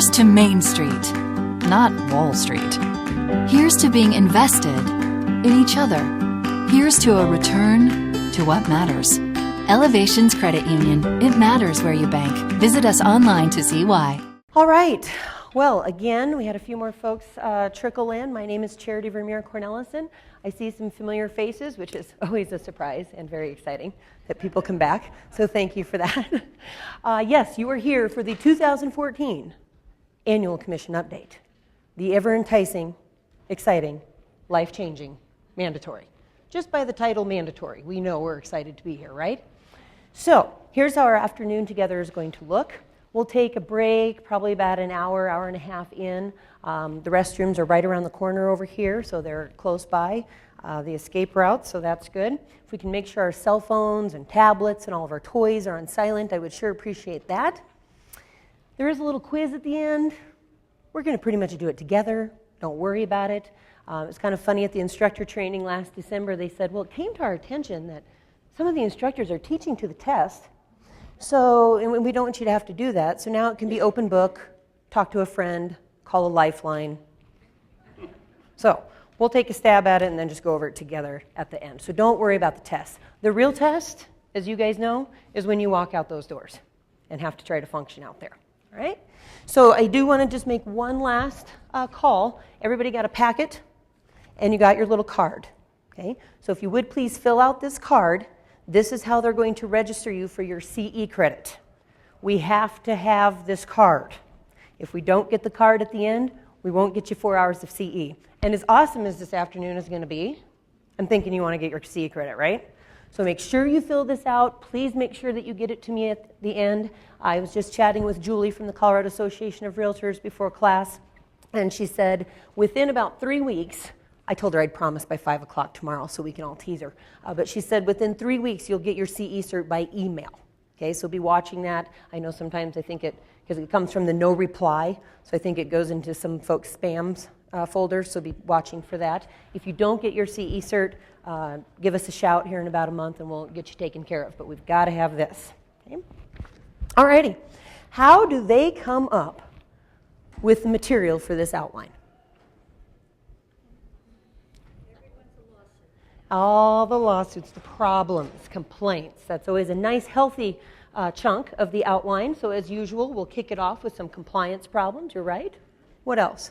Here's to Main Street, not Wall Street. Here's to being invested in each other. Here's to a return to what matters. Elevations Credit Union. It matters where you bank. Visit us online to see why. All right. Well, again, we had a few more folks trickle in. My name is Charity Vermeer Cornelison. I see some familiar faces, which is always a surprise and very exciting that people come back. So thank you for that. Yes, you are here for the 2014 Annual Commission Update. The ever-enticing, exciting, life-changing, mandatory. Just by the title mandatory, we know we're excited to be here, right? So here's how our afternoon together is going to look. We'll take a break, probably about an hour, hour and a half in. The restrooms are right around the corner over here, so they're close by the escape route, so that's good. If we can make sure our cell phones and tablets and all of our toys are on silent, I would sure appreciate that. There is a little quiz at the end. We're going to pretty much do it together. Don't worry about it. It was kind of funny at the instructor training last December. They said, well, it came to our attention that some of the instructors are teaching to the test. So, and we don't want you to have to do that. So now it can be open book, talk to a friend, call a lifeline. So we'll take a stab at it and then just go over it together at the end. So don't worry about the test. The real test, as you guys know, is when you walk out those doors and have to try to function out there. All right? So I do want to just make one last call. Everybody got a packet and you got your little card. Okay? So if you would please fill out this card. This is how they're going to register you for your CE credit. We have to have this card. If we don't get the card at the end, we won't get you 4 hours of CE. And as awesome as this afternoon is going to be, I'm thinking you want to get your CE credit, right? So make sure you fill this out. Please make sure that you get it to me at the end. I was just chatting with Julie from the Colorado Association of Realtors before class, and she said within about 3 weeks, I told her I'd promise by 5 o'clock tomorrow so we can all tease her. But she said within 3 weeks you'll get your CE cert by email. Okay, so be watching that. I know sometimes I think because it comes from the no reply, so I think it goes into some folks' spams folder, so be watching for that. If you don't get your CE cert, give us a shout here in about a month and we'll get you taken care of. But we've got to have this. Okay? Alrighty. How do they come up with the material for this outline? All the lawsuits, the problems, complaints. That's always a nice, healthy chunk of the outline. So as usual, we'll kick it off with some compliance problems. You're right. What else?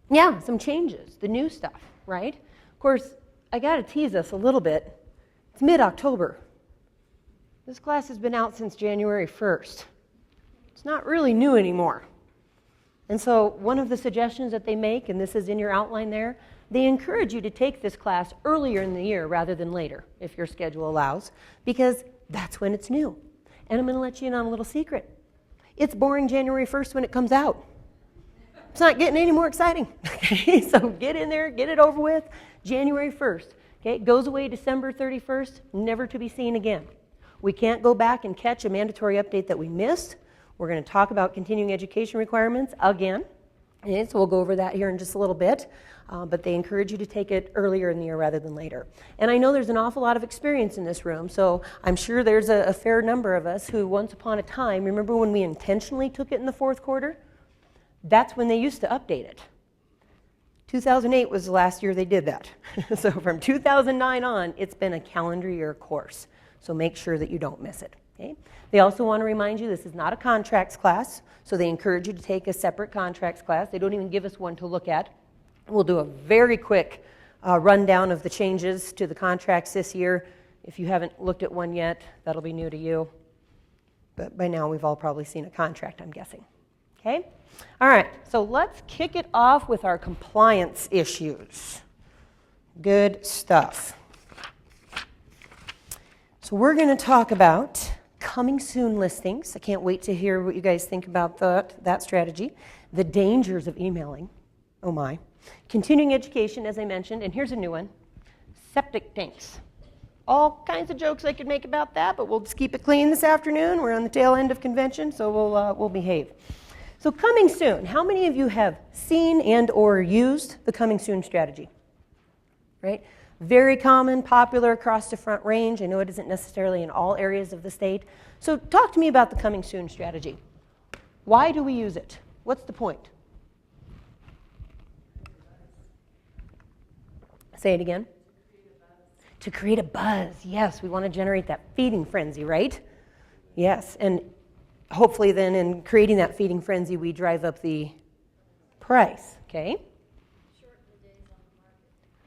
Yeah, some changes, the new stuff, right? Of course, I got to tease us a little bit. It's mid-October. This class has been out since January 1st. It's not really new anymore. And so one of the suggestions that they make, and this is in your outline there, they encourage you to take this class earlier in the year rather than later, if your schedule allows, because that's when it's new. And I'm going to let you in on a little secret. It's boring January 1st when it comes out. It's not getting any more exciting. Okay, so get in there, get it over with. January 1st. Okay, it goes away December 31st, never to be seen again. We can't go back and catch a mandatory update that we missed. We're going to talk about continuing education requirements again. Okay, so we'll go over that here in just a little bit. But they encourage you to take it earlier in the year rather than later. And I know there's an awful lot of experience in this room, so I'm sure there's a fair number of us who once upon a time, remember when we intentionally took it in the fourth quarter? That's when they used to update it. 2008 was the last year they did that. So from 2009 on, it's been a calendar year course. So make sure that you don't miss it. Okay? They also want to remind you this is not a contracts class, so they encourage you to take a separate contracts class. They don't even give us one to look at. We'll do a very quick rundown of the changes to the contracts this year. If you haven't looked at one yet, that'll be new to you. But by now we've all probably seen a contract, I'm guessing. Okay? All right, so let's kick it off with our compliance issues. Good stuff. So we're going to talk about coming soon listings. I can't wait to hear what you guys think about that strategy. The dangers of emailing. Oh my. Continuing education, as I mentioned, and here's a new one. Septic tanks. All kinds of jokes I could make about that, but we'll just keep it clean this afternoon. We're on the tail end of convention, so we'll behave. So coming soon, how many of you have seen and or used the coming soon strategy? Right? Very common, popular across the Front Range. I know it isn't necessarily in all areas of the state. So talk to me about the coming soon strategy. Why do we use it? What's the point? Say it again. To create a buzz. Yes, we want to generate that feeding frenzy, right? Yes, and hopefully then in creating that feeding frenzy, we drive up the price, okay?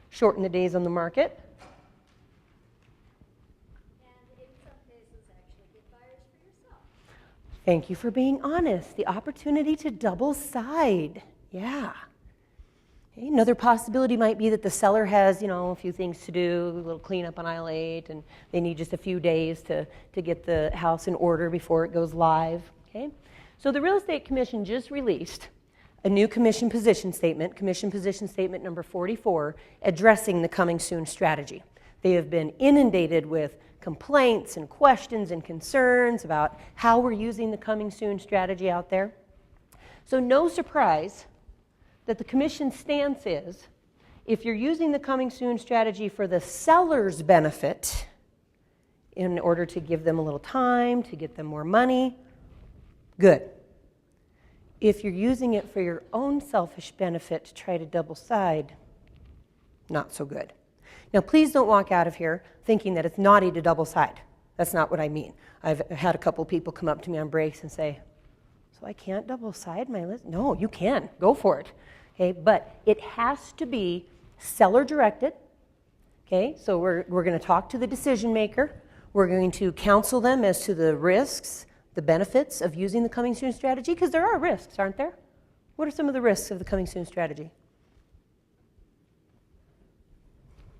Shorten the days on the market. And in some cases, actually get buyers for yourself. Thank you for being honest. The opportunity to double side. Yeah. Okay, another possibility might be that the seller has, a few things to do, a little cleanup on aisle 8, and they need just a few days to get the house in order before it goes live. Okay? So the Real Estate Commission just released a new commission position statement number 44, addressing the coming soon strategy. They have been inundated with complaints and questions and concerns about how we're using the coming soon strategy out there. So no surprise that the commission's stance is, if you're using the coming soon strategy for the seller's benefit, in order to give them a little time, to get them more money, good. If you're using it for your own selfish benefit to try to double side, not so good. Now, please don't walk out of here thinking that it's naughty to double side. That's not what I mean. I've had a couple people come up to me on breaks and say, so I can't double side my list? No, you can. Go for it. Okay, but it has to be seller directed. Okay, so we're going to talk to the decision maker. We're going to counsel them as to the risks, the benefits of using the coming soon strategy, because there are risks, aren't there? What are some of the risks of the coming soon strategy?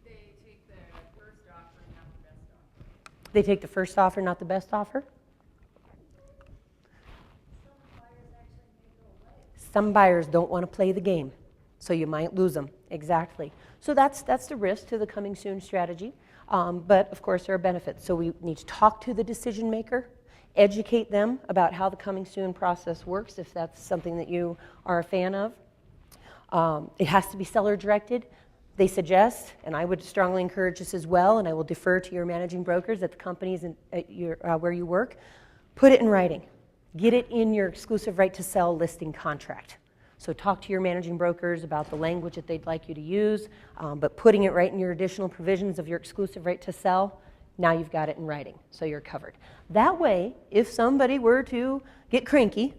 They take the first offer, not the best offer. They take the first offer, not the best offer? Some buyers don't want to play the game, so you might lose them. Exactly. So that's the risk to the coming soon strategy. But of course, there are benefits. So we need to talk to the decision maker, educate them about how the coming soon process works, if that's something that you are a fan of. It has to be seller directed. They suggest, and I would strongly encourage this as well, and I will defer to your managing brokers at the companies where you work, put it in writing. Get it in your exclusive right to sell listing contract. So talk to your managing brokers about the language that they'd like you to use, but putting it right in your additional provisions of your exclusive right to sell, now you've got it in writing, so you're covered. That way, if somebody were to get cranky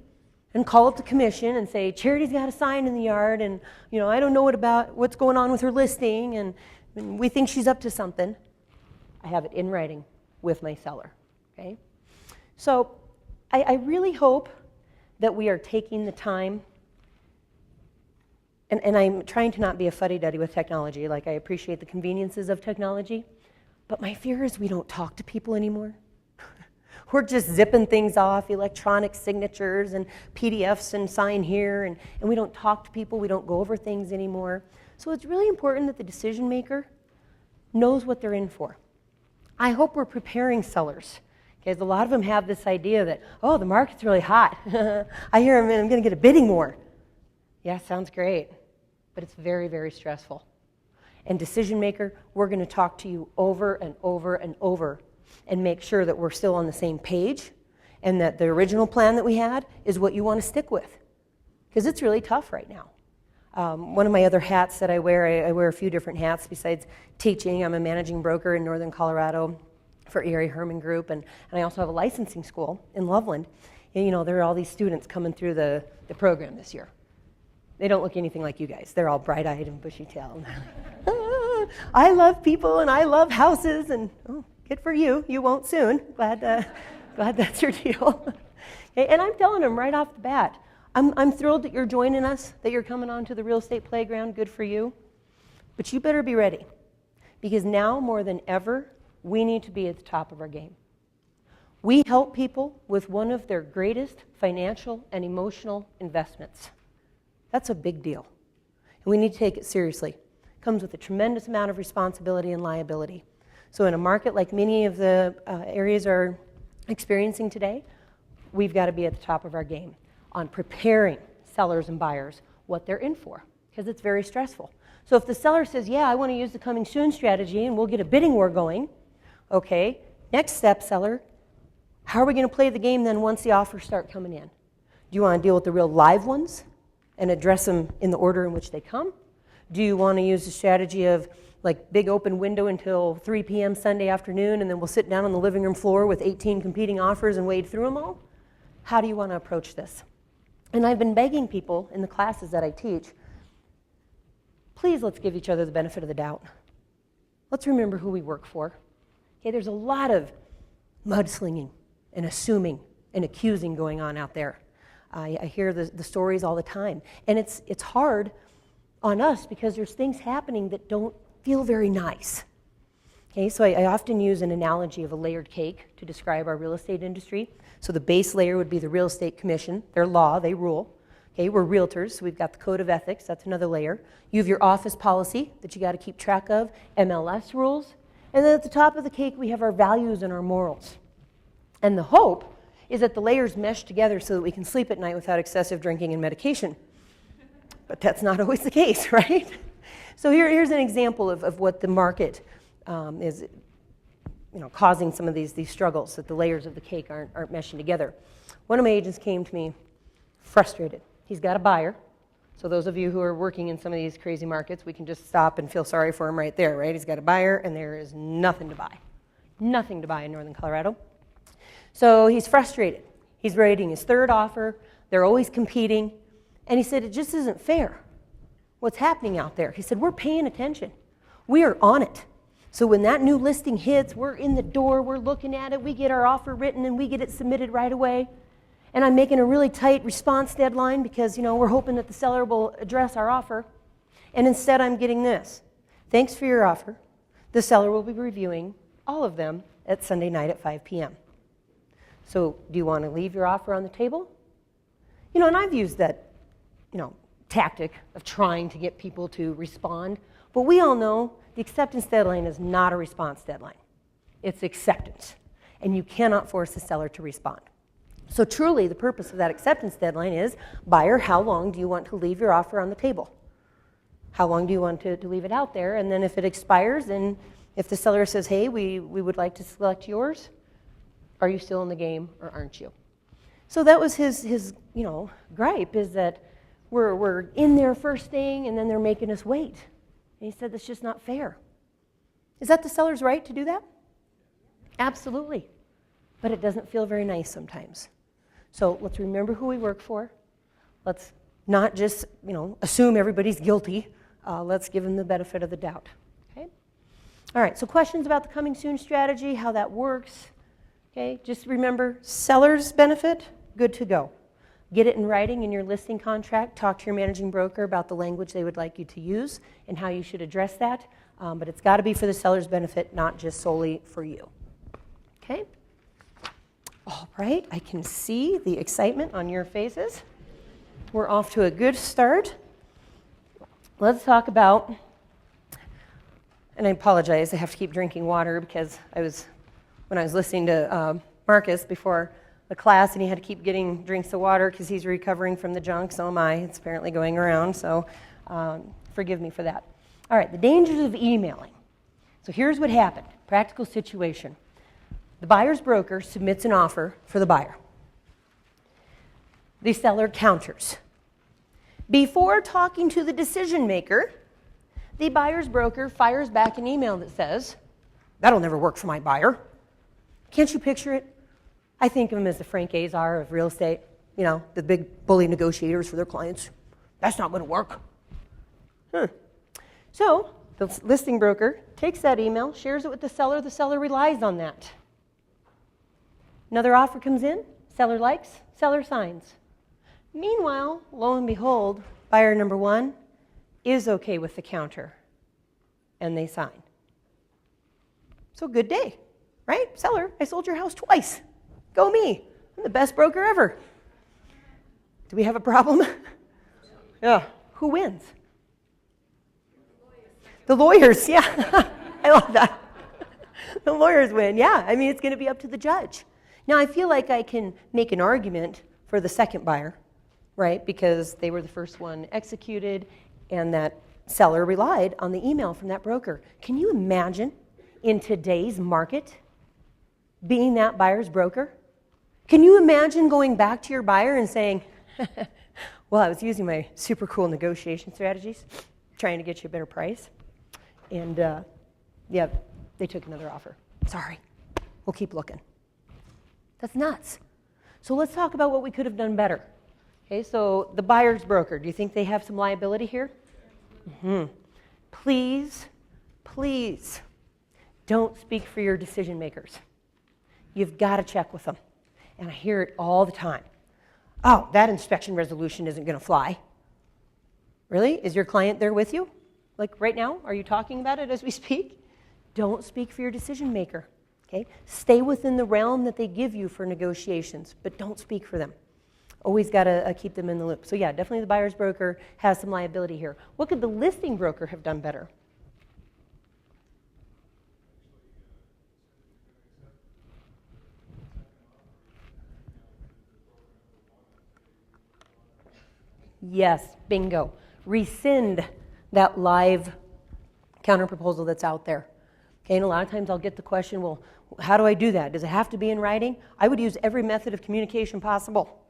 and call up the commission and say, Charity's got a sign in the yard, and I don't know what's going on with her listing, and we think she's up to something, I have it in writing with my seller. Okay? So I really hope that we are taking the time, and I'm trying to not be a fuddy-duddy with technology. Like, I appreciate the conveniences of technology, but my fear is we don't talk to people anymore. We're just zipping things off, electronic signatures and PDFs and sign here, and we don't talk to people, we don't go over things anymore. So it's really important that the decision maker knows what they're in for. I hope we're preparing sellers. Because a lot of them have this idea that, the market's really hot. I hear them and I'm going to get a bidding war. Yeah, sounds great. But it's very, very stressful. And decision maker, we're going to talk to you over and over and over and make sure that we're still on the same page and that the original plan that we had is what you want to stick with. Because it's really tough right now. One of my other hats that I wear a few different hats besides teaching. I'm a managing broker in Northern Colorado for Erie Herman Group, and I also have a licensing school in Loveland. And, there are all these students coming through the program this year. They don't look anything like you guys. They're all bright-eyed and bushy-tailed. I love people and I love houses, and good for you. You won't soon. Glad that's your deal. And I'm telling them right off the bat, I'm thrilled that you're joining us, that you're coming on to the real estate playground. Good for you. But you better be ready, because now more than ever, we need to be at the top of our game. We help people with one of their greatest financial and emotional investments. That's a big deal. And we need to take it seriously. It comes with a tremendous amount of responsibility and liability. So in a market like many of the areas are experiencing today, we've got to be at the top of our game on preparing sellers and buyers what they're in for, because it's very stressful. So if the seller says, yeah, I want to use the coming soon strategy and we'll get a bidding war going, okay, next step, seller, how are we going to play the game then once the offers start coming in? Do you want to deal with the real live ones and address them in the order in which they come? Do you want to use the strategy of like big open window until 3 p.m. Sunday afternoon and then we'll sit down on the living room floor with 18 competing offers and wade through them all? How do you want to approach this? And I've been begging people in the classes that I teach, please let's give each other the benefit of the doubt. Let's remember who we work for. Okay, there's a lot of mudslinging and assuming and accusing going on out there. I hear the stories all the time. And it's hard on us because there's things happening that don't feel very nice. Okay, so I often use an analogy of a layered cake to describe our real estate industry. So the base layer would be the real estate commission, their law, they rule. Okay, we're realtors, so we've got the code of ethics, that's another layer. You have your office policy that you got to keep track of, MLS rules. And then at the top of the cake, we have our values and our morals. And the hope is that the layers mesh together so that we can sleep at night without excessive drinking and medication. But that's not always the case, right? So here's an example of what the market is causing some of these struggles, that the layers of the cake aren't meshing together. One of my agents came to me frustrated. He's got a buyer. So those of you who are working in some of these crazy markets, we can just stop and feel sorry for him right there, right? He's got a buyer and there is nothing to buy. Nothing to buy in northern Colorado. So he's frustrated. He's writing his third offer. They're always competing. And he said, it just isn't fair what's happening out there. He said, we're paying attention. We are on it. So when that new listing hits, we're in the door, we're looking at it, we get our offer written and we get it submitted right away. And I'm making a really tight response deadline because, we're hoping that the seller will address our offer. And instead I'm getting this. Thanks for your offer. The seller will be reviewing all of them at Sunday night at 5 p.m. So do you want to leave your offer on the table? And I've used that, tactic of trying to get people to respond. But we all know the acceptance deadline is not a response deadline. It's acceptance. And you cannot force the seller to respond. So truly, the purpose of that acceptance deadline is, buyer, how long do you want to leave your offer on the table? How long do you want to leave it out there? And then if it expires, and if the seller says, hey, we would like to select yours, are you still in the game or aren't you? So that was his gripe, is that we're in there first thing and then they're making us wait. And he said, that's just not fair. Is that the seller's right to do that? Absolutely. But it doesn't feel very nice sometimes. So let's remember who we work for. Let's not just, assume everybody's guilty. Let's give them the benefit of the doubt. Okay? All right, so questions about the coming soon strategy, how that works. Okay, just remember, seller's benefit, good to go. Get it in writing in your listing contract. Talk to your managing broker about the language they would like you to use and how you should address that. But it's got to be for the seller's benefit, not just solely for you. Okay? All right, I can see the excitement on your faces. We're off to a good start. Let's talk about, and I apologize, I have to keep drinking water because when I was listening to Marcus before the class, and he had to keep getting drinks of water because he's recovering from the junk, so am I. It's apparently going around, so forgive me for that. All right, the dangers of emailing. So here's what happened, practical situation. The buyer's broker submits an offer for the buyer. The seller counters. Before talking to the decision maker, the buyer's broker fires back an email that says, that'll never work for my buyer. Can't you picture it? I think of him as the Frank Azar of real estate, the big bully negotiators for their clients. That's not going to work. So the listing broker takes that email, shares it with the seller relies on that. Another offer comes in, seller likes, seller signs. Meanwhile, lo and behold, buyer number one is okay with the counter, and they sign. So good day, right? Seller, I sold your house twice. Go me. I'm the best broker ever. Do we have a problem? Yeah. Who wins? The lawyers, yeah. I love that. The lawyers win, yeah. I mean, it's going to be up to the judge. Now, I feel like I can make an argument for the second buyer, right? Because they were the first one executed, and that seller relied on the email from that broker. Can you imagine in today's market being that buyer's broker? Can you imagine going back to your buyer and saying, well, I was using my super cool negotiation strategies, trying to get you a better price, and yeah, they took another offer. Sorry, we'll keep looking. That's nuts. So let's talk about what we could have done better. Okay, so the buyer's broker, do you think they have some liability here? Mm-hmm. Please, please don't speak for your decision makers. You've got to check with them. And I hear it all the time. Oh, that inspection resolution isn't going to fly. Really? Is your client there with you? Like right now? Are you talking about it as we speak? Don't speak for your decision maker. Okay? Stay within the realm that they give you for negotiations, but don't speak for them. Always got to keep them in the loop. So yeah, definitely the buyer's broker has some liability here. What could the listing broker have done better? Yes, bingo. Rescind that live counterproposal that's out there. Okay, and a lot of times I'll get the question, well, how do I do that? Does it have to be in writing? I would use every method of communication possible.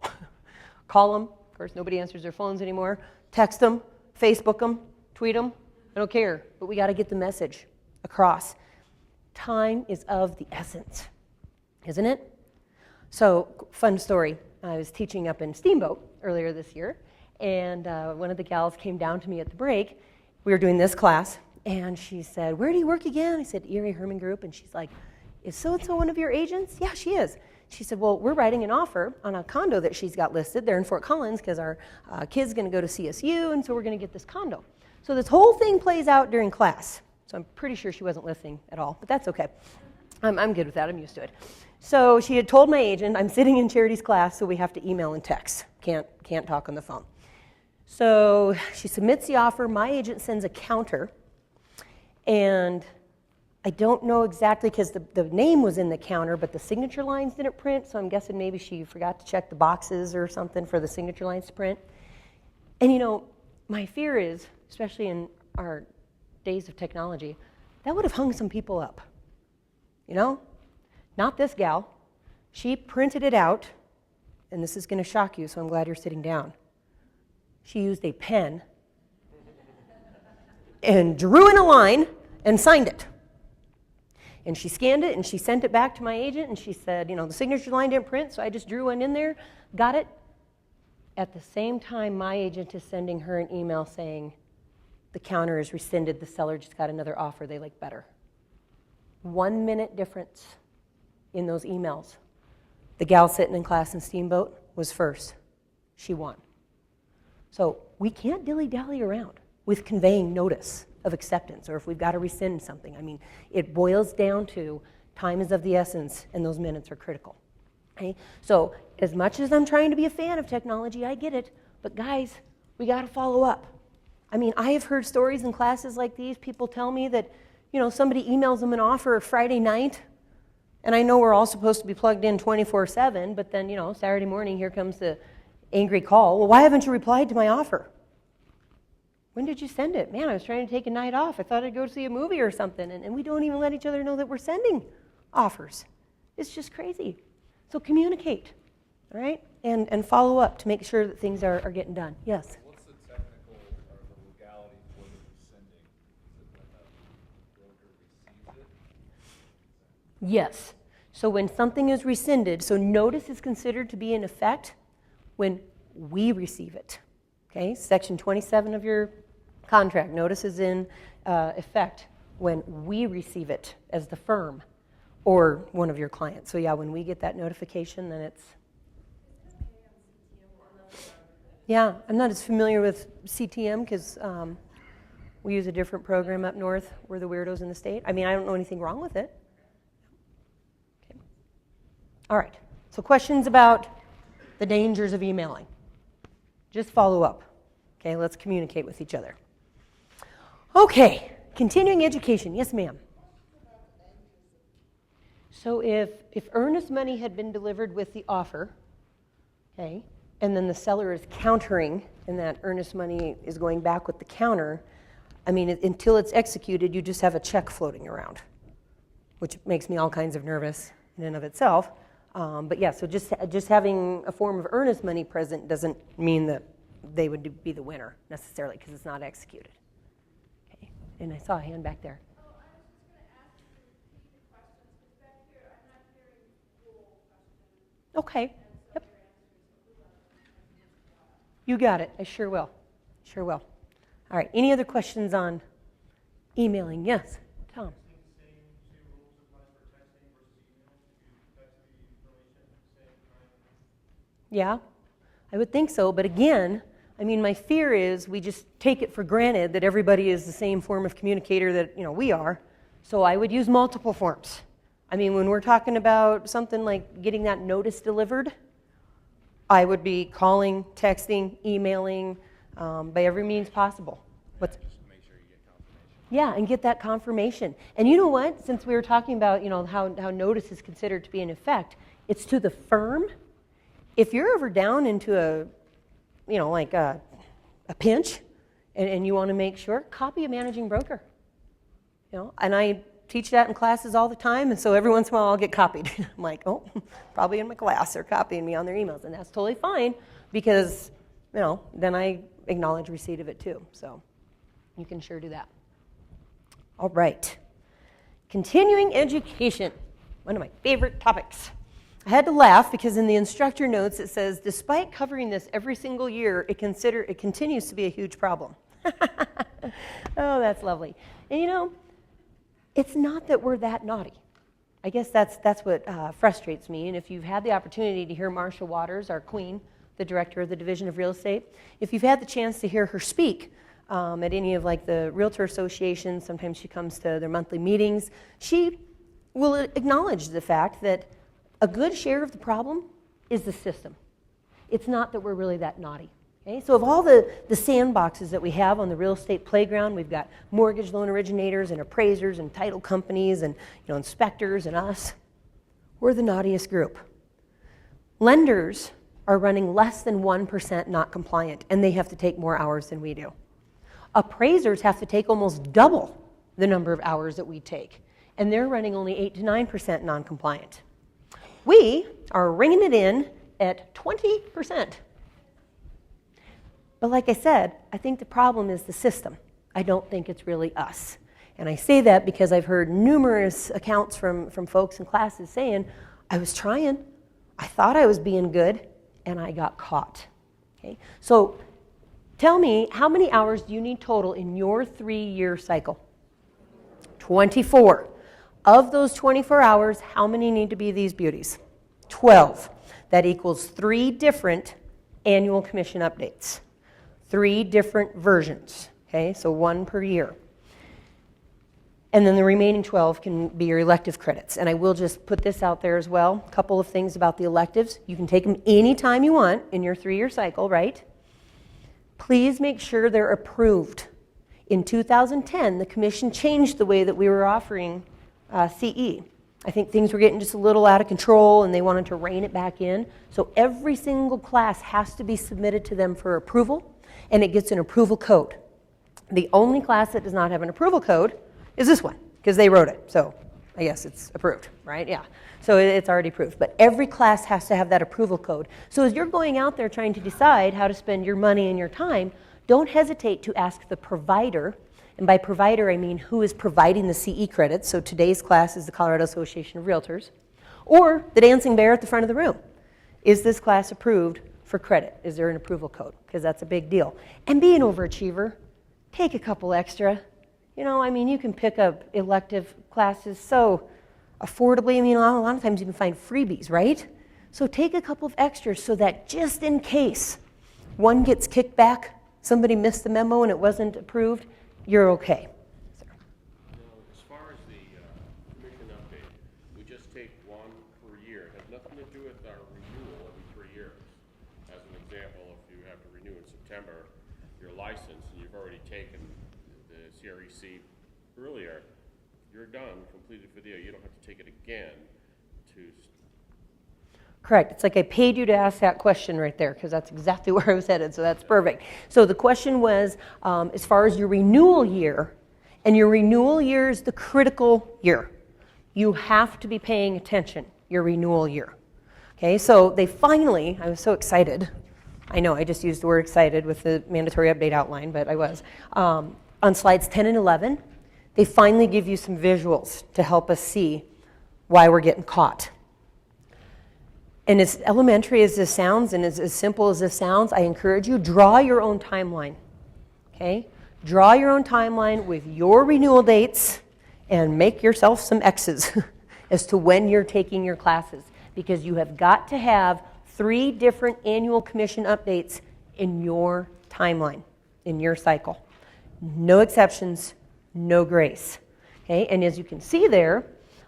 Call them. Of course, nobody answers their phones anymore. Text them, Facebook them, tweet them. I don't care, but we got to get the message across. Time is of the essence, isn't it? So, fun story. I was teaching up in Steamboat earlier this year, and one of the gals came down to me at the break. We were doing this class, and she said, "Where do you work again?" I said, "Erie Herman Group," and she's like, "Is so-and-so one of your agents?" "Yeah, she is." She said, "Well, we're writing an offer on a condo that she's got listed there in Fort Collins because our kid's going to go to CSU, and so we're going to get this condo." So this whole thing plays out during class. So I'm pretty sure she wasn't listening at all, but that's okay. I'm good with that. I'm used to it. So she had told my agent, I'm sitting in Charity's class, so we have to email and text. Can't talk on the phone. So she submits the offer. My agent sends a counter, and I don't know exactly because the name was in the counter, but the signature lines didn't print, so I'm guessing maybe she forgot to check the boxes or something for the signature lines to print. And you know, my fear is, especially in our days of technology, that would have hung some people up. You know? Not this gal. She printed it out, and this is going to shock you, so I'm glad you're sitting down. She used a pen and drew in a line and signed it. And she scanned it and she sent it back to my agent and she said, you know, the signature line didn't print, so I just drew one in there, got it. At the same time, my agent is sending her an email saying, the counter is rescinded, the seller just got another offer they like better. 1 minute difference in those emails. The gal sitting in class in Steamboat was first. She won. So we can't dilly-dally around with conveying notice of acceptance or if we've got to rescind something. I mean, it boils down to time is of the essence and those minutes are critical. Okay? So as much as I'm trying to be a fan of technology, I get it, but guys, we got to follow up. I mean, I have heard stories in classes like these, people tell me that, you know, somebody emails them an offer Friday night, and I know we're all supposed to be plugged in 24/7, but then, you know, Saturday morning, here comes the angry call. Well, why haven't you replied to my offer? When did you send it? Man, I was trying to take a night off. I thought I'd go see a movie or something, and we don't even let each other know that we're sending offers. It's just crazy. So communicate, all right, and follow up to make sure that things are getting done. Yes? What's the technical or the legality for the rescinding? Is it when a broker receives it? Yes. So when something is rescinded, so notice is considered to be in effect when we receive it. Okay, Section 27 of your contract, notice is in effect when we receive it as the firm or one of your clients. So yeah, when we get that notification, then it's... Yeah, I'm not as familiar with CTM because we use a different program up north. We're the weirdos in the state. I mean, I don't know anything wrong with it. Okay. All right, so questions about the dangers of emailing. Just follow up. Okay, let's communicate with each other. Okay, continuing education. Yes, ma'am. So if earnest money had been delivered with the offer, okay, and then the seller is countering and that earnest money is going back with the counter, I mean, until it's executed, you just have a check floating around, which makes me all kinds of nervous in and of itself. But yeah, so just having a form of earnest money present doesn't mean that they would be the winner necessarily because it's not executed. Okay, and I saw a hand back there. Oh, I was just going to ask you to repeat the questions, because back here I'm not hearing full questions. Okay, yep. And some of your answers. You got it. I sure will. Sure will. All right, any other questions on emailing? Yes, Tom. Same rules apply for texting versus email? You text the information at the same time? Yeah, I would think so. But again, I mean, my fear is we just take it for granted that everybody is the same form of communicator that, we are. So I would use multiple forms. I mean, when we're talking about something like getting that notice delivered, I would be calling, texting, emailing, by every means possible. Just to make sure you get confirmation. Yeah, and get that confirmation. And you know what? Since we were talking about, how notice is considered to be in effect, it's to the firm. If you're ever down into a pinch and you want to make sure, copy a managing broker. And I teach that in classes all the time, and so every once in a while I'll get copied. I'm like, oh, probably in my class they're copying me on their emails, and that's totally fine because, then I acknowledge receipt of it too. So you can sure do that. All right. Continuing education, one of my favorite topics. I had to laugh because in the instructor notes it says, despite covering this every single year, it continues to be a huge problem. Oh, that's lovely. And it's not that we're that naughty. I guess that's what frustrates me. And if you've had the opportunity to hear Marsha Waters, our queen, the director of the Division of Real Estate, if you've had the chance to hear her speak at any of the realtor associations, sometimes she comes to their monthly meetings, she will acknowledge the fact that a good share of the problem is the system. It's not that we're really that naughty. Okay? So of all the sandboxes that we have on the real estate playground, we've got mortgage loan originators and appraisers and title companies and inspectors and us. We're the naughtiest group. Lenders are running less than 1% not compliant, and they have to take more hours than we do. Appraisers have to take almost double the number of hours that we take, and they're running only 8 to 9% non-compliant. We are ringing it in at 20%. But like I said, I think the problem is the system. I don't think it's really us. And I say that because I've heard numerous accounts from folks in classes saying, I was trying, I thought I was being good, and I got caught. Okay? So tell me, how many hours do you need total in your 3-year cycle? 24. Of those 24 hours, how many need to be these beauties? 12. That equals 3 different annual commission updates. 3 different versions. Okay, so 1 per year. And then the remaining 12 can be your elective credits. And I will just put this out there as well. A couple of things about the electives. You can take them anytime you want in your 3-year cycle, right? Please make sure they're approved. In 2010, the commission changed the way that we were offering CE. I think things were getting just a little out of control and they wanted to rein it back in. So every single class has to be submitted to them for approval, and it gets an approval code. The only class that does not have an approval code is this one, because they wrote it. So I guess it's approved, right? Yeah. So it's already approved. But every class has to have that approval code. So as you're going out there trying to decide how to spend your money and your time, don't hesitate to ask the provider. And by provider, I mean who is providing the CE credits. So today's class is the Colorado Association of Realtors. Or the dancing bear at the front of the room. Is this class approved for credit? Is there an approval code? Because that's a big deal. And be an overachiever. Take a couple extra. You can pick up elective classes so affordably. A lot of times you can find freebies, right? So take a couple of extras so that just in case one gets kicked back, somebody missed the memo and it wasn't approved, you're okay. As far as the commission update, we just take 1 per year. It has nothing to do with our renewal every 3 years. As an example, if you have to renew in September your license and you've already taken the CREC earlier, you're done, completed for the year. You don't have to take it again to Correct. It's like I paid you to ask that question right there because that's exactly where I was headed, so that's perfect. So the question was, as far as your renewal year, and your renewal year is the critical year. You have to be paying attention, your renewal year. Okay, so they finally, I was so excited. I know I just used the word excited with the mandatory update outline, but I was. On slides 10 and 11, they finally give you some visuals to help us see why we're getting caught. And as elementary as this sounds and as simple as this sounds, I encourage you, draw your own timeline. Okay? Draw your own timeline with your renewal dates and make yourself some X's as to when you're taking your classes, because you have got to have 3 different annual commission updates in your timeline, in your cycle. No exceptions, no grace. Okay? And as you can see there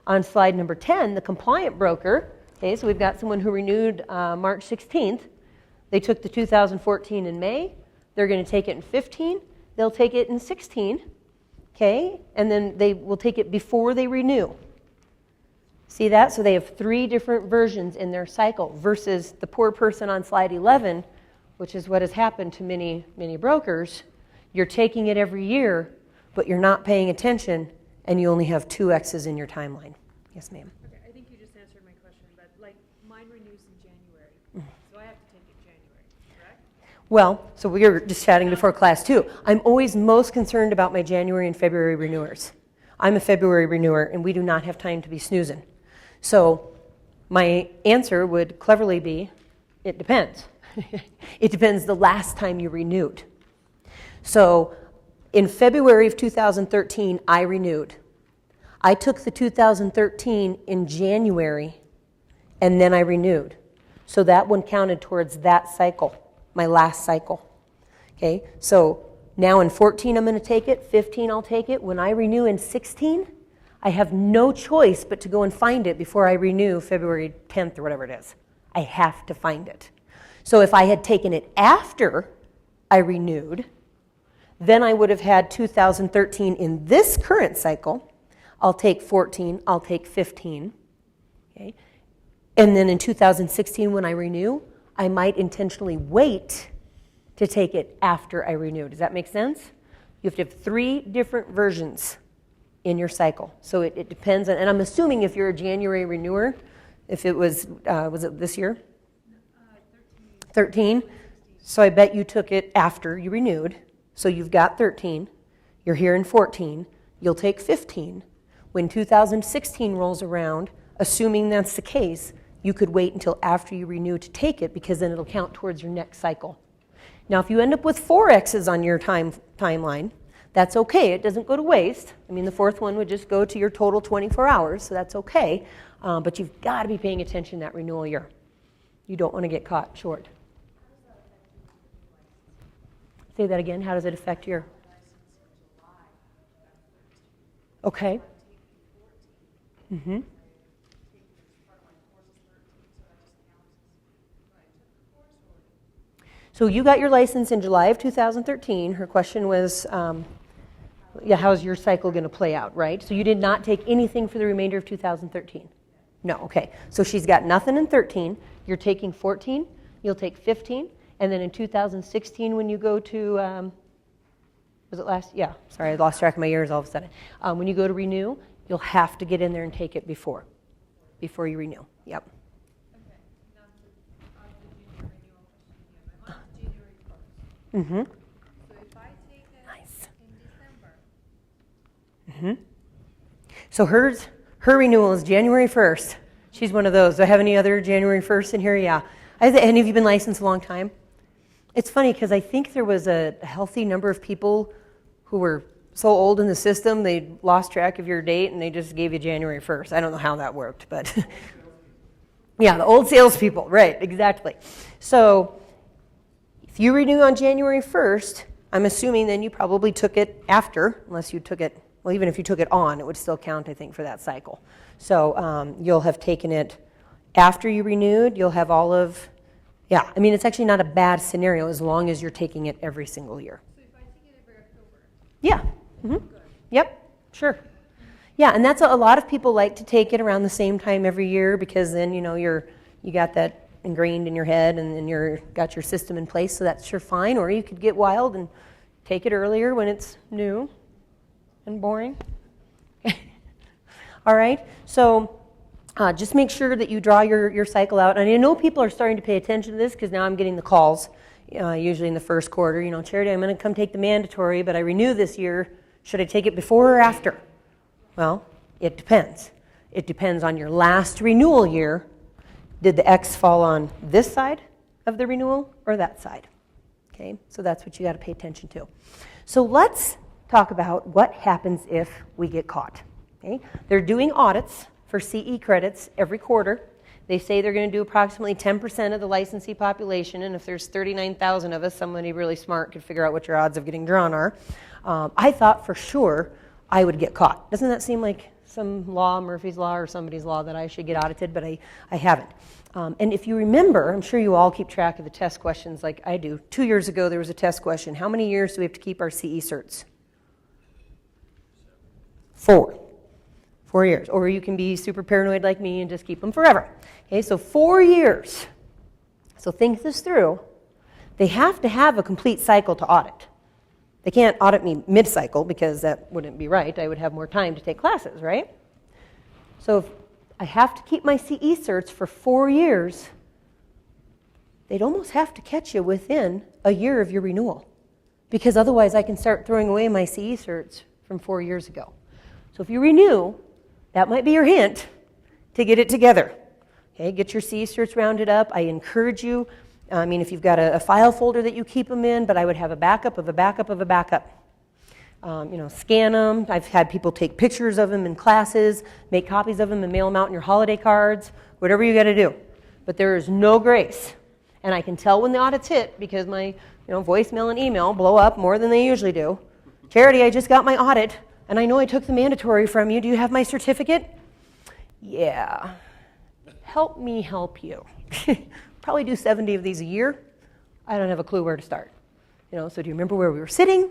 on slide number 10, the compliant broker. Okay, so we've got someone who renewed March 16th. They took the 2014 in May. They're going to take it in 15. They'll take it in 16. Okay, and then they will take it before they renew. See that? So they have 3 different versions in their cycle versus the poor person on slide 11, which is what has happened to many, many brokers. You're taking it every year, but you're not paying attention, and you only have 2 X's in your timeline. Yes, ma'am. I think you just answered my question, but like mine renews in January, so I have to take it January, correct? Well, so we were just chatting before class too. I'm always most concerned about my January and February renewers. I'm a February renewer, and we do not have time to be snoozing. So my answer would cleverly be, it depends. It depends the last time you renewed. So in February of 2013, I renewed. I took the 2013 in January, and then I renewed. So that one counted towards that cycle, my last cycle. Okay, so now in 14 I'm going to take it, 15 I'll take it. When I renew in 16, I have no choice but to go and find it before I renew February 10th or whatever it is. I have to find it. So if I had taken it after I renewed, then I would have had 2013 in this current cycle. I'll take 14, I'll take 15, okay? And then in 2016 when I renew, I might intentionally wait to take it after I renew. Does that make sense? You have to have 3 different versions in your cycle. So it depends on, and I'm assuming if you're a January renewer, if it was it this year? 13. So I bet you took it after you renewed. So you've got 13, you're here in 14, you'll take 15. When 2016 rolls around, assuming that's the case, you could wait until after you renew to take it because then it'll count towards your next cycle. Now, if you end up with 4 X's on your timeline, that's okay. It doesn't go to waste. I mean, the 4th one would just go to your total 24 hours, so that's okay. But you've got to be paying attention that renewal year. You don't want to get caught short. Say that again. How does it affect your? Okay. Mm-hmm. So you got your license in July of 2013. Her question was, how's your cycle going to play out, right? So you did not take anything for the remainder of 2013? No, okay. So she's got nothing in 13. You're taking 14. You'll take 15. And then in 2016 when you go to, was it last? Yeah, sorry, I lost track of my years all of a sudden. When you go to renew, you'll have to get in there and take it before you renew. Yep. Okay, now on the junior renewal question again. I'm on January 1st. Mm-hmm. So if I take it Nice. in December, Mm-hmm. So her renewal is January 1st. She's one of those. Do I have any other January 1st in here? Yeah. Any of you been licensed a long time? It's funny because I think there was a healthy number of people who were so old in the system they lost track of your date and they just gave you January 1st. I don't know how that worked, but yeah, the old salespeople, right, exactly. So if you renew on January 1st, I'm assuming then you probably took it after, unless you took it, well, even if you took it on, it would still count, I think, for that cycle. So you'll have taken it after you renewed. You'll have all of, yeah, I mean, it's actually not a bad scenario as long as you're taking it every single year. so if I take it every October, Yeah. Mm-hmm. Yep, sure. Yeah, and that's a lot of people like to take it around the same time every year because then, you know, you're you got that ingrained in your head and then you're got your system in place, so that's sure fine. Or you could get wild and take it earlier when it's new and boring. All right, so just make sure that you draw your cycle out. And I know people are starting to pay attention to this because now I'm getting the calls, usually in the first quarter. You know, Charity, I'm going to come take the mandatory, but I renew this year. Should I take it before or after? Well, it depends. It depends on your last renewal year. Did the X fall on this side of the renewal or that side? Okay, so that's what you got to pay attention to. So let's talk about what happens if we get caught. Okay, they're doing audits for CE credits every quarter. They say they're going to do approximately 10% of the licensee population, and if there's 39,000 of us, somebody really smart could figure out what your odds of getting drawn are. I thought for sure I would get caught. Doesn't that seem like some law, Murphy's Law or somebody's law, that I should get audited, but I haven't. And if you remember, I'm sure you all keep track of the test questions like I do. 2 years ago, there was a test question. How many years do we have to keep our CE certs? 4. 4 years. Or you can be super paranoid like me and just keep them forever. Okay, so 4 years. So think this through. They have to have a complete cycle to audit. They can't audit me mid-cycle because that wouldn't be right. I would have more time to take classes, right? So if I have to keep my CE certs for 4 years, they'd almost have to catch you within a year of your renewal, because otherwise I can start throwing away my CE certs from 4 years ago. So if you renew, that might be your hint to get it together. Okay, get your CE certs rounded up. I encourage you. I mean, if you've got a file folder that you keep them in, but I would have a backup of a backup of a backup. Scan them. I've had people take pictures of them in classes, make copies of them and mail them out in your holiday cards, whatever you got to do. But there is no grace. And I can tell when the audits hit because my voicemail and email blow up more than they usually do. Charity, I just got my audit, and I know I took the mandatory from you. Do you have my certificate? Yeah. Help me help you. Probably do 70 of these a year. I don't have a clue where to start. So do you remember where we were sitting?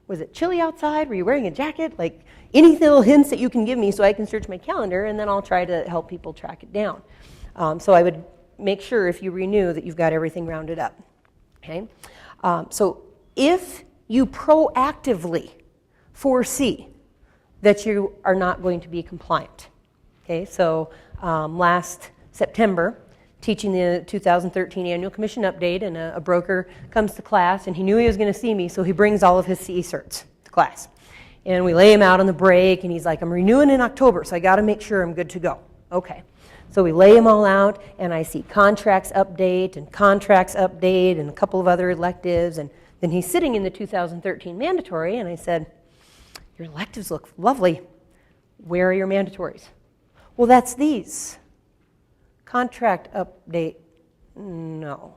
Was it chilly outside? Were you wearing a jacket? Like any little hints that you can give me so I can search my calendar, and then I'll try to help people track it down. So I would make sure if you renew that you've got everything rounded up. Okay. So if you proactively foresee that you are not going to be compliant. Okay. So last September, teaching the 2013 annual commission update, and a broker comes to class, and he knew he was going to see me, so he brings all of his CE certs to class. And we lay him out on the break, and he's like, I'm renewing in October, so I got to make sure I'm good to go. Okay. So we lay them all out, and I see contracts update and a couple of other electives, and then he's sitting in the 2013 mandatory, and I said, your electives look lovely. Where are your mandatories? Well, that's these. Contract update, no.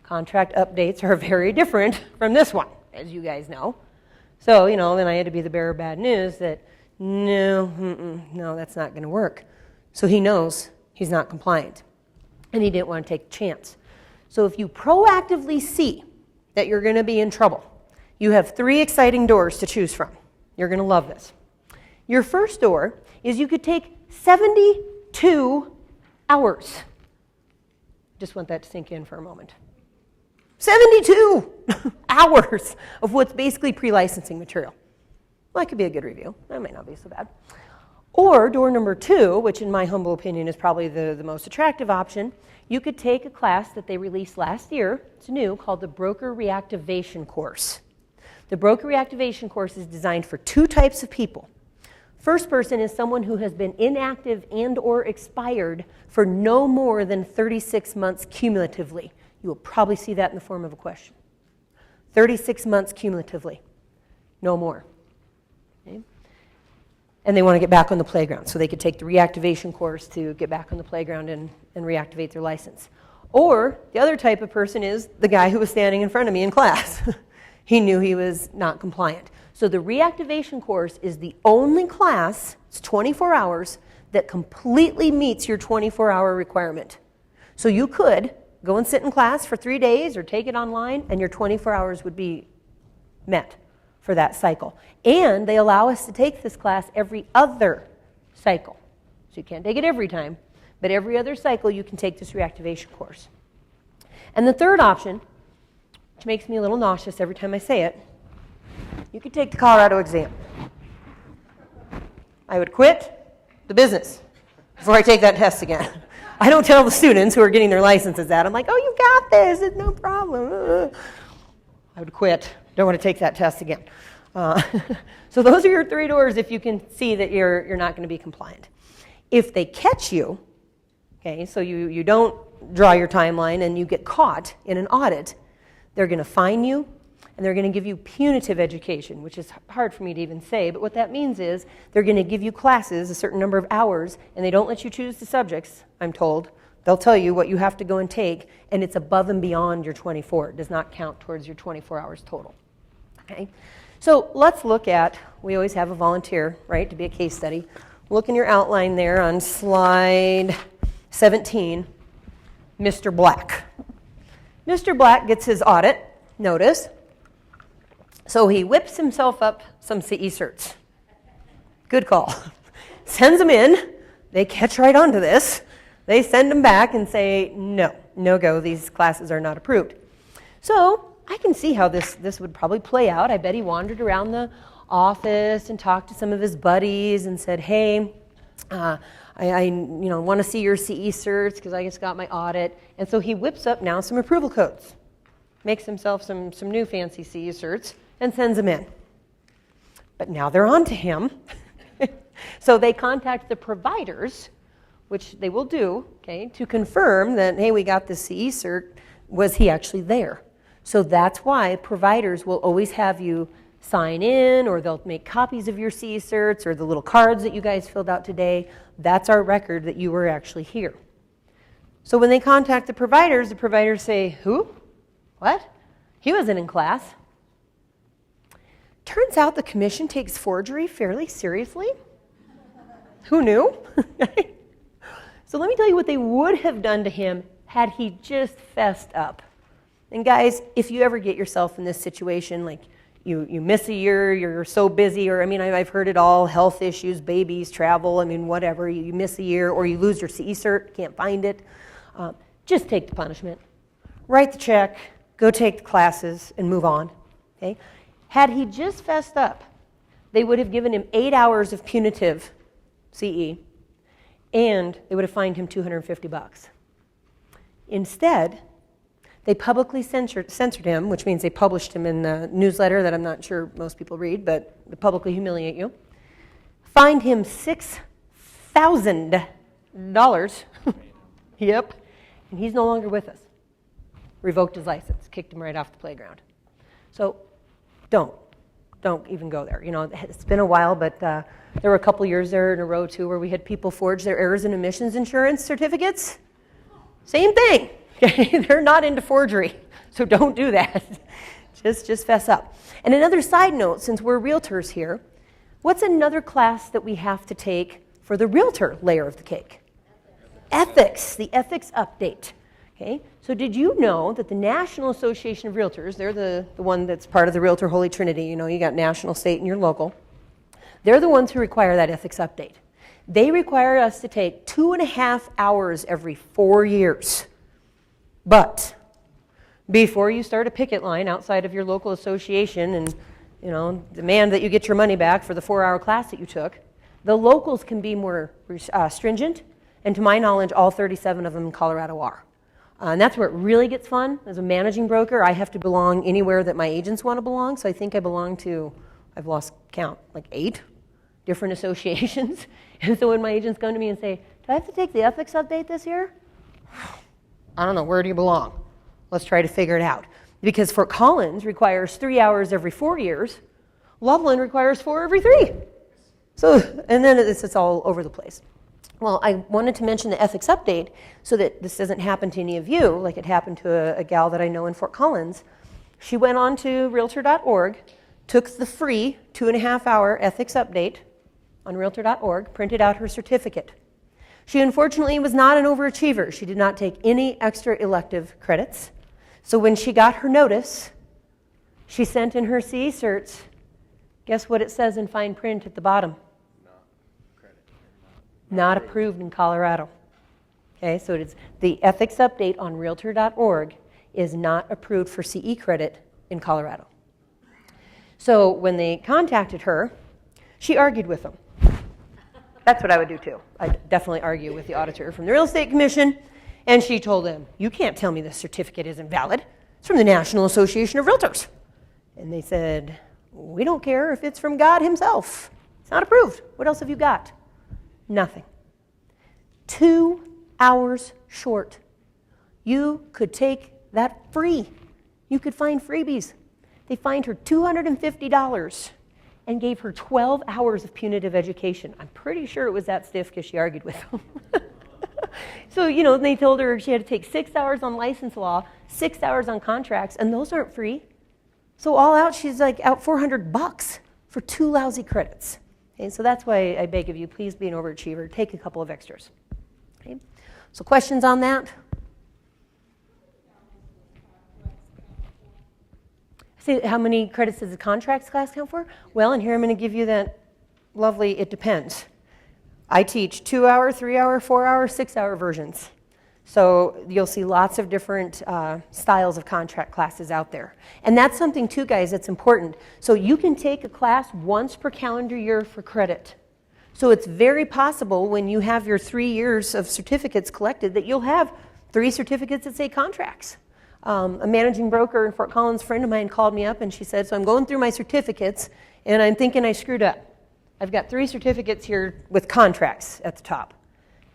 Contract updates are very different from this one, as you guys know. So, then I had to be the bearer of bad news that no, that's not going to work. So he knows he's not compliant, and he didn't want to take a chance. So if you proactively see that you're going to be in trouble, you have 3 exciting doors to choose from. You're going to love this. Your first door is you could take 72 hours. Just want that to sink in for a moment. 72 hours of what's basically pre-licensing material. Well, that could be a good review. That might not be so bad. Or door number 2, which in my humble opinion is probably the most attractive option, you could take a class that they released last year, it's new, called the Broker Reactivation Course. The Broker Reactivation Course is designed for 2 types of people. First person is someone who has been inactive and or expired for no more than 36 months cumulatively. You will probably see that in the form of a question. 36 months cumulatively, no more. Okay? And they want to get back on the playground, so they could take the reactivation course to get back on the playground and reactivate their license. Or the other type of person is the guy who was standing in front of me in class. He knew he was not compliant. So the reactivation course is the only class, it's 24 hours, that completely meets your 24-hour requirement. So you could go and sit in class for 3 days or take it online, and your 24 hours would be met for that cycle. And they allow us to take this class every other cycle. So you can't take it every time, But every other cycle, you can take this reactivation course. And the third option, which makes me a little nauseous every time I say it, you could take the Colorado exam. I would quit the business before I take that test again. I don't tell the students who are getting their licenses that. I'm like, oh, you got this. It's no problem. I would quit. Don't want to take that test again. So those are your 3 doors if you can see that you're not going to be compliant. If they catch you, okay, so you don't draw your timeline and you get caught in an audit, they're going to fine you and they're going to give you punitive education, which is hard for me to even say, but what that means is they're going to give you classes, a certain number of hours, and they don't let you choose the subjects, I'm told. They'll tell you what you have to go and take, and it's above and beyond your 24. It does not count towards your 24 hours total. Okay? So let's look at, we always have a volunteer, right, to be a case study. Look in your outline there on slide 17, Mr. Black. Mr. Black gets his audit notice, so he whips himself up some CE certs. Good call. Sends them in. They catch right onto this. They send them back and say, no go, these classes are not approved. So I can see how this would probably play out. I bet he wandered around the office and talked to some of his buddies and said, hey, I want to see your CE certs because I just got my audit. And so he whips up now some approval codes, makes himself some new fancy CE certs, and sends them in. But now they're on to him. So they contact the providers, which they will do, okay, to confirm that, hey, we got the CE cert. Was he actually there? So that's why providers will always have you sign in, or they'll make copies of your CE certs or the little cards that you guys filled out today. That's our record that you were actually here. So when they contact the providers say, who? What? He wasn't in class. Turns out the commission takes forgery fairly seriously. Who knew? So let me tell you what they would have done to him had he just fessed up. And guys, if you ever get yourself in this situation, like you miss a year, you're so busy, or I've heard it all, health issues, babies, travel, whatever, you miss a year, or you lose your CE cert, can't find it, just take the punishment. Write the check, go take the classes, and move on. Okay? Had he just fessed up, they would have given him 8 hours of punitive CE, and they would have fined him $250. Instead, they publicly censored him, which means they published him in the newsletter that I'm not sure most people read, but they publicly humiliate you. Fined him $6,000. Yep. And he's no longer with us. Revoked his license, kicked him right off the playground. So don't even go there. It's been a while, but there were a couple years there in a row, too, where we had people forge their errors and omissions insurance certificates. Same thing. Okay? They're not into forgery, so don't do that. Just fess up. And another side note, since we're realtors here, what's another class that we have to take for the realtor layer of the cake? Ethics, the ethics update. Okay? So did you know that the National Association of Realtors, they're the one that's part of the Realtor Holy Trinity, you got national, state, and your local. They're the ones who require that ethics update. They require us to take 2.5 hours every 4 years. But before you start a picket line outside of your local association and demand that you get your money back for the 4-hour class that you took, the locals can be more stringent, and to my knowledge, all 37 of them in Colorado are. And that's where it really gets fun. As a managing broker, I have to belong anywhere that my agents want to belong, so I think I belong to, I've lost count, like 8 different associations. And so when my agents come to me and say, do I have to take the ethics update this year? I don't know, where do you belong? Let's try to figure it out. Because Fort Collins requires 3 hours every 4 years. Loveland requires 4 every 3. So, and then it's all over the place. Well, I wanted to mention the ethics update so that this doesn't happen to any of you, like it happened to a gal that I know in Fort Collins. She went on to Realtor.org, took the free 2.5-hour ethics update on Realtor.org, printed out her certificate. She unfortunately was not an overachiever. She did not take any extra elective credits. So when she got her notice, she sent in her CE certs. Guess what it says in fine print at the bottom? Not approved in Colorado. Okay, so it's the ethics update on realtor.org is not approved for CE credit in Colorado. So when they contacted her, she argued with them. That's what I would do too. I'd definitely argue with the auditor from the Real Estate Commission. And she told them, you can't tell me this certificate isn't valid. It's from the National Association of Realtors. And they said, we don't care if it's from God himself. It's not approved. What else have you got? Nothing. 2 hours short. You could take that free. You could find freebies. They fined her $250 and gave her 12 hours of punitive education. I'm pretty sure it was that stiff because she argued with them. So, they told her she had to take 6 hours on license law, 6 hours on contracts, and those aren't free. So all out, she's like out $400 for 2 lousy credits. Okay, so that's why I beg of you, please be an overachiever. Take a couple of extras. Okay? So questions on that? Say, how many credits does the contracts class count for? Well, and here I'm going to give you that lovely, it depends. I teach 2 hour, 3 hour, 4 hour, 6 hour versions. So you'll see lots of different styles of contract classes out there. And that's something too, guys, that's important. So you can take a class once per calendar year for credit. So it's very possible when you have your 3 years of certificates collected that you'll have 3 certificates that say contracts. A managing broker in Fort Collins, friend of mine, called me up and she said, so I'm going through my certificates and I'm thinking I screwed up. I've got 3 certificates here with contracts at the top.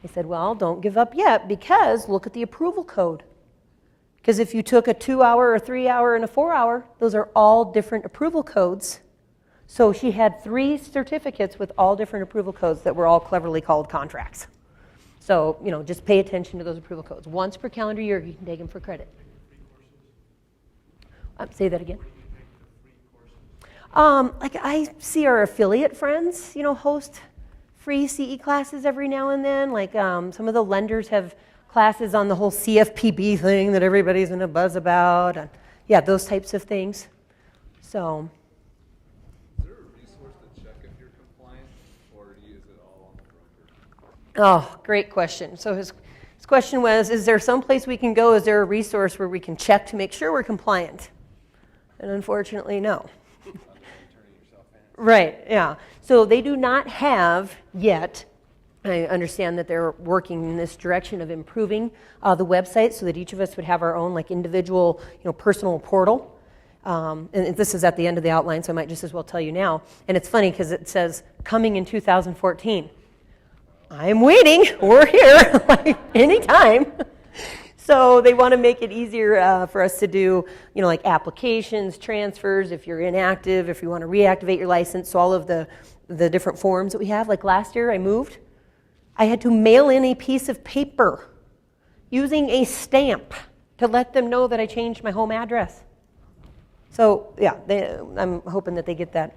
I said, well, don't give up yet because look at the approval code. Because if you took a 2 hour, a 3 hour, and a 4 hour, those are all different approval codes. So she had 3 certificates with all different approval codes that were all cleverly called contracts. So, just pay attention to those approval codes. Once per calendar year, you can take them for credit. Say that again. Like I see our affiliate friends, host free CE classes every now and then. Like some of the lenders have classes on the whole CFPB thing that everybody's in a buzz about. And, yeah, those types of things. So. Is there a resource to check if you're compliant, or is it all on the broker? Oh, great question. So his question was, is there some place we can go? Is there a resource where we can check to make sure we're compliant? And unfortunately, no. Right, yeah. So they do not have yet, I understand that they're working in this direction of improving the website so that each of us would have our own individual, personal portal. And this is at the end of the outline, so I might just as well tell you now. And it's funny because it says coming in 2014. I'm waiting. We're here, anytime. So they want to make it easier for us to do, like applications, transfers, if you're inactive, if you want to reactivate your license, so all of the different forms that we have. Like last year I moved. I had to mail in a piece of paper using a stamp to let them know that I changed my home address. So yeah, I'm hoping that they get that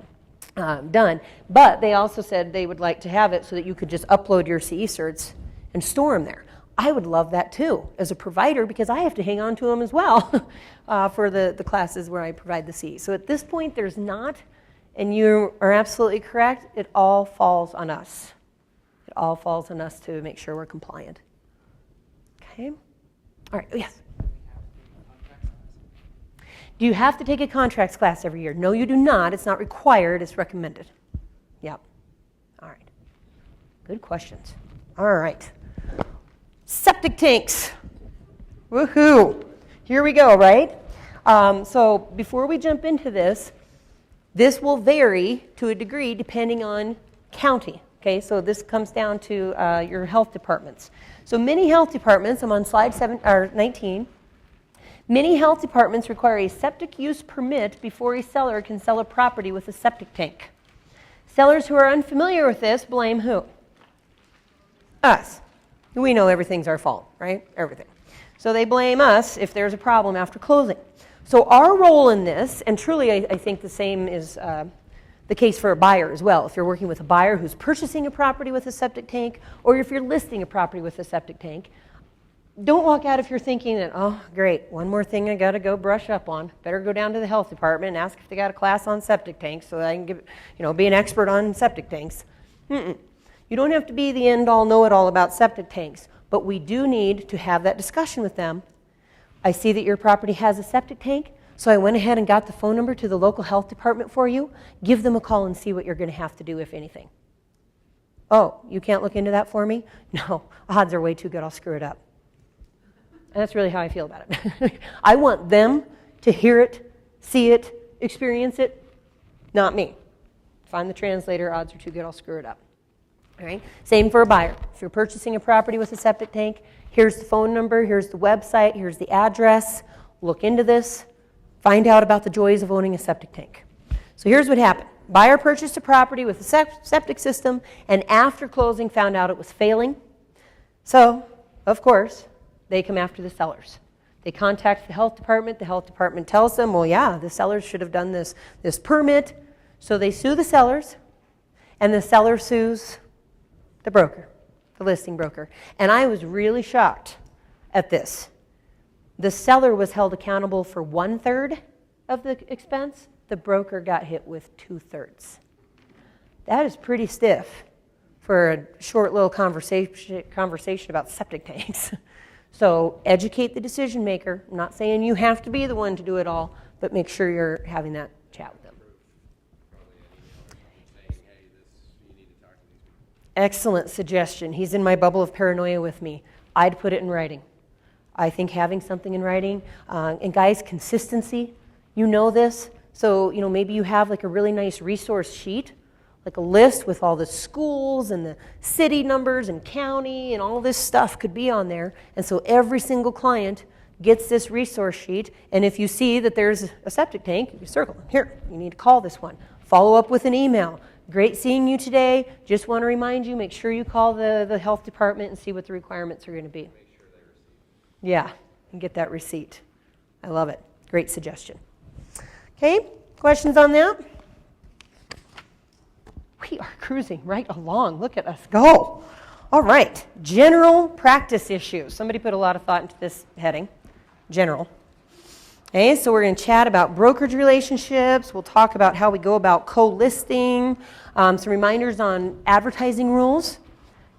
done. But they also said they would like to have it so that you could just upload your CE certs and store them there. I would love that too as a provider because I have to hang on to them as well for the classes where I provide the CE. So at this point there's not, and you are absolutely correct, it all falls on us. It all falls on us to make sure we're compliant. Okay? All right, yes? Do you have to take a contracts class every year? No, you do not. It's not required. It's recommended. Yep. All right. Good questions. All right. Septic tanks. Woohoo. Here we go, right? So before we jump into this will vary to a degree depending on county. Okay, so this comes down to your health departments. So many health departments, I'm on slide 19, many health departments require a septic use permit before a seller can sell a property with a septic tank. Sellers who are unfamiliar with this blame who? Us. We know everything's our fault, right? Everything. So they blame us if there's a problem after closing. So our role in this, and truly I think the same is the case for a buyer as well. If you're working with a buyer who's purchasing a property with a septic tank, or if you're listing a property with a septic tank, don't walk out if you're thinking that, oh, great, one more thing I got to go brush up on. Better go down to the health department and ask if they got a class on septic tanks so that I can be an expert on septic tanks. You don't have to be the end-all, know-it-all about septic tanks. But we do need to have that discussion with them. I see that your property has a septic tank, so I went ahead and got the phone number to the local health department for you. Give them a call and see what you're going to have to do, if anything. Oh, you can't look into that for me? No, odds are way too good, I'll screw it up. And that's really how I feel about it. I want them to hear it, see it, experience it, not me. Find the translator, odds are too good, I'll screw it up. All right? Same for a buyer. If you're purchasing a property with a septic tank, here's the phone number, here's the website, here's the address. Look into this. Find out about the joys of owning a septic tank. So here's what happened. Buyer purchased a property with a septic system, and after closing found out it was failing. So, of course, they come after the sellers. They contact the health department. The health department tells them, well, yeah, the sellers should have done this permit. So they sue the sellers, and the seller sues the broker, the listing broker. And I was really shocked at this. The seller was held accountable for 1/3 of the expense. The broker got hit with 2/3. That is pretty stiff for a short little conversation about septic tanks. So educate the decision maker. I'm not saying you have to be the one to do it all, but make sure you're having that chat with them. Excellent suggestion. He's in my bubble of paranoia with me. I'd put it in writing. I think having something in writing, and guys, consistency, you know this. So, maybe you have like a really nice resource sheet, like a list with all the schools and the city numbers and county and all this stuff could be on there. And so every single client gets this resource sheet. And if you see that there's a septic tank, you circle them. Here, you need to call this one. Follow up with an email. Great seeing you today. Just want to remind you, make sure you call the health department and see what the requirements are going to be. Yeah, and get that receipt. I love it. Great suggestion. Okay, questions on that? We are cruising right along. Look at us go. All right, general practice issues. Somebody put a lot of thought into this heading, general. Okay, so we're going to chat about brokerage relationships. We'll talk about how we go about co-listing, some reminders on advertising rules,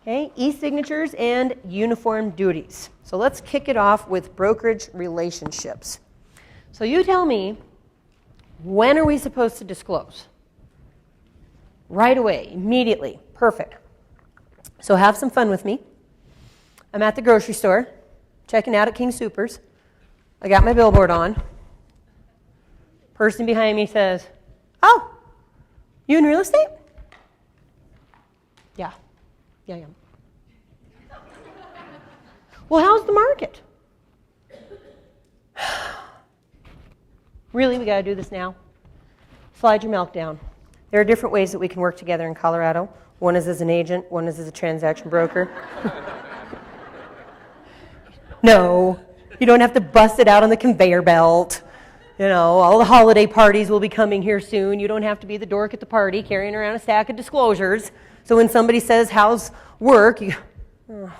okay, e-signatures, and uniform duties. So let's kick it off with brokerage relationships. So you tell me, when are we supposed to disclose? Right away, immediately. Perfect. So have some fun with me. I'm at the grocery store, checking out at King Soopers. I got my billboard on. Person behind me says, "Oh, you in real estate?" Yeah, I am. Well, how's the market? Really, we got to do this now? Slide your milk down. There are different ways that we can work together in Colorado. One is as an agent, one is as a transaction broker. No, you don't have to bust it out on the conveyor belt. All the holiday parties will be coming here soon. You don't have to be the dork at the party carrying around a stack of disclosures. So when somebody says, "How's work?" you go,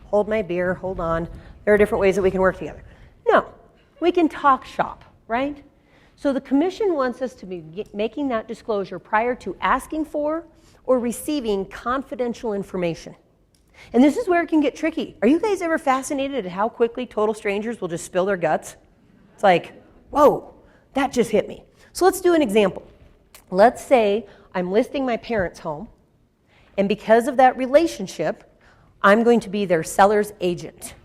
hold my beer, hold on. There are different ways that we can work together. No, we can talk shop, right? So the commission wants us to be making that disclosure prior to asking for or receiving confidential information. And this is where it can get tricky. Are you guys ever fascinated at how quickly total strangers will just spill their guts? It's like, whoa, that just hit me. So let's do an example. Let's say I'm listing my parents' home, and because of that relationship, I'm going to be their seller's agent.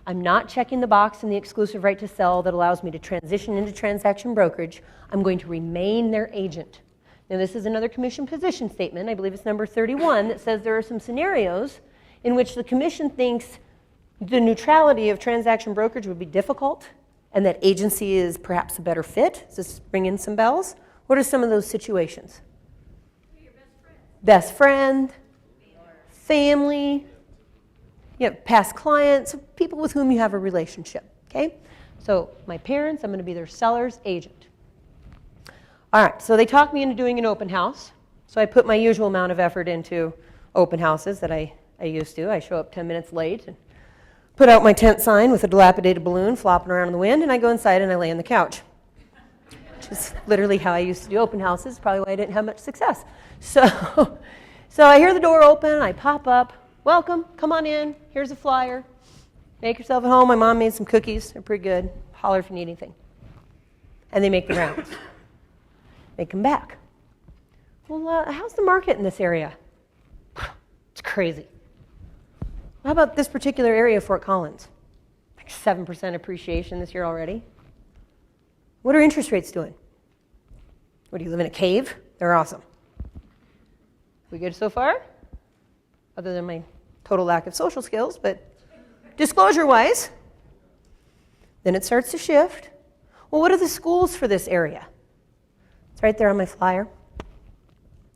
I'm not checking the box in the exclusive right to sell that allows me to transition into transaction brokerage. I'm going to remain their agent. Now, this is another commission position statement. I believe it's number 31 that says there are some scenarios in which the commission thinks the neutrality of transaction brokerage would be difficult and that agency is perhaps a better fit. Does this ring in some bells? What are some of those situations? Your best friend. Best friend, family, past clients, people with whom you have a relationship, okay? So my parents, I'm going to be their seller's agent. All right, so they talked me into doing an open house. So I put my usual amount of effort into open houses that I used to. I show up 10 minutes late and put out my tent sign with a dilapidated balloon flopping around in the wind, and I go inside and I lay on the couch. Which is literally how I used to do open houses, probably why I didn't have much success. So I hear the door open, I pop up, welcome, come on in, here's a flyer. Make yourself at home. My mom made some cookies. They're pretty good. Holler if you need anything. And they make the rounds. They come back. Well, how's the market in this area? It's crazy. How about this particular area of Fort Collins? Like 7% appreciation this year already. What are interest rates doing? What, do you live in a cave? They're awesome. We good so far? Other than my total lack of social skills, but disclosure-wise, then it starts to shift. Well, what are the schools for this area? It's right there on my flyer.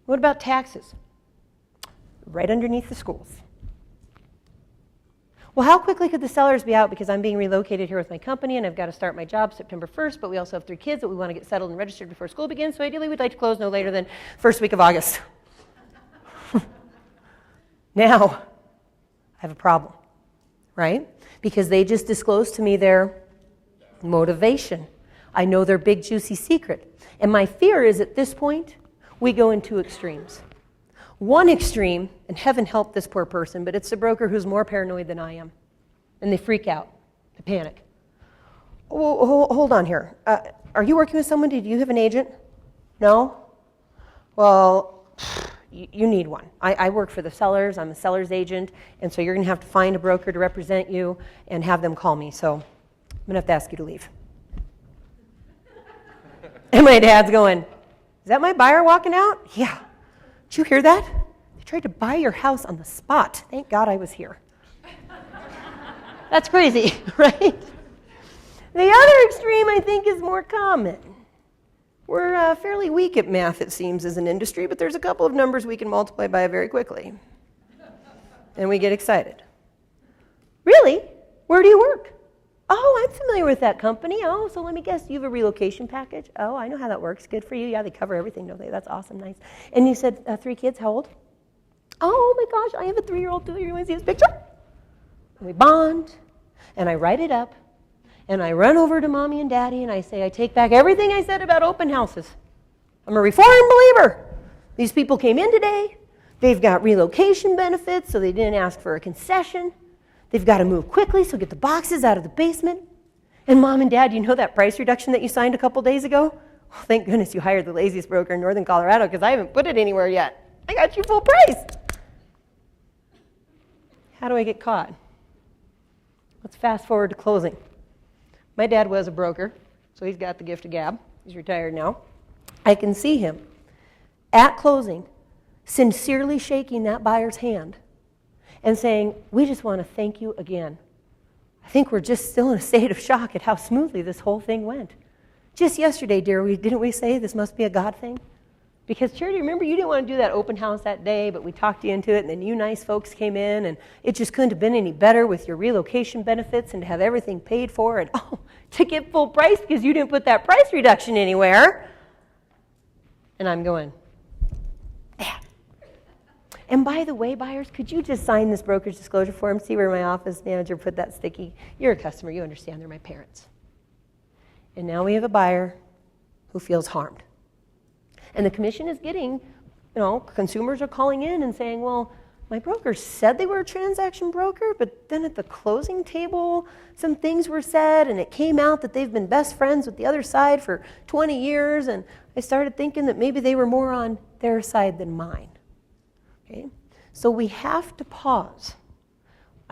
What about taxes? Right underneath the schools. Well, how quickly could the sellers be out because I'm being relocated here with my company and I've got to start my job September 1st, but we also have 3 kids that we want to get settled and registered before school begins, so ideally we'd like to close no later than first week of August. Now, I have a problem, right? Because they just disclosed to me their motivation. I know their big juicy secret. And my fear is at this point, we go in 2 extremes. One extreme, and heaven help this poor person, but it's the broker who's more paranoid than I am. And they freak out, they panic. Oh, hold on here. Are you working with someone? Do you have an agent? No? Well, you need one. I work for the sellers. I'm a seller's agent, and so you're going to have to find a broker to represent you and have them call me. So I'm going to have to ask you to leave. And my dad's going, is that my buyer walking out? Yeah. Did you hear that? They tried to buy your house on the spot. Thank God I was here. That's crazy, right? The other extreme, I think, is more common. We're fairly weak at math, it seems, as an industry, but there's a couple of numbers we can multiply by very quickly. And we get excited. Really? Where do you work? Oh, I'm familiar with that company. Oh, so let me guess, you have a relocation package? Oh, I know how that works. Good for you. Yeah, they cover everything, don't they? That's awesome, nice. And you said 3 kids, how old? Oh my gosh, I have a 3-year-old too. You want to see his picture? And we bond, and I write it up, and I run over to mommy and daddy, and I say, I take back everything I said about open houses. I'm a reformed believer. These people came in today. They've got relocation benefits, so they didn't ask for a concession. They've got to move quickly, so get the boxes out of the basement. And mom and dad, you know that price reduction that you signed a couple days ago? Well, thank goodness you hired the laziest broker in northern Colorado because I haven't put it anywhere yet. I got you full price. How do I get caught? Let's fast forward to closing. My dad was a broker, so he's got the gift of gab. He's retired now. I can see him at closing sincerely shaking that buyer's hand and saying, we just want to thank you again. I think we're just still in a state of shock at how smoothly this whole thing went. Just yesterday, dear, didn't we say this must be a God thing? Because Charity, remember you didn't want to do that open house that day, but we talked you into it, and then you nice folks came in, and it just couldn't have been any better with your relocation benefits and to have everything paid for, and to get full price because you didn't put that price reduction anywhere. And I'm going, yeah. And by the way, buyers, could you just sign this broker's disclosure form? See where my office manager put that sticky? You're a customer. You understand they're my parents. And now we have a buyer who feels harmed. And the commission is getting, consumers are calling in and saying, well, my broker said they were a transaction broker, but then at the closing table, some things were said, and it came out that they've been best friends with the other side for 20 years, and I started thinking that maybe they were more on their side than mine. Okay? So we have to pause.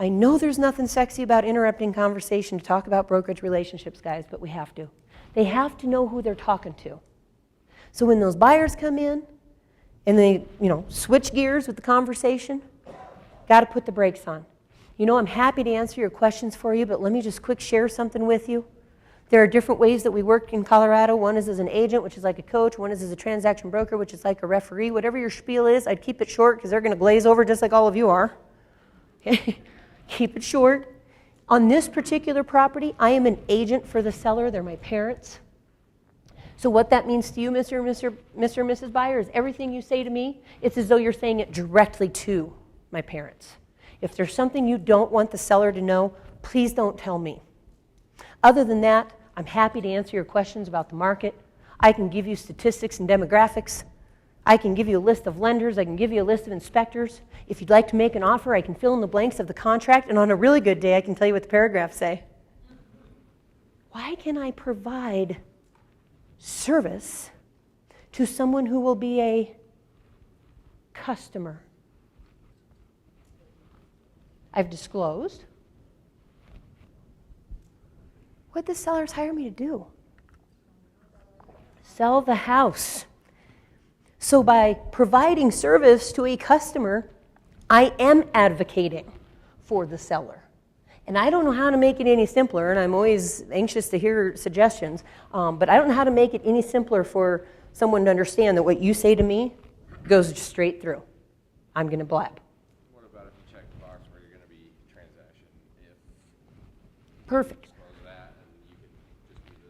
I know there's nothing sexy about interrupting conversation to talk about brokerage relationships, guys, but we have to. They have to know who they're talking to. So when those buyers come in and they, switch gears with the conversation, got to put the brakes on. I'm happy to answer your questions for you, but let me just quick share something with you. There are different ways that we work in Colorado. One is as an agent, which is like a coach. One is as a transaction broker, which is like a referee. Whatever your spiel is, I'd keep it short because they're going to glaze over just like all of you are. Okay? Keep it short. On this particular property, I am an agent for the seller. They're my parents. So what that means to you, Mr. and Mrs. Buyer, is everything you say to me, it's as though you're saying it directly to my parents. If there's something you don't want the seller to know, please don't tell me. Other than that, I'm happy to answer your questions about the market. I can give you statistics and demographics. I can give you a list of lenders. I can give you a list of inspectors. If you'd like to make an offer, I can fill in the blanks of the contract. And on a really good day, I can tell you what the paragraphs say. Why can I provide service to someone who will be a customer? I've disclosed. What did the sellers hire me to do? Sell the house. So by providing service to a customer, I am advocating for the seller. And I don't know how to make it any simpler, and I'm always anxious to hear suggestions, but I don't know how to make it any simpler for someone to understand that what you say to me goes straight through. I'm going to blab. What about if you check the box where you're going to be transaction? If Perfect. you disclose that, and you could just do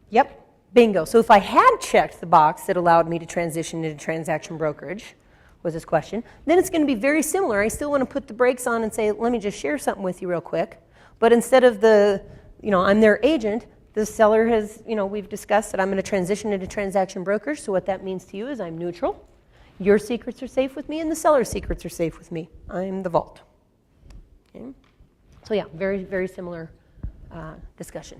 the Yep. Bingo. So if I had checked the box that allowed me to transition into transaction brokerage, was this question, then it's going to be very similar. I still want to put the brakes on and say, let me just share something with you real quick. But instead of I'm their agent, the seller has, we've discussed that I'm going to transition into transaction brokerage. So what that means to you is I'm neutral. Your secrets are safe with me, and the seller's secrets are safe with me. I'm the vault. Okay? So yeah, very, very similar discussion.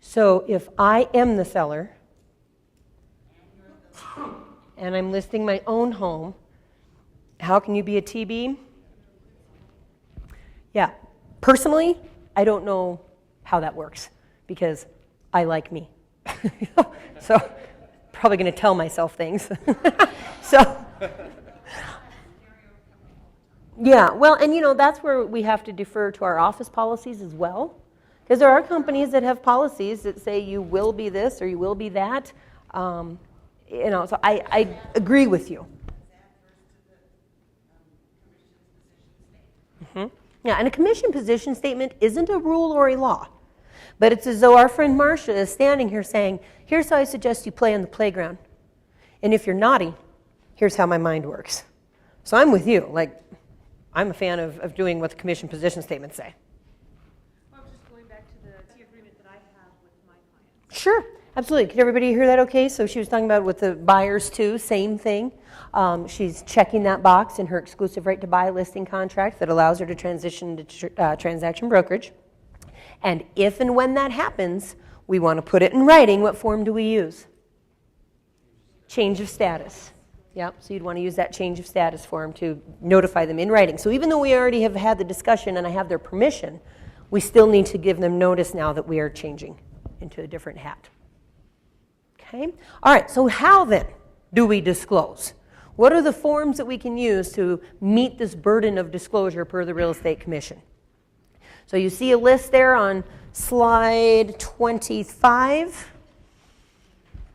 So if I am the seller and I'm listing my own home, how can you be a TB? Yeah, personally, I don't know how that works because I like me. So probably going to tell myself things. So yeah, well, and that's where we have to defer to our office policies as well. Because there are companies that have policies that say you will be this or you will be that. So I agree with you. Mm-hmm. Yeah, and a commission position statement isn't a rule or a law. But it's as though our friend Marcia is standing here saying, here's how I suggest you play on the playground. And if you're naughty, here's how my mind works. So I'm with you. Like, I'm a fan of doing what the commission position statements say. Sure, absolutely. Could everybody hear that okay? So she was talking about with the buyers too, same thing. She's checking that box in her exclusive right to buy listing contract that allows her to transition to transaction brokerage. And if and when that happens, we want to put it in writing. What form do we use? Change of status. Yep, so you'd want to use that change of status form to notify them in writing. So even though we already have had the discussion and I have their permission, we still need to give them notice now that we are changing into a different hat. Okay? All right, so how then do we disclose? What are the forms that we can use to meet this burden of disclosure per the Real Estate Commission? So you see a list there on slide 25.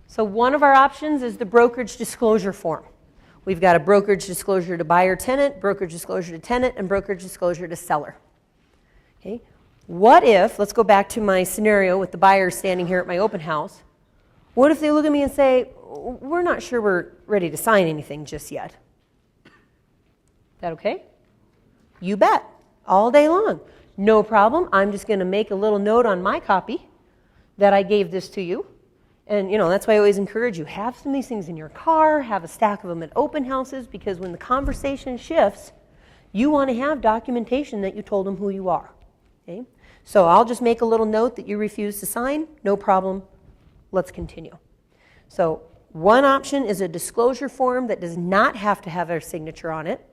So one of our options is the brokerage disclosure form. We've got a brokerage disclosure to buyer-tenant, brokerage disclosure to tenant, and brokerage disclosure to seller. Okay? What if, let's go back to my scenario with the buyers standing here at my open house. What if they look at me and say, we're not sure we're ready to sign anything just yet? Is that okay? You bet. All day long. No problem. I'm just going to make a little note on my copy that I gave this to you. And, that's why I always encourage you, have some of these things in your car, have a stack of them at open houses, because when the conversation shifts, you want to have documentation that you told them who you are. Okay? So I'll just make a little note that you refuse to sign. No problem. Let's continue. So one option is a disclosure form that does not have to have our signature on it.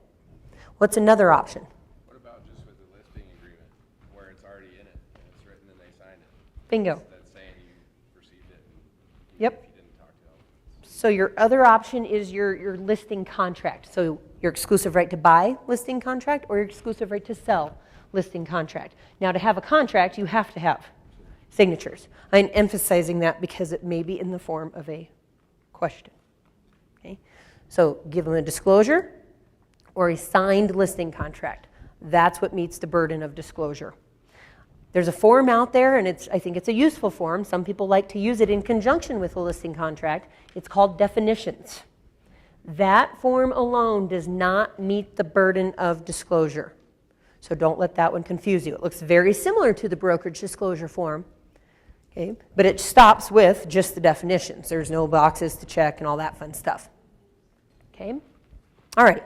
What's another option? What about just with the listing agreement where it's already in it and it's written and they signed it? Bingo. That's saying you received it and Yep. if you didn't talk to them. So your other option is your listing contract. So your exclusive right to buy listing contract or your exclusive right to sell listing contract. Now to have a contract, you have to have signatures. I'm emphasizing that because it may be in the form of a question. Okay? So give them a disclosure or a signed listing contract. That's what meets the burden of disclosure. There's a form out there, and I think it's a useful form. Some people like to use it in conjunction with a listing contract. It's called definitions. That form alone does not meet the burden of disclosure. So don't let that one confuse you. It looks very similar to the brokerage disclosure form, okay? But it stops with just the definitions. There's no boxes to check and all that fun stuff. Okay? All right.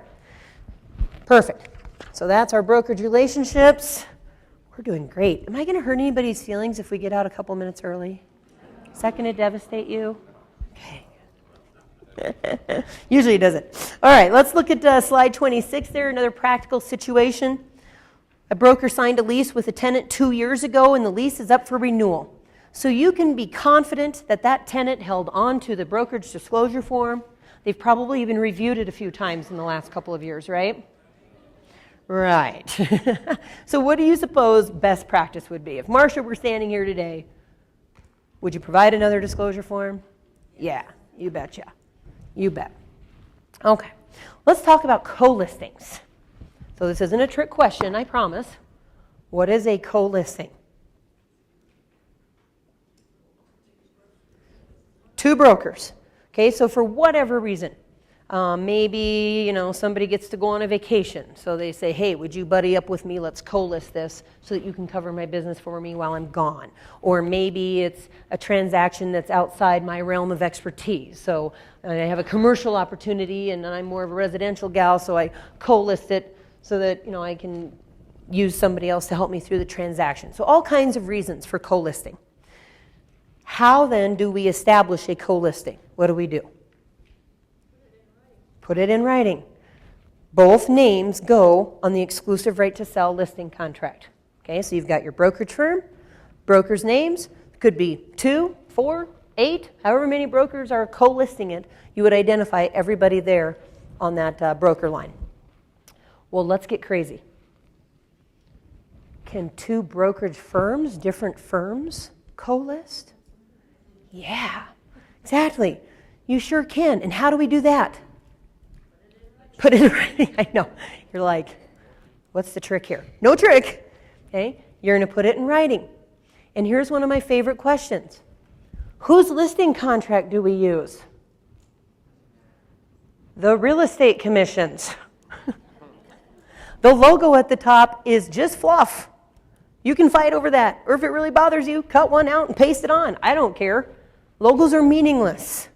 Perfect. So that's our brokerage relationships. We're doing great. Am I going to hurt anybody's feelings if we get out a couple minutes early? Is that going to devastate you? Okay. Usually it doesn't. All right, let's look at slide 26 there, another practical situation. A broker signed a lease with a tenant 2 years ago, and the lease is up for renewal. So you can be confident that that tenant held on to the brokerage disclosure form. They've probably even reviewed it a few times in the last couple of years, right? Right. So what do you suppose best practice would be? If Marcia were standing here today, would you provide another disclosure form? Yeah, you betcha. You bet. Okay, let's talk about co-listings. So this isn't a trick question, I promise. What is a co-listing? Two brokers. Okay, so for whatever reason, maybe somebody gets to go on a vacation, so they say, hey, would you buddy up with me, let's co-list this so that you can cover my business for me while I'm gone. Or maybe it's a transaction that's outside my realm of expertise, so I have a commercial opportunity and I'm more of a residential gal, so I co-list it so that I can use somebody else to help me through the transaction. So all kinds of reasons for co-listing. How then do we establish a co-listing? What do we do? Put it in writing. Both names go on the exclusive right to sell listing contract. Okay, so you've got your brokerage firm, brokers' names, could be 2, 4, 8, however many brokers are co-listing it, you would identify everybody there on that broker line. Well, let's get crazy. Can two brokerage firms, different firms, co-list? Yeah, exactly. You sure can. And how do we do that? Put it in writing. I know. You're like, what's the trick here? No trick. Okay? You're going to put it in writing. And here's one of my favorite questions. Whose listing contract do we use? The real estate commission's. The logo at the top is just fluff. You can fight over that. Or if it really bothers you, cut one out and paste it on. I don't care. Logos are meaningless.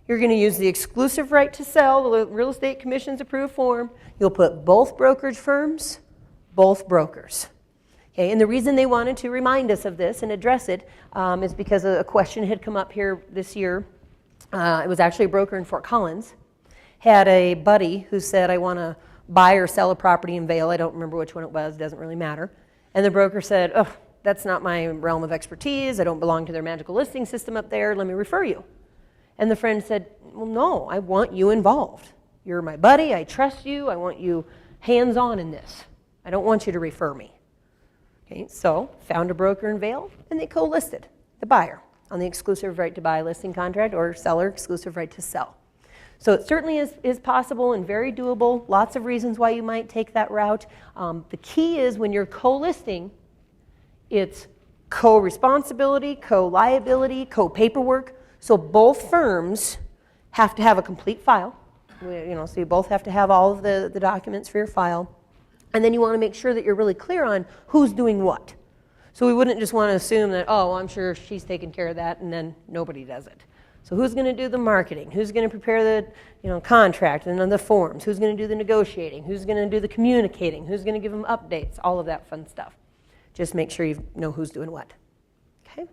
You're going to use the exclusive right to sell, the real estate commission's approved form. You'll put both brokerage firms, both brokers. Okay, and the reason they wanted to remind us of this and address it is because a question had come up here this year. It was actually a broker in Fort Collins. Had a buddy who said, I want to buy or sell a property in Vail. I don't remember which one it was. Doesn't really matter. And the broker said, oh, that's not my realm of expertise. I don't belong to their magical listing system up there. Let me refer you. And the friend said, well, no, I want you involved. You're my buddy. I trust you. I want you hands-on in this. I don't want you to refer me. Okay, so found a broker in Vail, and they co-listed the buyer on the exclusive right to buy listing contract or seller exclusive right to sell. So it certainly is possible and very doable. Lots of reasons why you might take that route. The key is when you're co-listing, it's co-responsibility, co-liability, co-paperwork. So both firms have to have a complete file. So you both have to have all of the documents for your file. And then you want to make sure that you're really clear on who's doing what. So we wouldn't just want to assume that, oh, I'm sure she's taking care of that, and then nobody does it. So who's going to do the marketing? Who's going to prepare the contract and then the forms? Who's going to do the negotiating? Who's going to do the communicating? Who's going to give them updates? All of that fun stuff. Just make sure you know who's doing what. Okay?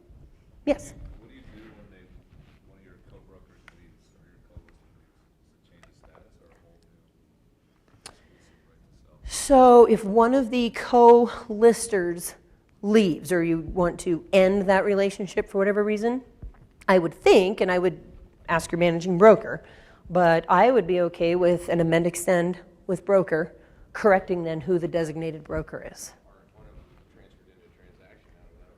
Yes? What do you do when one of your co-brokers leaves or your co-listing leaves? Does it change the status or a whole new exclusive right to sell? So if one of the co-listers leaves or you want to end that relationship for whatever reason, I would think, and I would ask your managing broker, but I would be okay with an amend extend with broker, correcting then who the designated broker is. Or if one of them transferred into a transaction out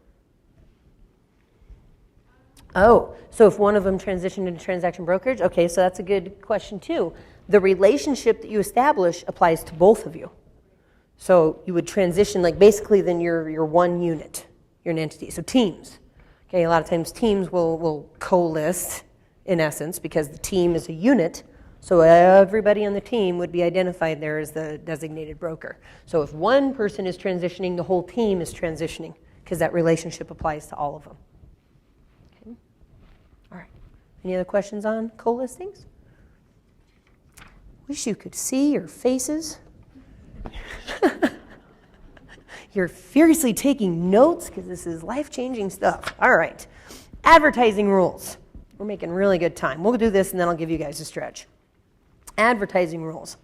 of that. Oh, so if one of them transitioned into transaction brokerage, okay, so that's a good question too. The relationship that you establish applies to both of you. So you would transition, like basically then you're one unit, you're an entity. So teams. Okay, a lot of times teams will co-list in essence because the team is a unit So everybody on the team would be identified there as the designated broker. So if one person is transitioning, the whole team is transitioning because that relationship applies to all of them. Okay. All right. Any other questions on co-listings? Wish you could see your faces. You're furiously taking notes because this is life-changing stuff. All right. Advertising rules. We're making really good time. We'll do this and then I'll give you guys a stretch. Advertising rules.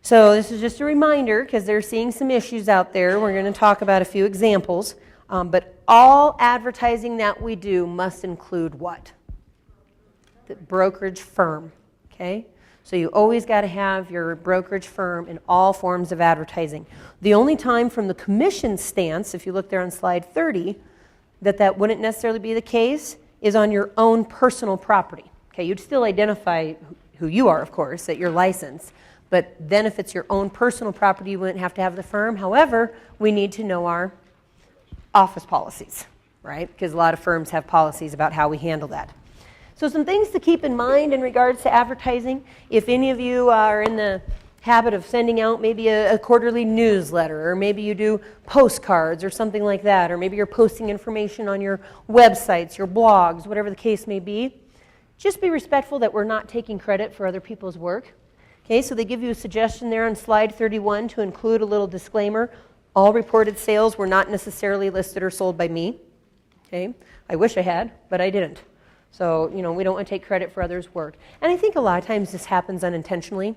So this is just a reminder because they're seeing some issues out there. We're going to talk about a few examples. But all advertising that we do must include what? The brokerage firm. Okay? So you always got to have your brokerage firm in all forms of advertising. The only time from the commission stance, if you look there on slide 30, that wouldn't necessarily be the case is on your own personal property. Okay, you'd still identify who you are, of course, that you're licensed. But then if it's your own personal property, you wouldn't have to have the firm. However, we need to know our office policies, right? Because a lot of firms have policies about how we handle that. So some things to keep in mind in regards to advertising. If any of you are in the habit of sending out maybe a quarterly newsletter, or maybe you do postcards or something like that, or maybe you're posting information on your websites, your blogs, whatever the case may be, just be respectful that we're not taking credit for other people's work. Okay, so they give you a suggestion there on slide 31 to include a little disclaimer. All reported sales were not necessarily listed or sold by me. Okay, I wish I had, but I didn't. So, we don't want to take credit for others' work. And I think a lot of times this happens unintentionally.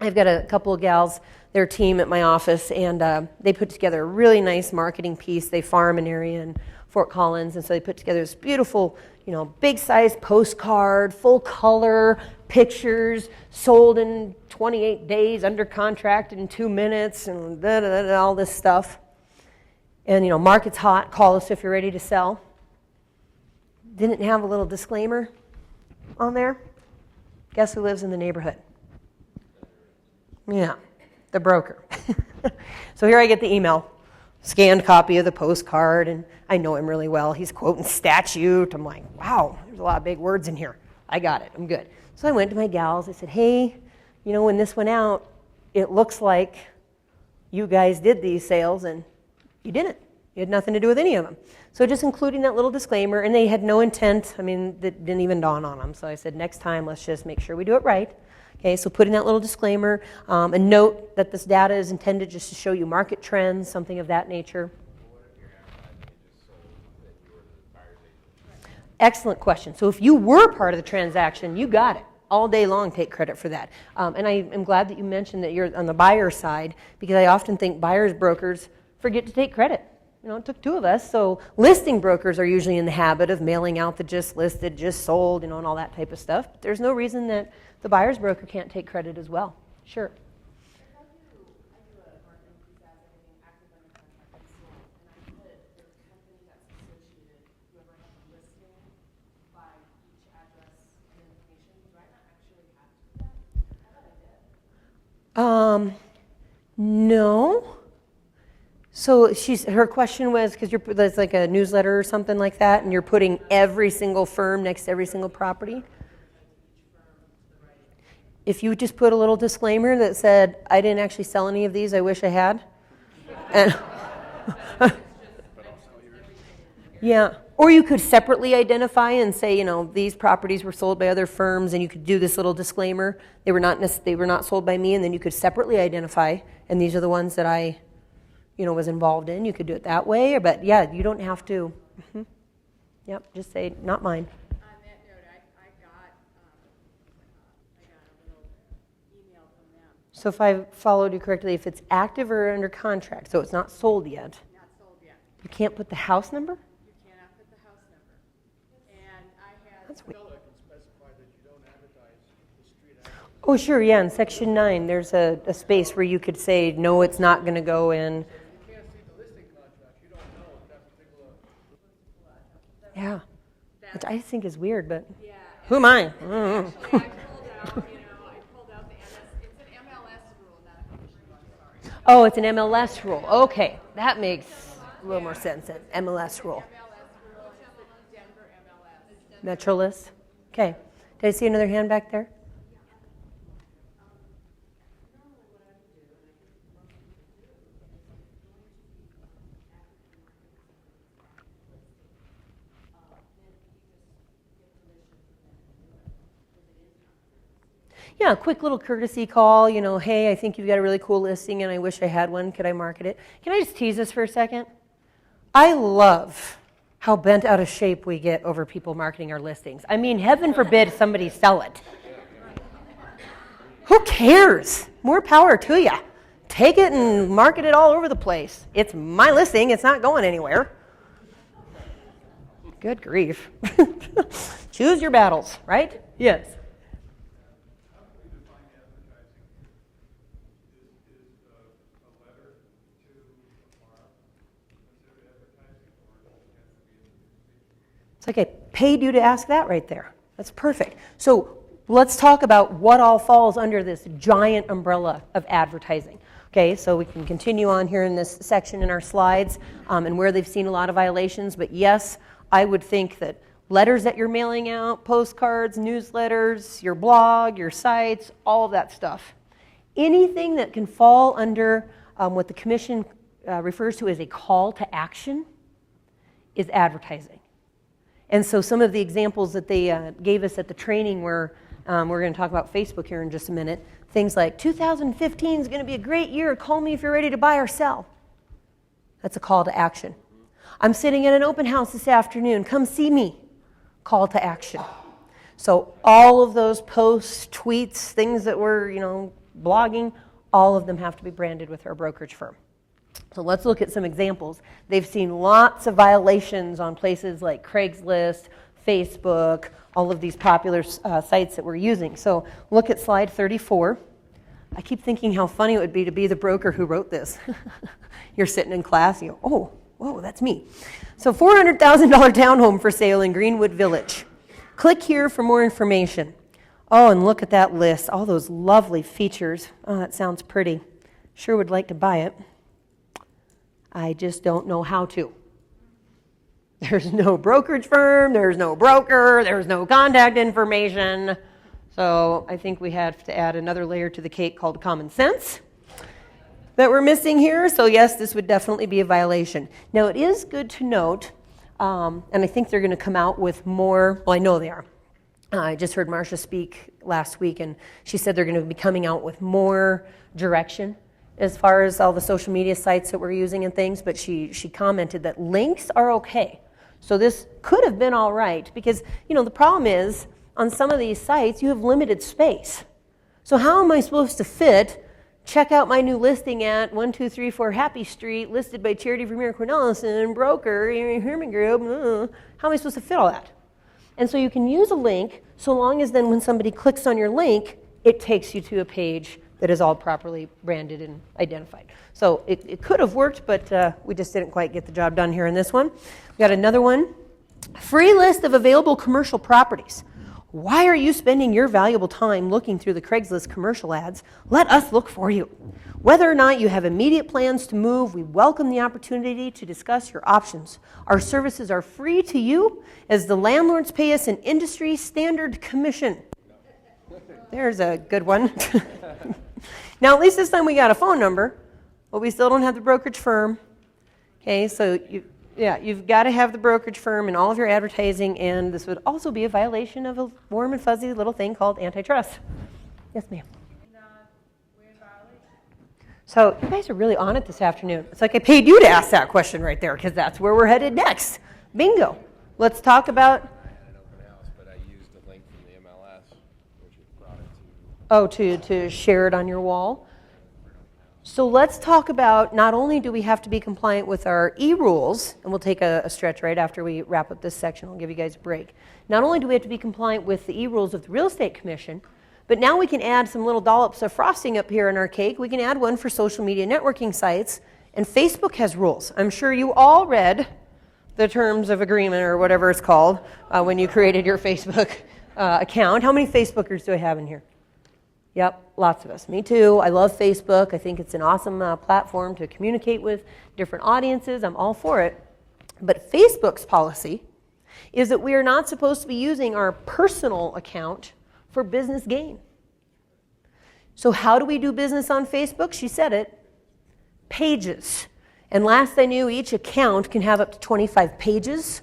I've got a couple of gals, their team at my office, and they put together a really nice marketing piece. They farm an area in Fort Collins, and so they put together this beautiful, big-sized postcard, full color, pictures, sold in 28 days, under contract in 2 minutes, and all this stuff. And, market's hot, call us if you're ready to sell. Didn't have a little disclaimer on there. Guess who lives in the neighborhood? Yeah, the broker. So here I get the email, scanned copy of the postcard, and I know him really well. He's quoting statute. I'm like, wow, there's a lot of big words in here. I got it. I'm good. So I went to my gals. I said, hey, when this went out, it looks like you guys did these sales, and you didn't. You had nothing to do with any of them. So just including that little disclaimer, and they had no intent. That didn't even dawn on them. So I said, next time, let's just make sure we do it right. Okay, so putting that little disclaimer, a note that this data is intended just to show you market trends, something of that nature. Excellent question. So if you were part of the transaction, you got it. All day long, take credit for that. And I am glad that you mentioned that you're on the buyer side, because I often think buyers brokers forget to take credit. It took two of us. So listing brokers are usually in the habit of mailing out the just listed, just sold, and all that type of stuff. But there's no reason that the buyer's broker can't take credit as well. Sure. I do a marketing piece as everything active under contract and sold, and I put the company that's associated, whoever has a listing, by each address and information. Do I not actually have to do that? I thought I did. No. So her question was, because there's like a newsletter or something like that, and you're putting every single firm next to every single property? If you just put a little disclaimer that said, I didn't actually sell any of these, I wish I had. And yeah. Or you could separately identify and say, these properties were sold by other firms, and you could do this little disclaimer. They were not sold by me, and then you could separately identify, and these are the ones that I was involved in. You could do it that way, but yeah, you don't have to. Mm-hmm. Yep, just say, not mine. On that note, I got a little email from them. So if I followed you correctly, if it's active or under contract, so it's not sold yet. Not sold yet. You can't put the house number? You cannot put the house number. And I had. That's weird. I can specify that you don't advertise the street address. Oh, sure, yeah, in section 9, there's a space where you could say, no, it's not going to go in. You can't see the listing contract. You don't know if that particular. Yeah, which I think is weird, but Yeah. who am I? Actually, I pulled out the it's an MLS rule, not a commission one, sorry. Oh, it's an MLS rule. Okay, that makes a little more sense then. MLS rule. MLS rule, it's the Denver MLS. Metro list. Okay. Did I see another hand back there? Yeah, a quick little courtesy call, hey, I think you've got a really cool listing and I wish I had one. Could I market it? Can I just tease this for a second? I love how bent out of shape we get over people marketing our listings. I mean, heaven forbid somebody sell it. Who cares? More power to you. Take it and market it all over the place. It's my listing. It's not going anywhere. Good grief. Choose your battles, right? Yes. How do we define advertising? Is a letter to a farm considered advertising, or does it have to be in the newspaper? It's like I paid you to ask that right there. That's perfect. So let's talk about what all falls under this giant umbrella of advertising. Okay, so we can continue on here in this section in our slides and where they've seen a lot of violations. But yes, I would think that letters that you're mailing out, postcards, newsletters, your blog, your sites, all of that stuff. Anything that can fall under what the commission refers to as a call to action is advertising. And so some of the examples that they gave us at the training were, we're going to talk about Facebook here in just a minute, things like 2015 is going to be a great year, call me if you're ready to buy or sell. That's a call to action. I'm sitting at an open house this afternoon, come see me. Call to action. So all of those posts, tweets, things that we're, blogging, all of them have to be branded with our brokerage firm. So let's look at some examples. They've seen lots of violations on places like Craigslist, Facebook, all of these popular sites that we're using. So look at slide 34. I keep thinking how funny it would be to be the broker who wrote this. You're sitting in class, you go, oh, whoa, that's me. So $400,000 townhome for sale in Greenwood Village. Click here for more information. Oh, and look at that list, all those lovely features. Oh, that sounds pretty. Sure would like to buy it. I just don't know how to. There's no brokerage firm, there's no broker, there's no contact information. So I think we have to add another layer to the cake called common sense that we're missing here. So yes, this would definitely be a violation. Now it is good to note, and I think they're going to come out with more, well I know they are. I just heard Marcia speak last week and she said they're going to be coming out with more direction as far as all the social media sites that we're using and things, but she commented that links are okay. So this could have been all right because, the problem is on some of these sites you have limited space. So how am I supposed to fit, check out my new listing at 1234 Happy Street, listed by Charity Vermeer Cornelison, broker, Herman Group, how am I supposed to fit all that? And so you can use a link so long as then when somebody clicks on your link, it takes you to a page that is all properly branded and identified. So it could have worked, but we just didn't quite get the job done here in this one. We got another one. Free list of available commercial properties. Why are you spending your valuable time looking through the Craigslist commercial ads? Let us look for you. Whether or not you have immediate plans to move, we welcome the opportunity to discuss your options. Our services are free to you as the landlords pay us an industry standard commission. There's a good one. Now, at least this time we got a phone number, but we still don't have the brokerage firm. Okay, so you've got to have the brokerage firm in all of your advertising, and this would also be a violation of a warm and fuzzy little thing called antitrust. Yes, ma'am. So you guys are really on it this afternoon. It's like I paid you to ask that question right there because that's where we're headed next. Bingo. Let's talk about. I had an open house, but I used a link from the MLS, which brought it to. Oh, to share it on your wall. So let's talk about not only do we have to be compliant with our e-rules, and we'll take a stretch right after we wrap up this section. I'll give you guys a break. Not only do we have to be compliant with the e-rules of the Real Estate Commission, but now we can add some little dollops of frosting up here in our cake. We can add one for social media networking sites, and Facebook has rules. I'm sure you all read the terms of agreement or whatever it's called when you created your Facebook account. How many Facebookers do I have in here? Yep, lots of us. Me too. I love Facebook. I think it's an awesome platform to communicate with different audiences. I'm all for it. But Facebook's policy is that we are not supposed to be using our personal account for business gain. So how do we do business on Facebook? She said it. Pages. And last I knew, each account can have up to 25 pages.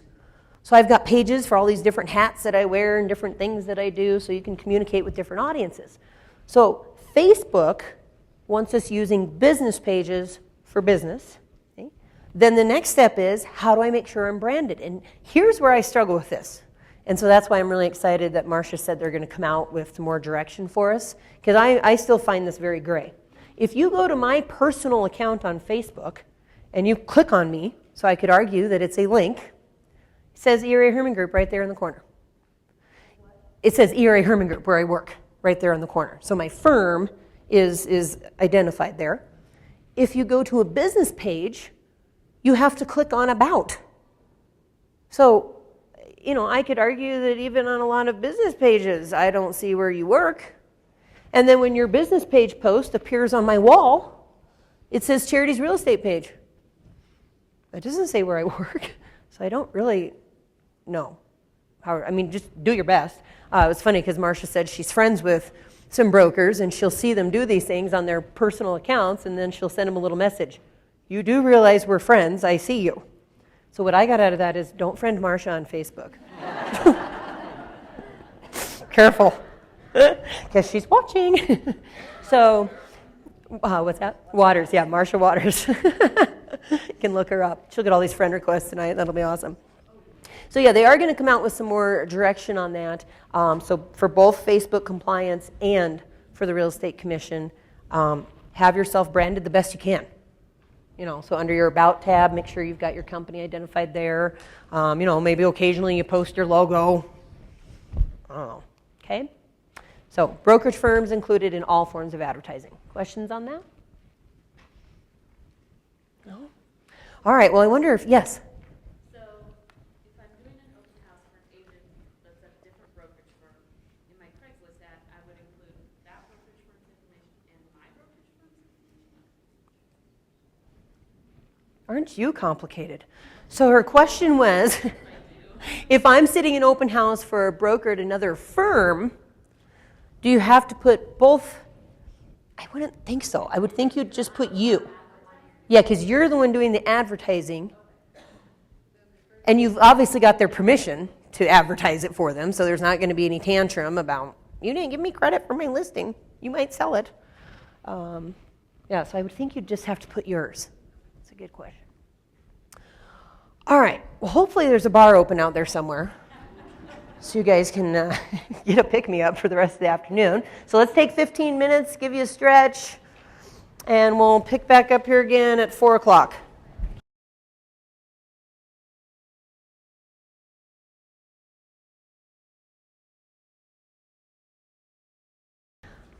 So I've got pages for all these different hats that I wear and different things that I do so you can communicate with different audiences. So Facebook wants us using business pages for business. Okay? Then the next step is, how do I make sure I'm branded? And here's where I struggle with this. And so that's why I'm really excited that Marcia said they're going to come out with some more direction for us, because I still find this very gray. If you go to my personal account on Facebook and you click on me, so I could argue that it's a link, it says ERA Herman Group right there in the corner. It says ERA Herman Group where I work right there in the corner. So my firm is identified there. If you go to a business page, you have to click on About. So, I could argue that even on a lot of business pages, I don't see where you work. And then when your business page post appears on my wall, it says Charity's real estate page. It doesn't say where I work, so I don't really know. Just do your best. It was funny because Marcia said she's friends with some brokers, and she'll see them do these things on their personal accounts, and then she'll send them a little message. You do realize we're friends, I see you. So what I got out of that is, don't friend Marcia on Facebook. Careful, because she's watching. So, what's that? Waters, yeah, Marcia Waters. You can look her up. She'll get all these friend requests tonight. That'll be awesome. So yeah, they are going to come out with some more direction on that. So for both Facebook compliance and for the Real Estate Commission, have yourself branded the best you can. So under your About tab, make sure you've got your company identified there. Maybe occasionally you post your logo. I don't know. Okay? So brokerage firms included in all forms of advertising. Questions on that? No? All right, well, I wonder if, yes? So if I'm doing an open house for an agent that's a different brokerage firm, in my Craigslist ad, I would include that brokerage firm's information and my brokerage firm's information. Aren't you complicated? So her question was, if I'm sitting in open house for a broker at another firm, do you have to put both? I wouldn't think so. I would think you'd just put you. Yeah, because you're the one doing the advertising, and you've obviously got their permission to advertise it for them, so there's not going to be any tantrum about, you didn't give me credit for my listing. You might sell it. So I would think you'd just have to put yours. That's a good question. All right, well, hopefully there's a bar open out there somewhere, so you guys can get a pick-me-up for the rest of the afternoon. So let's take 15 minutes, give you a stretch, and we'll pick back up here again at 4 o'clock.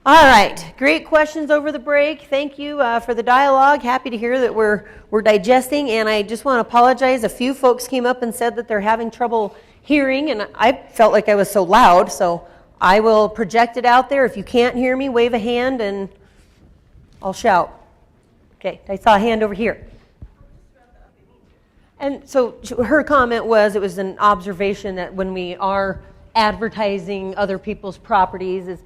All right, great questions over the break. Thank you for the dialogue. Happy to hear that we're digesting, and I just want to apologize. A few folks came up and said that they're having trouble hearing, and I felt like I was so loud, so I will project it out there. If you can't hear me, wave a hand and I'll shout. Okay, I saw a hand over here. And so her comment was, it was an observation that when we are advertising other people's properties, is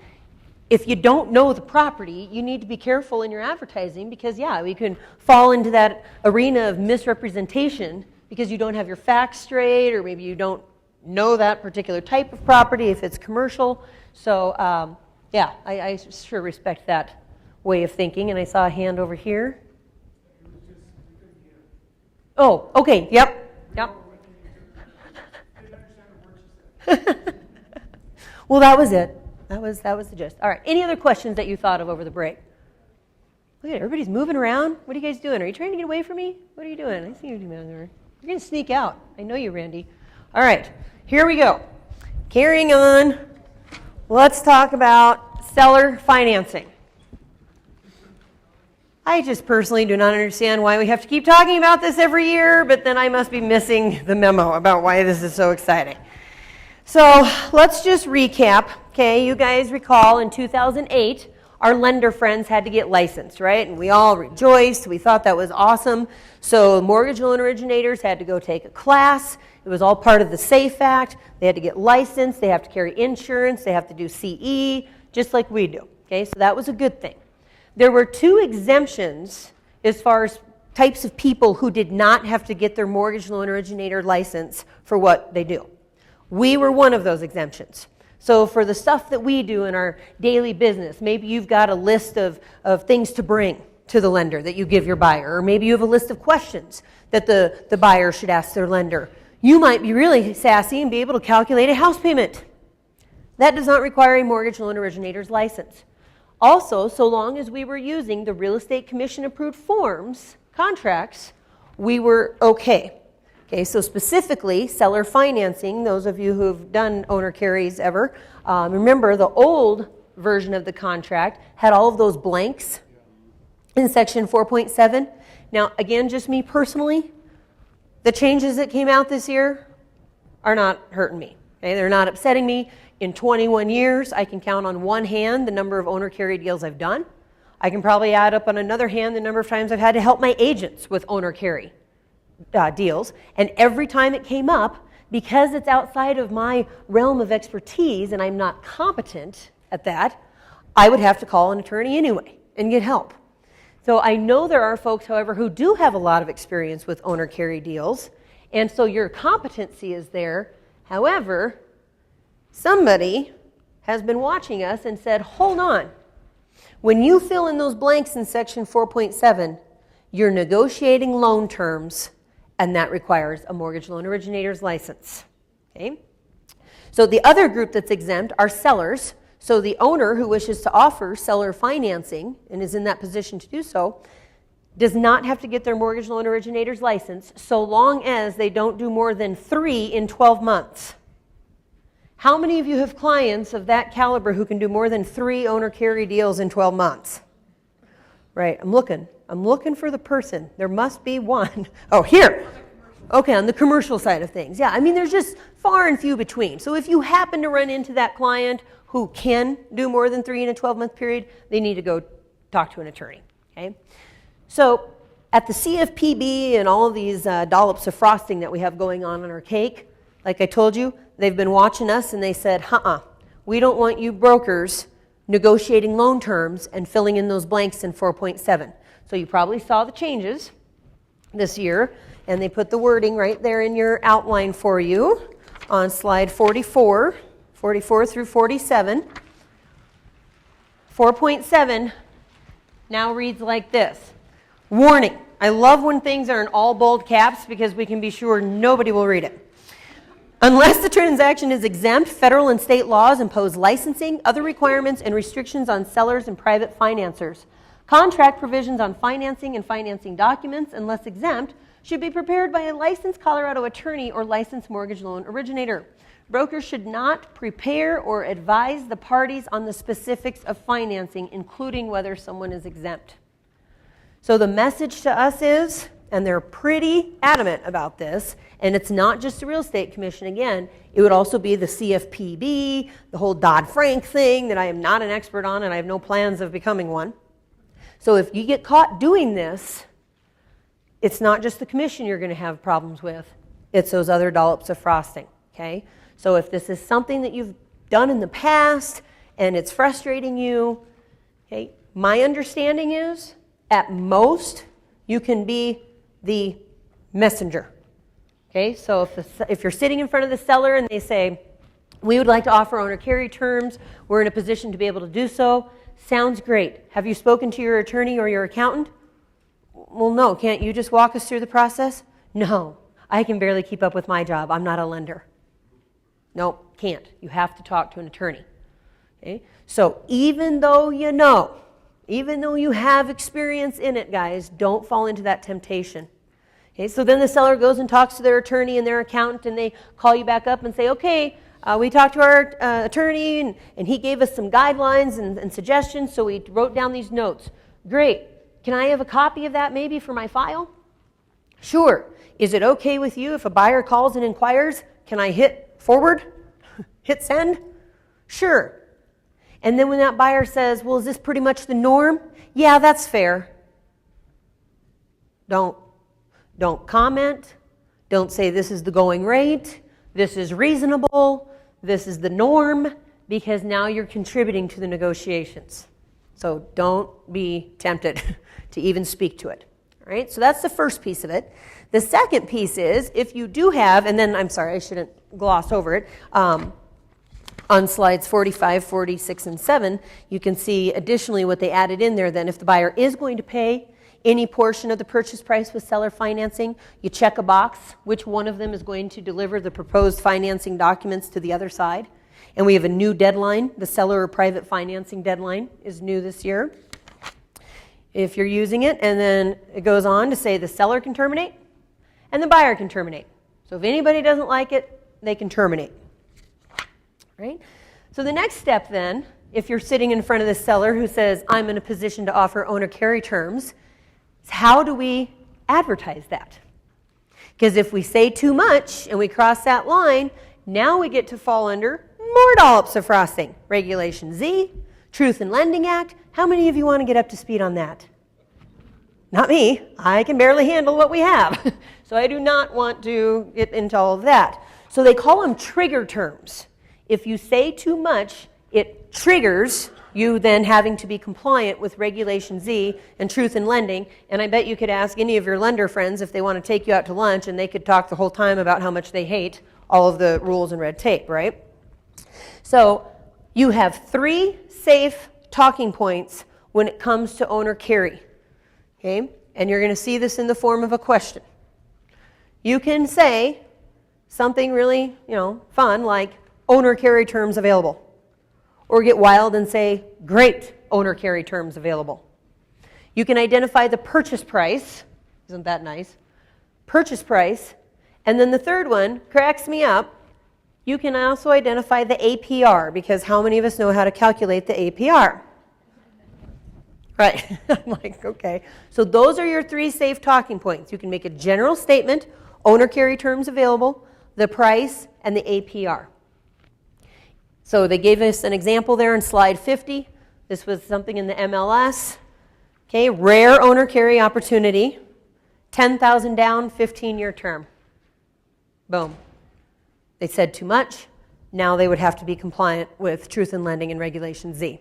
if you don't know the property, you need to be careful in your advertising because, yeah, we can fall into that arena of misrepresentation because you don't have your facts straight, or maybe you don't know that particular type of property if it's commercial. So, I sure respect that way of thinking. And I saw a hand over here. Oh, okay, yep. Well, that was it. That was the gist. All right, any other questions that you thought of over the break? Look at it, everybody's moving around. What are you guys doing? Are you trying to get away from me? What are you doing? I see you doing there. You're going to sneak out. I know you, Randy. All right, here we go. Carrying on. Let's talk about seller financing. I just personally do not understand why we have to keep talking about this every year, but then I must be missing the memo about why this is so exciting. So let's just recap. Okay, you guys recall in 2008, our lender friends had to get licensed, right? And we all rejoiced. We thought that was awesome. So mortgage loan originators had to go take a class. It was all part of the SAFE Act. They had to get licensed. They have to carry insurance. They have to do CE, just like we do. Okay, so that was a good thing. There were 2 exemptions as far as types of people who did not have to get their mortgage loan originator license for what they do. We were one of those exemptions. So for the stuff that we do in our daily business, maybe you've got a list of things to bring to the lender that you give your buyer, or maybe you have a list of questions that the buyer should ask their lender. You might be really sassy and be able to calculate a house payment. That does not require a mortgage loan originator's license. Also, so long as we were using the real estate commission approved forms, contracts, we were okay. Okay, so specifically, seller financing, those of you who've done owner carries ever, remember the old version of the contract had all of those blanks in section 4.7. Now, again, just me personally, the changes that came out this year are not hurting me. Okay, they're not upsetting me. In 21 years, I can count on one hand the number of owner carry deals I've done. I can probably add up on another hand the number of times I've had to help my agents with owner carry deals, and every time it came up, because it's outside of my realm of expertise and I'm not competent at that, I would have to call an attorney anyway and get help. So I know there are folks, however, who do have a lot of experience with owner carry deals, and so your competency is there. However, somebody has been watching us and said, hold on, when you fill in those blanks in section 4.7, you're negotiating loan terms, and that requires a mortgage loan originator's license. Okay? So the other group that's exempt are sellers. So the owner who wishes to offer seller financing and is in that position to do so does not have to get their mortgage loan originator's license so long as they don't do more than 3 in 12 months. How many of you have clients of that caliber who can do more than 3 owner carry deals in 12 months? Right, I'm looking for the person. There must be one. Oh, here. Okay, on the commercial side of things. Yeah, I mean, there's just far and few between. So if you happen to run into that client who can do more than 3 in a 12-month period, they need to go talk to an attorney. Okay? So at the CFPB and all of these dollops of frosting that we have going on our cake, like I told you, they've been watching us and they said, we don't want you brokers negotiating loan terms and filling in those blanks in 4.7. So you probably saw the changes this year, and they put the wording right there in your outline for you on slide 44 through 47. 4.7 now reads like this. Warning. I love when things are in all bold caps because we can be sure nobody will read it. Unless the transaction is exempt, federal and state laws impose licensing, other requirements, and restrictions on sellers and private financiers. Contract provisions on financing and financing documents, unless exempt, should be prepared by a licensed Colorado attorney or licensed mortgage loan originator. Brokers should not prepare or advise the parties on the specifics of financing, including whether someone is exempt. So the message to us is, and they're pretty adamant about this, and it's not just the Real Estate Commission. Again, it would also be the CFPB, the whole Dodd-Frank thing that I am not an expert on and I have no plans of becoming one. So if you get caught doing this, it's not just the commission you're going to have problems with. It's those other dollops of frosting. Okay? So if this is something that you've done in the past and it's frustrating you, okay, my understanding is at most you can be the messenger. Okay, so if you're sitting in front of the seller and they say, we would like to offer owner carry terms, we're in a position to be able to do so, sounds great. Have you spoken to your attorney or your accountant? Well, no, can't you just walk us through the process? No, I can barely keep up with my job. I'm not a lender. Nope, can't. You have to talk to an attorney. Okay, so even though you have experience in it, guys, don't fall into that temptation. Okay, so then the seller goes and talks to their attorney and their accountant, and they call you back up and say, okay, we talked to our attorney, and he gave us some guidelines and suggestions, so we wrote down these notes. Great. Can I have a copy of that maybe for my file? Sure. Is it okay with you if a buyer calls and inquires? Can I hit forward? Hit send? Sure. And then when that buyer says, well, is this pretty much the norm? Yeah, that's fair. Don't comment. Don't say this is the going rate. This is reasonable. This is the norm, because now you're contributing to the negotiations. So don't be tempted to even speak to it. All right, so that's the first piece of it. The second piece is if you do have, and then I'm sorry, I shouldn't gloss over it. On On slides 45, 46, and 7, you can see additionally what they added in there. Then if the buyer is going to pay any portion of the purchase price with seller financing, you check a box which one of them is going to deliver the proposed financing documents to the other side. And we have a new deadline. The seller or private financing deadline is new this year, if you're using it. And then it goes on to say the seller can terminate and the buyer can terminate. So if anybody doesn't like it, they can terminate. Right? So the next step then, if you're sitting in front of the seller who says, I'm in a position to offer owner carry terms, is how do we advertise that? Because if we say too much and we cross that line, now we get to fall under more dollops of frosting. Regulation Z, Truth in Lending Act. How many of you want to get up to speed on that? Not me. I can barely handle what we have. So I do not want to get into all of that. So they call them trigger terms. If you say too much, it triggers you then having to be compliant with Regulation Z and Truth in Lending. And I bet you could ask any of your lender friends if they want to take you out to lunch, and they could talk the whole time about how much they hate all of the rules and red tape, right? So you have 3 safe talking points when it comes to owner carry. Okay? And you're going to see this in the form of a question. You can say something really, fun like, owner carry terms available. Or get wild and say, great owner carry terms available. You can identify the purchase price. Isn't that nice? Purchase price. And then the third one cracks me up. You can also identify the APR, because how many of us know how to calculate the APR? Right. I'm like, okay. So those are your 3 safe talking points. You can make a general statement, owner carry terms available, the price, and the APR. So they gave us an example there in slide 50. This was something in the MLS. Okay, rare owner carry opportunity, $10,000 down, 15-year term. Boom. They said too much. Now they would have to be compliant with Truth in Lending and Regulation Z.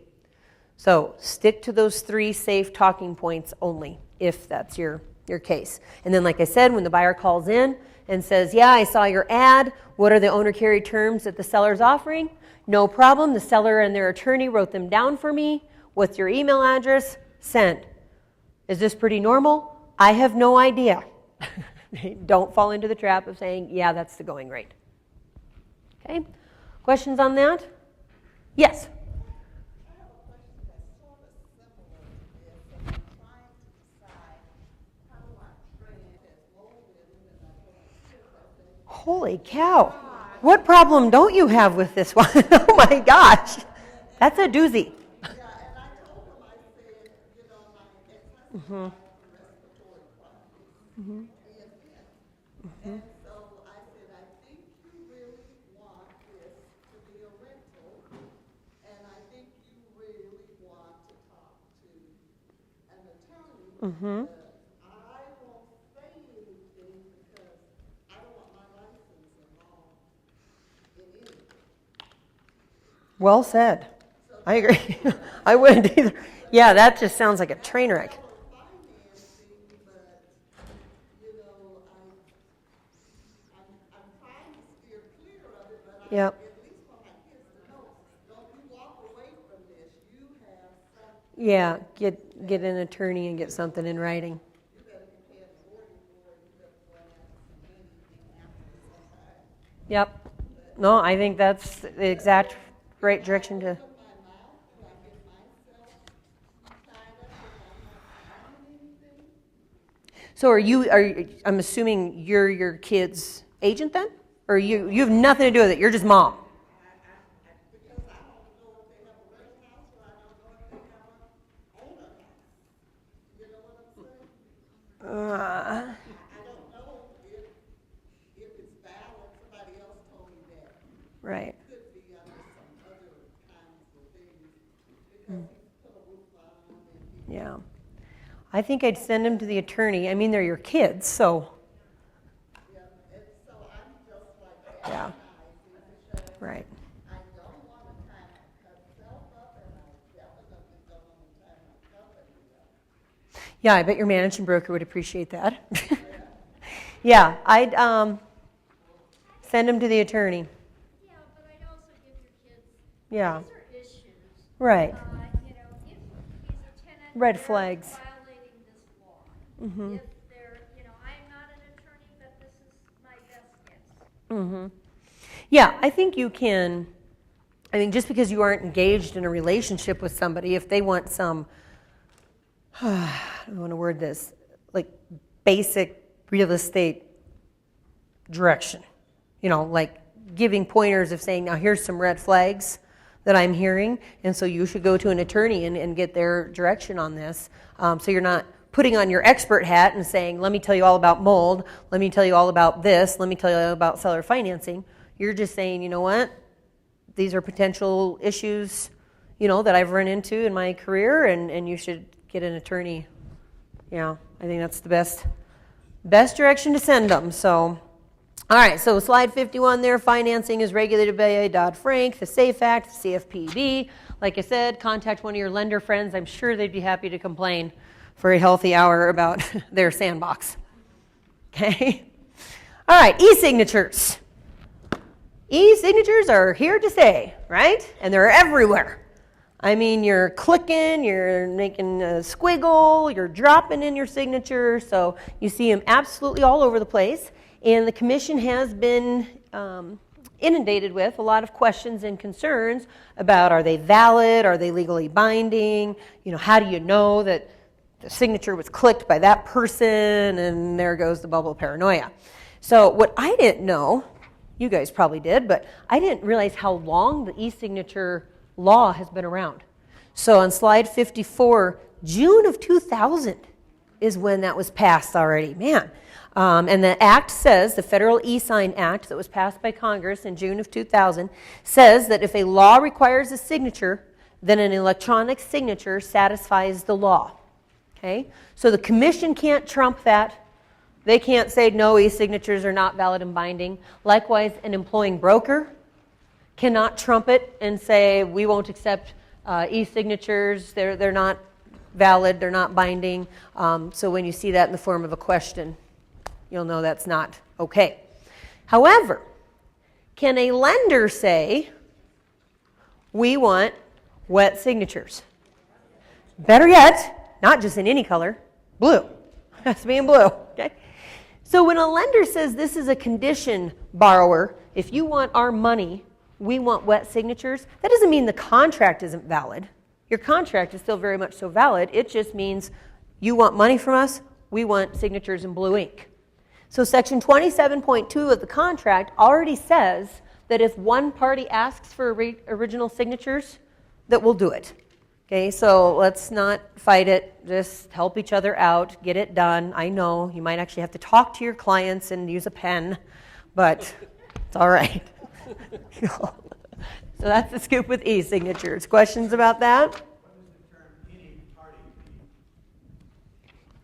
So stick to those 3 safe talking points only, if that's your case. And then, like I said, when the buyer calls in and says, yeah, I saw your ad, what are the owner carry terms that the seller's offering? No problem. The seller and their attorney wrote them down for me. What's your email address? Send. Is this pretty normal? I have no idea. Don't fall into the trap of saying, yeah, that's the going rate. Okay? Questions on that? Yes? Holy cow. What problem don't you have with this one? Oh my gosh. That's a doozy. Yeah, and I told him, I said, my ex-husband died from respiratory problems. And so I said, I think you really want this to be a rental, and I think you really want to talk to an attorney. I won't say anything because I don't want my license involved in anything. Well said. I agree. I wouldn't either. Yeah, that just sounds like a train wreck. I'm trying to steer clear of it, but Yep. at least for my kids to know, don't you walk away from this. You have something. Yeah, get an attorney and get something in writing. You better be paying the mortgage for it. You better go out and anything after some time. Yep. No, I think that's the exact right direction to. So I'm assuming you're your kid's agent then? Or you have nothing to do with it, you're just mom? Because I don't know if they have a rental house or I don't know if they have an owner house. You know what I'm saying? I don't know if it's valid. Somebody else told me that. Right. It could be under some other kinds of things because he's put a roof on and Yeah. I think I'd send them to the attorney. I mean, they're your kids, so. yeah, and so I'm just like Yeah. because Right. I don't want to tie myself up and I definitely don't want to tie my company up. Yeah, I bet your managing broker would appreciate that. Yeah, I'd send them to the attorney. Yeah, but I'd also give your kids Yeah. These are issues. Right. You know, if he's a tenant. Red they're flags. Violating this law. Mm-hmm. If they're, you know, I'm not an attorney, but this is my best guess. Mm-hmm. Yeah, I think you can, I mean, just because you aren't engaged in a relationship with somebody, if they want some, I don't want to word this, like basic real estate direction, you know, like giving pointers of saying, now here's some red flags that I'm hearing, and so you should go to an attorney and get their direction on this. So you're not putting on your expert hat and saying, let me tell you all about mold, let me tell you all about this, let me tell you about seller financing. You're just saying, you know what, these are potential issues, you know, that I've run into in my career, and you should get an attorney. Yeah, I think that's the best direction to send them. So, all right, so slide 51 there, financing is regulated by Dodd-Frank, the SAFE Act, the CFPB. Like I said, contact one of your lender friends. I'm sure they'd be happy to complain for a healthy hour about their sandbox. Okay? All right, e-signatures. E-signatures are here to stay, right? And they're everywhere. I mean, you're clicking, you're making a squiggle, you're dropping in your signature, so you see them absolutely all over the place. And the commission has been inundated with a lot of questions and concerns about, are they valid, are they legally binding, you know, how do you know that the signature was clicked by that person, and there goes the bubble of paranoia. So what I didn't know, you guys probably did, but I didn't realize how long the e-signature law has been around. So on slide 54, June of 2000 is when that was passed already. Man. And the act says, the Federal E-Sign Act that was passed by Congress in June of 2000, says that if a law requires a signature, then an electronic signature satisfies the law. Okay? So the commission can't trump that. They can't say, no, e-signatures are not valid and binding. Likewise, an employing broker cannot trump it and say, we won't accept e-signatures. They're not valid, they're not binding. So when you see that in the form of a question, you'll know that's not okay. However, can a lender say, we want wet signatures? Better yet, not just in any color, blue. Has to be in blue, okay? So when a lender says this is a condition, borrower, if you want our money, we want wet signatures, that doesn't mean the contract isn't valid. Your contract is still very much so valid. It just means you want money from us, we want signatures in blue ink. So section 27.2 of the contract already says that if one party asks for original signatures, that we'll do it. Okay, so let's not fight it. Just help each other out, get it done. I know you might actually have to talk to your clients and use a pen, but it's all right. So that's the scoop with e-signatures. Questions about that? What does the term any party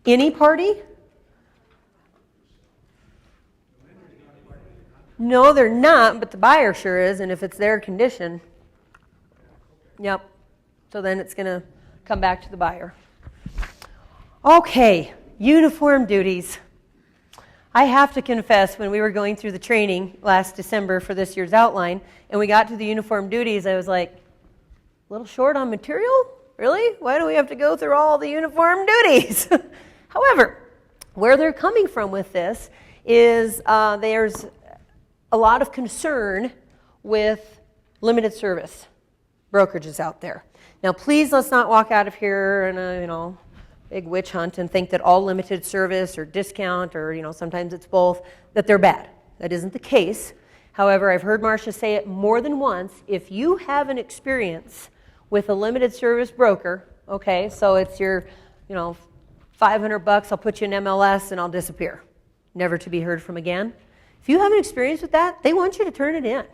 mean? Any party? No, they're not, but the buyer sure is, and if it's their condition, yep. So then it's going to come back to the buyer. Okay, uniform duties. I have to confess, when we were going through the training last December for this year's outline, and we got to the uniform duties, I was like, a little short on material? Really? Why do we have to go through all the uniform duties? However, where they're coming from with this is there's a lot of concern with limited service brokerages out there. Now, please let's not walk out of here in a big witch hunt and think that all limited service or discount or sometimes it's both, that they're bad. That isn't the case. However, I've heard Marcia say it more than once. If you have an experience with a limited service broker, okay, so it's your $500, I'll put you in MLS and I'll disappear, never to be heard from again. If you have an experience with that, they want you to turn it in.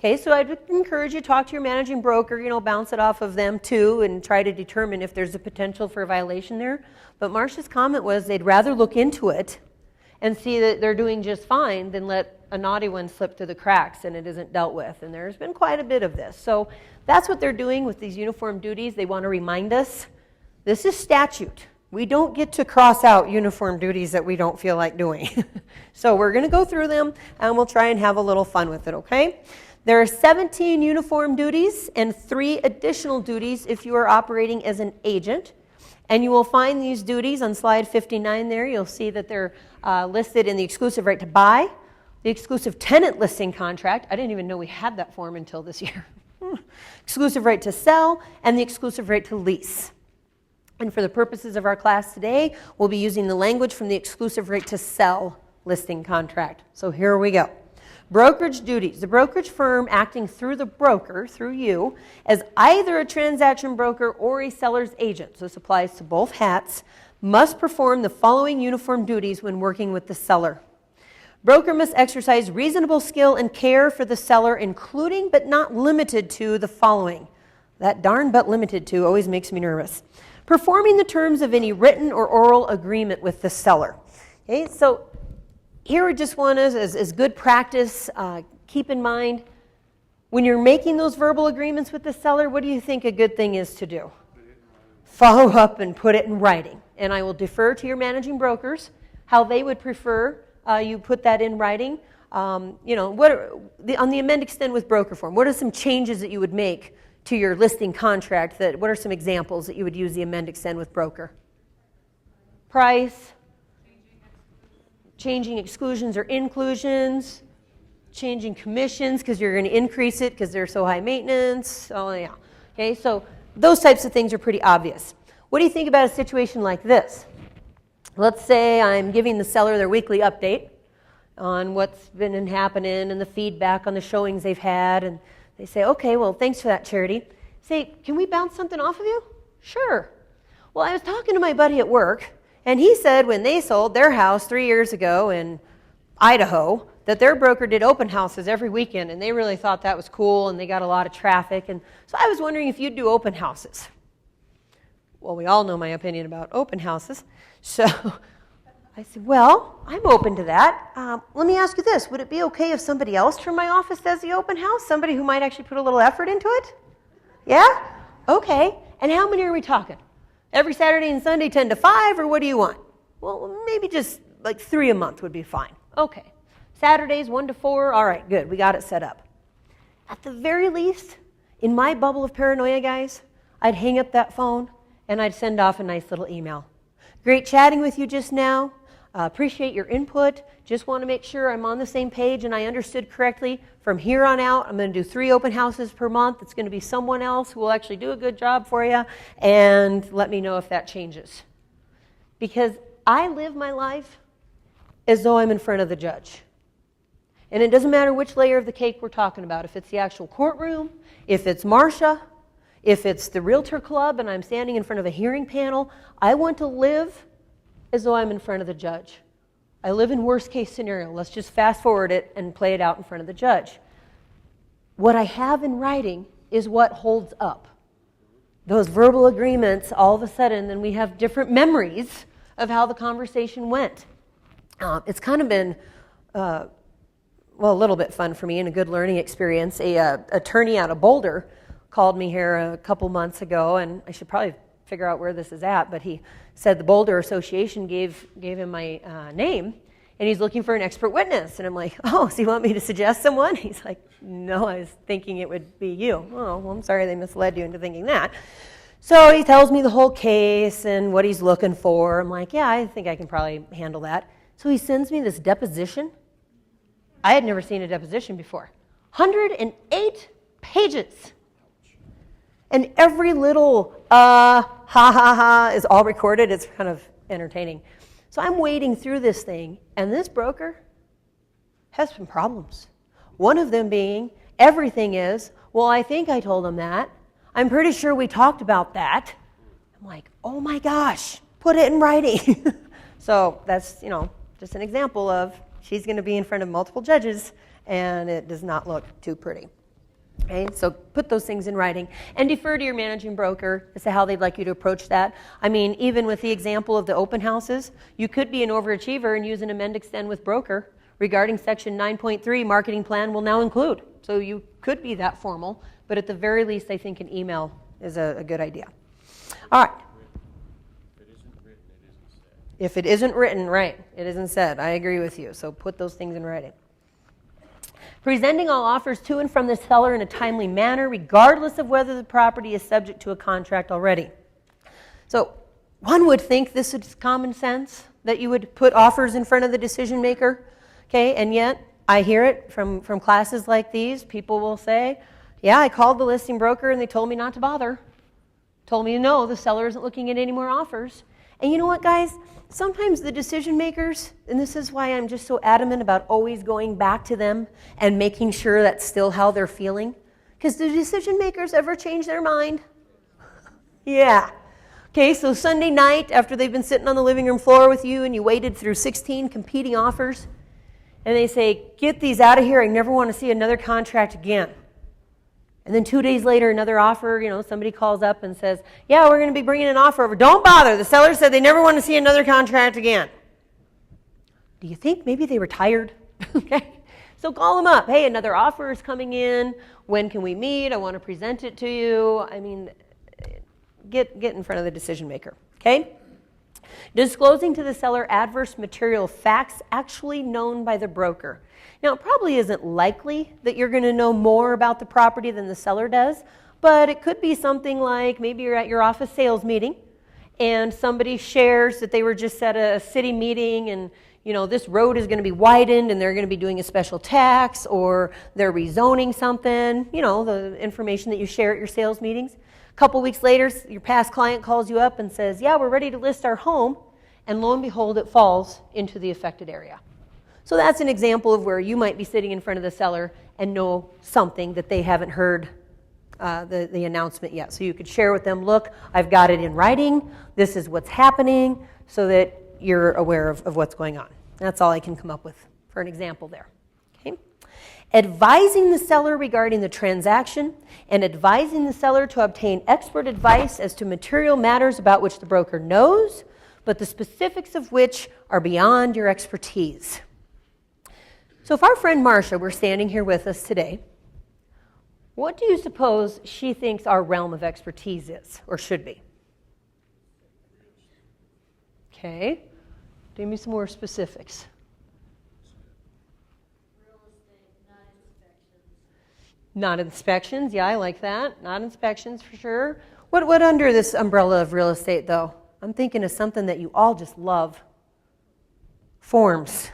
Okay, so I'd encourage you to talk to your managing broker, bounce it off of them too, and try to determine if there's a potential for a violation there. But Marcia's comment was they'd rather look into it and see that they're doing just fine than let a naughty one slip through the cracks and it isn't dealt with. And there's been quite a bit of this. So that's what they're doing with these uniform duties. They want to remind us, this is statute. We don't get to cross out uniform duties that we don't feel like doing. So we're going to go through them and we'll try and have a little fun with it, okay? There are 17 uniform duties and 3 additional duties if you are operating as an agent. And you will find these duties on slide 59 there. You'll see that they're listed in the exclusive right to buy, the exclusive tenant listing contract. I didn't even know we had that form until this year. Exclusive right to sell, and the exclusive right to lease. And for the purposes of our class today, we'll be using the language from the exclusive right to sell listing contract. So here we go. Brokerage duties. The brokerage firm acting through the broker, through you, as either a transaction broker or a seller's agent, so this applies to both hats, must perform the following uniform duties when working with the seller. Broker must exercise reasonable skill and care for the seller, including but not limited to the following. That darn but limited to always makes me nervous. Performing the terms of any written or oral agreement with the seller. Okay, so here we just want us, as good practice, keep in mind, when you're making those verbal agreements with the seller, what do you think a good thing is to do? Follow up and put it in writing. And I will defer to your managing brokers, how they would prefer you put that in writing. On the amend extend with broker form, what are some changes that you would make to your listing contract? What are some examples that you would use the amend extend with broker? Price. Changing exclusions or inclusions, changing commissions because you're going to increase it because they're so high maintenance. Oh, yeah. Okay, so those types of things are pretty obvious. What do you think about a situation like this? Let's say I'm giving the seller their weekly update on what's been happening and the feedback on the showings they've had, and they say, okay, well, thanks for that, Charity. Say, can we bounce something off of you? Sure. Well, I was talking to my buddy at work, and he said when they sold their house 3 years ago in Idaho, that their broker did open houses every weekend, and they really thought that was cool, and they got a lot of traffic. And so I was wondering if you'd do open houses. Well, we all know my opinion about open houses. So I said, well, I'm open to that. Let me ask you this. Would it be okay if somebody else from my office does the open house? Somebody who might actually put a little effort into it? Yeah? Okay. And how many are we talking? Every Saturday and Sunday, 10 to 5, or what do you want? Well, maybe just like 3 a month would be fine. Okay. Saturdays, 1 to 4, all right, good, we got it set up. At the very least, in my bubble of paranoia, guys, I'd hang up that phone and I'd send off a nice little email. Great chatting with you just now. Appreciate your input. Just want to make sure I'm on the same page and I understood correctly. From here on out, I'm going to do 3 open houses per month. It's going to be someone else who will actually do a good job for you, and let me know if that changes. Because I live my life as though I'm in front of the judge. And it doesn't matter which layer of the cake we're talking about. If it's the actual courtroom, if it's Marcia, if it's the realtor club and I'm standing in front of a hearing panel, I want to live as though I'm in front of the judge. I live in worst case scenario. Let's just fast forward it and play it out in front of the judge. What I have in writing is what holds up. Those verbal agreements, all of a sudden, then we have different memories of how the conversation went. It's kind of been, a little bit fun for me and a good learning experience. A attorney out of Boulder called me here a couple months ago, and I should probably figure out where this is at, but he said the Boulder Association gave him my name, and he's looking for an expert witness. And I'm like, oh, so you want me to suggest someone? He's like, no, I was thinking it would be you. Oh, well, I'm sorry they misled you into thinking that. So he tells me the whole case and what he's looking for. I'm like, yeah, I think I can probably handle that. So he sends me this deposition. I had never seen a deposition before. 108 pages. And every little is all recorded. It's kind of entertaining. So I'm wading through this thing, and this broker has some problems. One of them being, everything is, well, I think I told him that. I'm pretty sure we talked about that. I'm like, oh my gosh, put it in writing. So that's, just an example of she's going to be in front of multiple judges, and it does not look too pretty. Okay, so put those things in writing and defer to your managing broker as to how they'd like you to approach that. I mean, even with the example of the open houses, you could be an overachiever and use an amend extend with broker regarding section 9.3 marketing plan will now include. So you could be that formal, but at the very least, I think an email is a good idea. All right. If it isn't written, right, it isn't said. I agree with you. So put those things in writing. Presenting all offers to and from the seller in a timely manner, regardless of whether the property is subject to a contract already. So one would think this is common sense, that you would put offers in front of the decision maker, okay? And yet I hear it from classes like these. People will say, yeah, I called the listing broker and they told me not to bother. Told me, no, the seller isn't looking at any more offers. And you know what, guys? Sometimes the decision makers, and this is why I'm just so adamant about always going back to them and making sure that's still how they're feeling. Because do decision makers ever change their mind? Yeah. Okay, so Sunday night, after they've been sitting on the living room floor with you and you waited through 16 competing offers, and they say, get these out of here, I never want to see another contract again. And then 2 days later, another offer, somebody calls up and says, yeah, we're going to be bringing an offer over. Don't bother. The seller said they never want to see another contract again. Do you think maybe they were tired? Okay. So call them up. Hey, another offer is coming in. When can we meet? I want to present it to you. I mean, get in front of the decision maker. Okay. Disclosing to the seller adverse material facts actually known by the broker. Now, it probably isn't likely that you're going to know more about the property than the seller does, but it could be something like maybe you're at your office sales meeting and somebody shares that they were just at a city meeting and, this road is going to be widened and they're going to be doing a special tax or they're rezoning something, the information that you share at your sales meetings. A couple weeks later, your past client calls you up and says, yeah, we're ready to list our home, and lo and behold, it falls into the affected area. So that's an example of where you might be sitting in front of the seller and know something that they haven't heard the announcement yet. So you could share with them, look, I've got it in writing, this is what's happening, so that you're aware of what's going on. That's all I can come up with for an example there. Okay? Advising the seller regarding the transaction and advising the seller to obtain expert advice as to material matters about which the broker knows, but the specifics of which are beyond your expertise. So if our friend Marcia were standing here with us today, what do you suppose she thinks our realm of expertise is, or should be? Okay. Give me some more specifics. Real estate, not inspections. Not inspections, yeah, I like that. Not inspections for sure. What under this umbrella of real estate, though? I'm thinking of something that you all just love. Forms.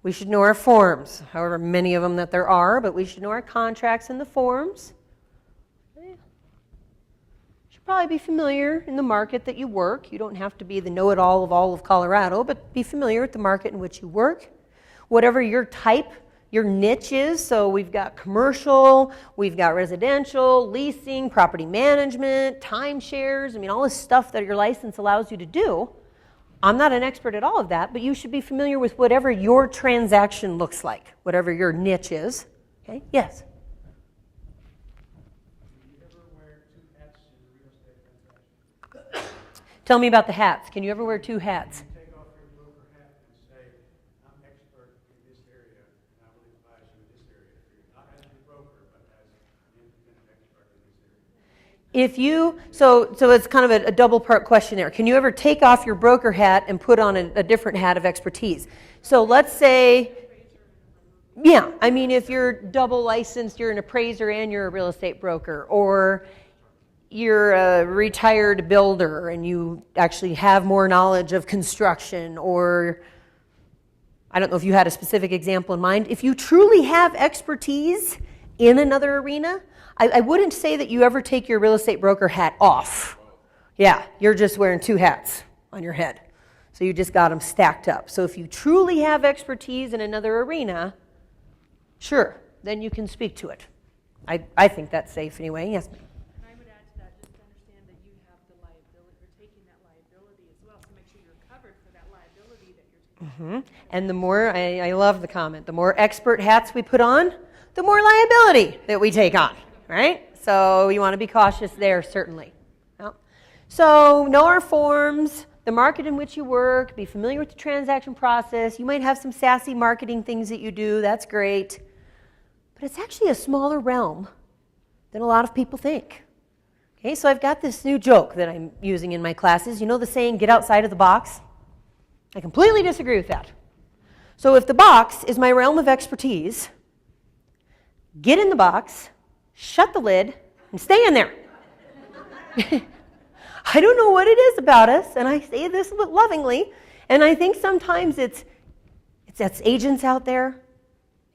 We should know our forms, however many of them that there are, but we should know our contracts and the forms. Should probably be familiar in the market that you work. You don't have to be the know-it-all of all of Colorado, but be familiar with the market in which you work. Whatever your type, your niche is, so we've got commercial, we've got residential, leasing, property management, timeshares, all this stuff that your license allows you to do. I'm not an expert at all of that, but you should be familiar with whatever your transaction looks like, whatever your niche is. Okay? Yes? Do you ever wear two hats in a real estate transaction? Tell me about the hats. Can you ever wear two hats? You take off your broker hat and say, I'm expert in this area, and I will advise you in this area. Not as a broker, but as an independent expert in this area. If you, so it's kind of a double part question there. Can you ever take off your broker hat and put on a different hat of expertise? So let's say, yeah, if you're double licensed, you're an appraiser and you're a real estate broker, or you're a retired builder and you actually have more knowledge of construction, or I don't know if you had a specific example in mind. If you truly have expertise in another arena, I wouldn't say that you ever take your real estate broker hat off. Yeah, you're just wearing two hats on your head. So you just got them stacked up. So if you truly have expertise in another arena, sure, then you can speak to it. I think that's safe anyway. Yes, ma'am. And I would add to that, just to understand that you have the liability, you're taking that liability as well, so make sure you're covered for that liability that you're taking. And the more, I love the comment, the more expert hats we put on, the more liability that we take on. Right? So you want to be cautious there, certainly. Well, so know our forms, the market in which you work, be familiar with the transaction process. You might have some sassy marketing things that you do. That's great. But it's actually a smaller realm than a lot of people think. Okay, so I've got this new joke that I'm using in my classes. You know the saying, get outside of the box? I completely disagree with that. So if the box is my realm of expertise, get in the box, shut the lid, and stay in there. I don't know what it is about us, and I say this lovingly, and I think sometimes it's agents out there.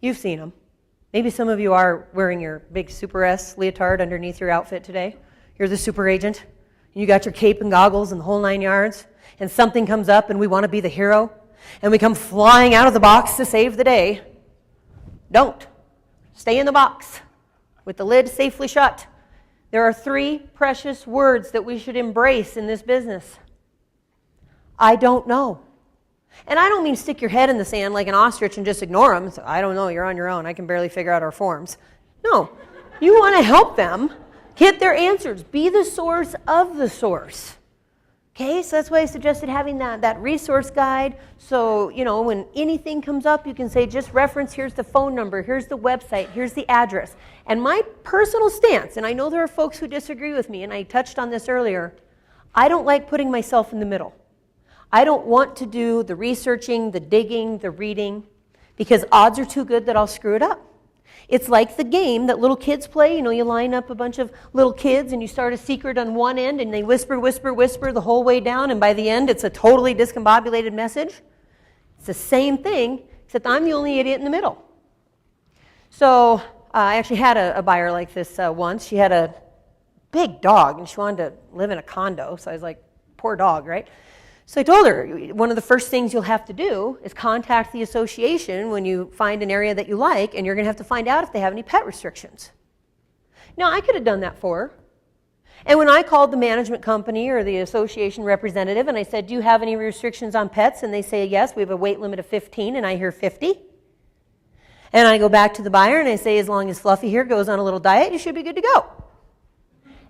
You've seen them. Maybe some of you are wearing your big Super S leotard underneath your outfit today. You're the super agent. You got your cape and goggles and the whole 9 yards, and something comes up and we want to be the hero, and we come flying out of the box to save the day. Don't. Stay in the box with the lid safely shut. There are 3 precious words that we should embrace in this business. I don't know. And I don't mean stick your head in the sand like an ostrich and just ignore them. So, I don't know, you're on your own. I can barely figure out our forms. No, you want to help them get their answers. Be the source of the source. Okay, so that's why I suggested having that resource guide. So, when anything comes up, you can say, just reference, here's the phone number, here's the website, here's the address. And my personal stance, and I know there are folks who disagree with me, and I touched on this earlier, I don't like putting myself in the middle. I don't want to do the researching, the digging, the reading, because odds are too good that I'll screw it up. It's like the game that little kids play. You line up a bunch of little kids and you start a secret on one end and they whisper, whisper, whisper the whole way down, and by the end it's a totally discombobulated message. It's the same thing, except I'm the only idiot in the middle. So I actually had a buyer like this once. She had a big dog and she wanted to live in a condo. So I was like, poor dog, right? So I told her, one of the first things you'll have to do is contact the association when you find an area that you like, and you're going to have to find out if they have any pet restrictions. Now, I could have done that for her. And when I called the management company or the association representative and I said, do you have any restrictions on pets? And they say, yes, we have a weight limit of 15, and I hear 50. And I go back to the buyer and I say, as long as Fluffy here goes on a little diet, you should be good to go.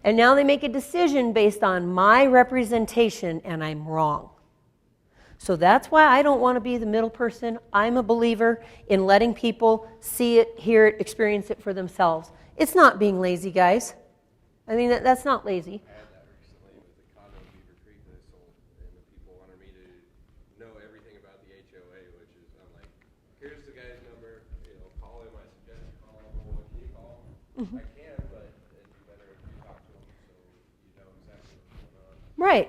And now they make a decision based on my representation, and I'm wrong. So that's why I don't want to be the middle person. I'm a believer in letting people see it, hear it, experience it for themselves. It's not being lazy, guys. I mean, that's not lazy. I had that recently with the condo in Beaver Creek that I sold, and the people wanted me to know everything about the HOA, which is, I'm like, here's the guy's number, call him, I suggest you call him, well, can you call him? I can, but it'd be better if you talk to him so you know exactly what's going on. Right.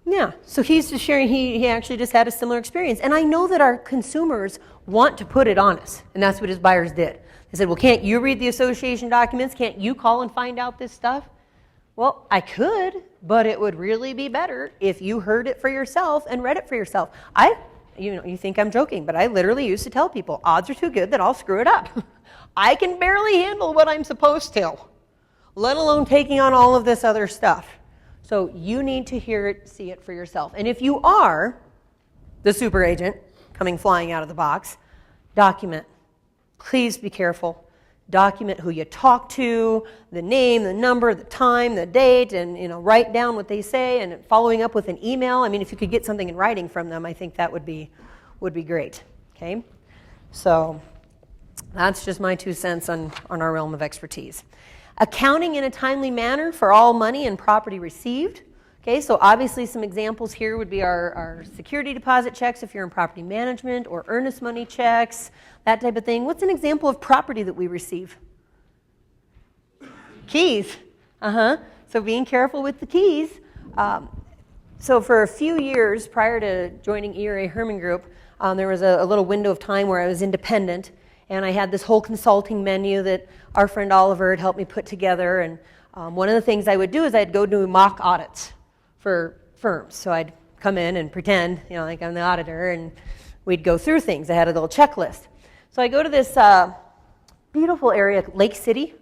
Yeah, so he's just sharing, he actually just had a similar experience. And I know that our consumers want to put it on us, and that's what his buyers did. They said, well, can't you read the association documents? Can't you call and find out this stuff? Well, I could, but it would really be better if you heard it for yourself and read it for yourself. You think I'm joking, but I literally used to tell people, odds are too good that I'll screw it up. I can barely handle what I'm supposed to, let alone taking on all of this other stuff. So you need to hear it, see it for yourself. And if you are the super agent coming flying out of the box, document. Please be careful. Document who you talk to, the name, the number, the time, the date, and write down what they say, and following up with an email. I mean, if you could get something in writing from them, I think that would be great. Okay? So that's just my 2 cents on our realm of expertise. Accounting in a timely manner for all money and property received. Okay, so obviously some examples here would be our security deposit checks if you're in property management, or earnest money checks, that type of thing. What's an example of property that we receive? Keys. So being careful with the keys. So for a few years prior to joining ERA Herman Group, there was a little window of time where I was independent, and I had this whole consulting menu that our friend Oliver had helped me put together. And one of the things I would do is I'd go do mock audits for firms. So I'd come in and pretend, like I'm the auditor, and we'd go through things. I had a little checklist. So I go to this beautiful area, Lake City.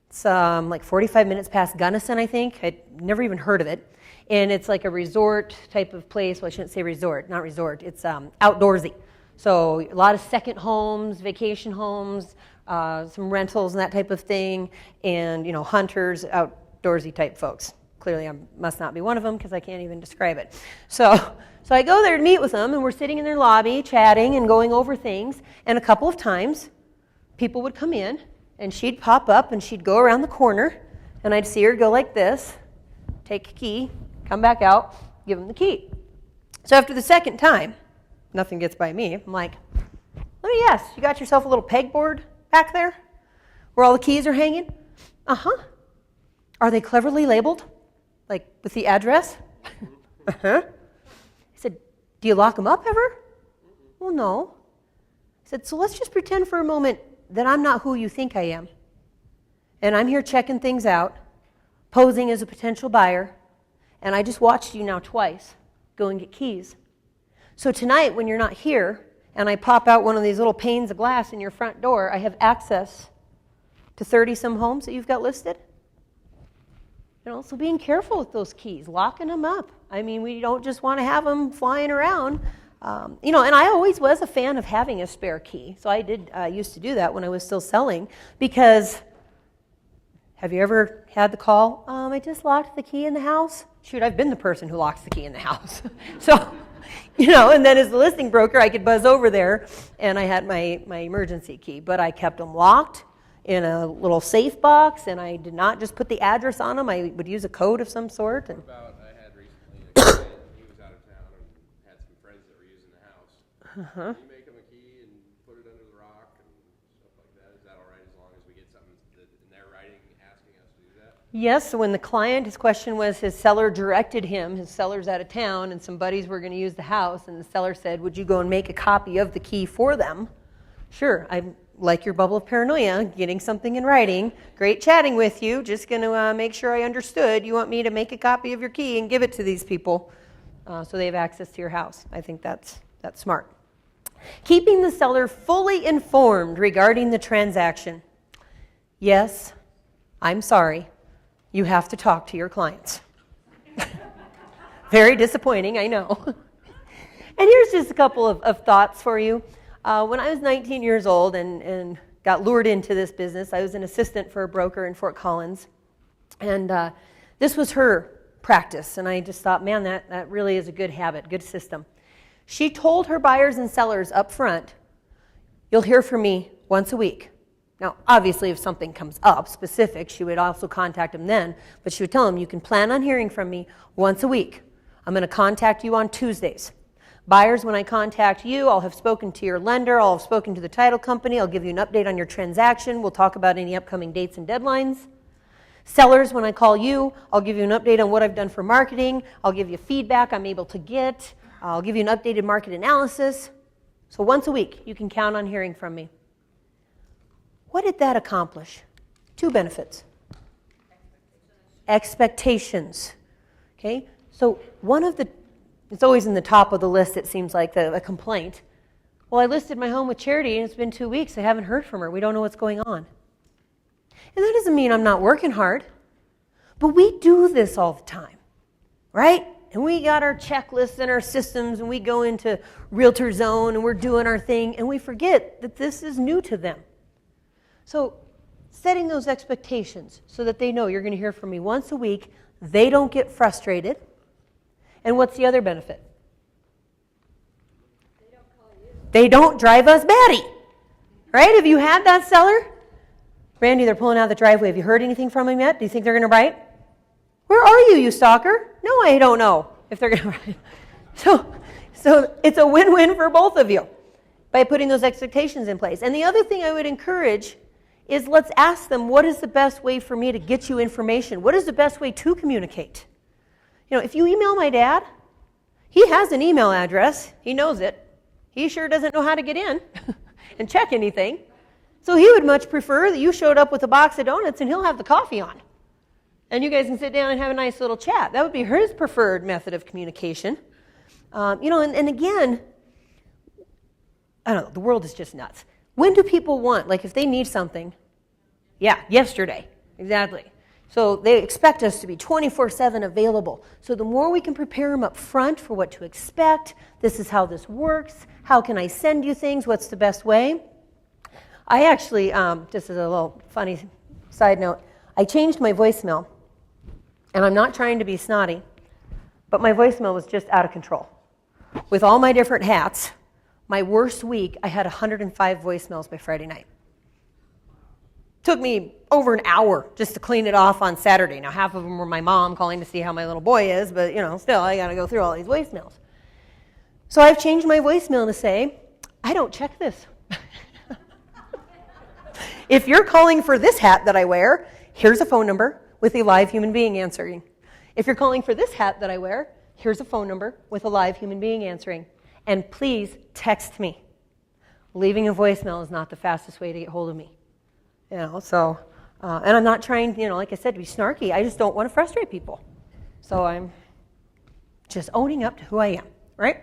It's like 45 minutes past Gunnison, I think. I'd never even heard of it. And it's like a resort type of place. Well, I shouldn't say resort, not resort. It's outdoorsy. So a lot of second homes, vacation homes, some rentals and that type of thing, and hunters, outdoorsy type folks. Clearly I must not be one of them because I can't even describe it. So I go there to meet with them, and we're sitting in their lobby chatting and going over things, and a couple of times people would come in and she'd pop up and she'd go around the corner, and I'd see her go like this, take a key, come back out, give them the key. So after the second time, nothing gets by me, I'm like, let me guess, you got yourself a little pegboard back there where all the keys are hanging? Uh-huh. Are they cleverly labeled? Like with the address? Uh-huh. I said, do you lock them up ever? Well, no. I said, so let's just pretend for a moment that I'm not who you think I am. And I'm here checking things out, posing as a potential buyer, and I just watched you now twice go and get keys. So tonight, when you're not here, and I pop out one of these little panes of glass in your front door, I have access to 30-some homes that you've got listed. You know, so being careful with those keys, locking them up. I mean, we don't just want to have them flying around. You know, and I always was a fan of having a spare key. So I did used to do that when I was still selling, because have you ever had the call, I just locked the key in the house? Shoot, I've been the person who locks the key in the house. So, you know, and then as the listing broker, I could buzz over there, and I had my emergency key. But I kept them locked in a little safe box, and I did not just put the address on them. I would use a code of some sort. And What about, I had recently a client, he was out of town and had some friends that were using the house. Can you make him a key and put it under the rock and stuff like that? Is that all right as long as we get something that in their writing asking us to do that? yes, so when the client, his question was his seller directed him, his seller's out of town, and some buddies were going to use the house, and the seller said, would you go and make a copy of the key for them? Sure, I like your bubble of paranoia, getting something in writing. Great chatting with you. Just going to make sure I understood. You want me to make a copy of your key and give it to these people so they have access to your house. I think that's smart. Keeping the seller fully informed regarding the transaction. Yes, I'm sorry. You have to talk to your clients. Very disappointing, I know. And here's just a couple of thoughts for you. When I was 19 years old and got lured into this business, I was an assistant for a broker in Fort Collins. And this was her practice. And I just thought, man, that really is a good habit, good system. She told her buyers and sellers up front, you'll hear from me once a week. Now, obviously, if something comes up specific, she would also contact them then. But she would tell them, you can plan on hearing from me once a week. I'm going to contact you on Tuesdays. Buyers, when I contact you, I'll have spoken to your lender, I'll have spoken to the title company, I'll give you an update on your transaction, we'll talk about any upcoming dates and deadlines. Sellers, when I call you, I'll give you an update on what I've done for marketing, I'll give you feedback I'm able to get, I'll give you an updated market analysis. So once a week, you can count on hearing from me. What did that accomplish? 2 benefits. Expectations. Okay, so one of the it's always in the top of the list, it seems like, a complaint. Well, I listed my home with Charity, and it's been 2 weeks. I haven't heard from her. We don't know what's going on. And that doesn't mean I'm not working hard. But we do this all the time, right? And we got our checklists and our systems, and we go into Realtor Zone, and we're doing our thing, and we forget that this is new to them. So setting those expectations so that they know you're going to hear from me once a week, they don't get frustrated. And what's the other benefit? They don't drive us batty. Right? Have you had that seller? Randy, they're pulling out of the driveway. Have you heard anything from them yet? Do you think they're going to write? Where are you, you stalker? No, I don't know if they're going to write. So it's a win-win for both of you by putting those expectations in place. And the other thing I would encourage is let's ask them, what is the best way for me to get you information? What is the best way to communicate? You know, if you email my dad, he has an email address. He knows it. He sure doesn't know how to get in and check anything. So he would much prefer that you showed up with a box of donuts and he'll have the coffee on. And you guys can sit down and have a nice little chat. That would be his preferred method of communication. You know, and again, I don't know, the world is just nuts. When do people want, like if they need something? Yeah, yesterday, exactly. So they expect us to be 24/7 available. So the more we can prepare them up front for what to expect, this is how this works, how can I send you things, what's the best way? I actually, just as a little funny side note, I changed my voicemail. And I'm not trying to be snotty, but my voicemail was just out of control. With all my different hats, my worst week, I had 105 voicemails by Friday night. Took me over an hour just to clean it off on Saturday. Now, half of them were my mom calling to see how my little boy is, but, you know, still, I got to go through all these voicemails. So I've changed my voicemail to say, I don't check this. If you're calling for this hat that I wear, here's a phone number with a live human being answering. If you're calling for this hat that I wear, here's a phone number with a live human being answering. And please text me. Leaving a voicemail is not the fastest way to get hold of me. You know, so, and I'm not trying, you know, like I said, to be snarky. I just don't want to frustrate people. So I'm just owning up to who I am, right?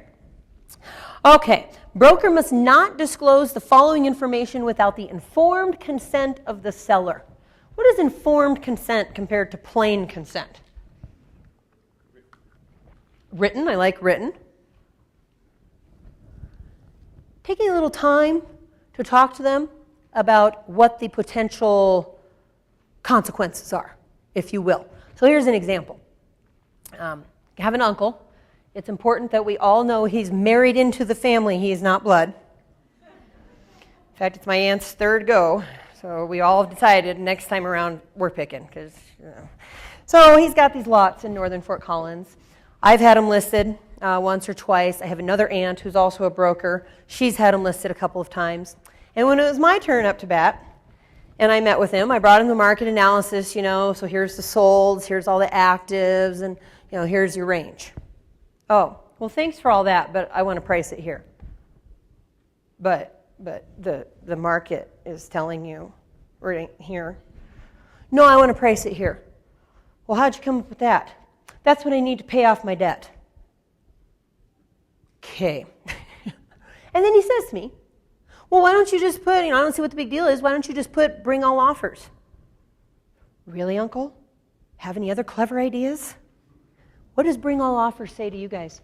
Okay, broker must not disclose the following information without the informed consent of the seller. What is informed consent compared to plain consent? Written, I like written. Taking a little time to talk to them about what the potential consequences are, if you will. So here's an example. I have an uncle. It's important that we all know he's married into the family. He is not blood. In fact, it's my aunt's third go, so we all have decided next time around we're picking. So he's got these lots in northern Fort Collins. I've had them listed once or twice. I have another aunt who's also a broker. She's had them listed a couple of times. And when it was my turn up to bat, and I met with him, I brought him the market analysis, you know, so here's the solds, here's all the actives, and, you know, here's your range. Oh, well, thanks for all that, but I want to price it here. But the market is telling you right here. No, I want to price it here. Well, how'd you come up with that? That's what I need to pay off my debt. Okay. And then he says to me, well, why don't you just put, you know, I don't see what the big deal is. Why don't you just put bring all offers? Really, Uncle? Have any other clever ideas? What does bring all offers say to you guys?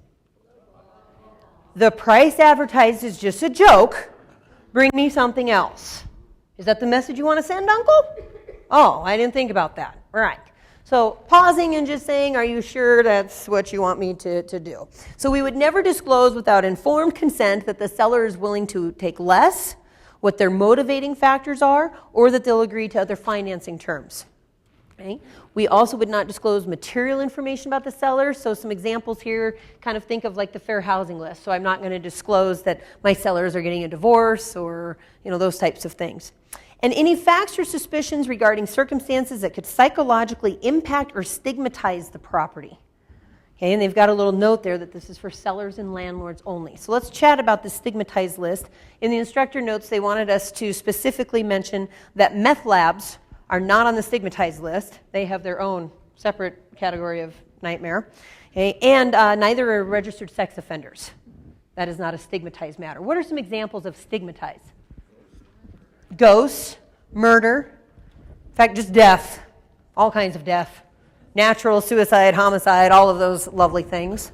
The price advertised is just a joke. Bring me something else. Is that the message you want to send, Uncle? Oh, I didn't think about that. All right. So pausing and just saying, are you sure that's what you want me to do? So we would never disclose without informed consent that the seller is willing to take less, what their motivating factors are, or that they'll agree to other financing terms. Okay? We also would not disclose material information about the seller. So some examples here, kind of think of like the fair housing list. So I'm not going to disclose that my sellers are getting a divorce or, you know, those types of things. And any facts or suspicions regarding circumstances that could psychologically impact or stigmatize the property. Okay, and they've got a little note there that this is for sellers and landlords only. So let's chat about the stigmatized list. In the instructor notes, they wanted us to specifically mention that meth labs are not on the stigmatized list. They have their own separate category of nightmare. Okay, and neither are registered sex offenders. That is not a stigmatized matter. What are some examples of stigmatized? Ghosts, murder, in fact, just death, all kinds of death, natural, suicide, homicide, all of those lovely things.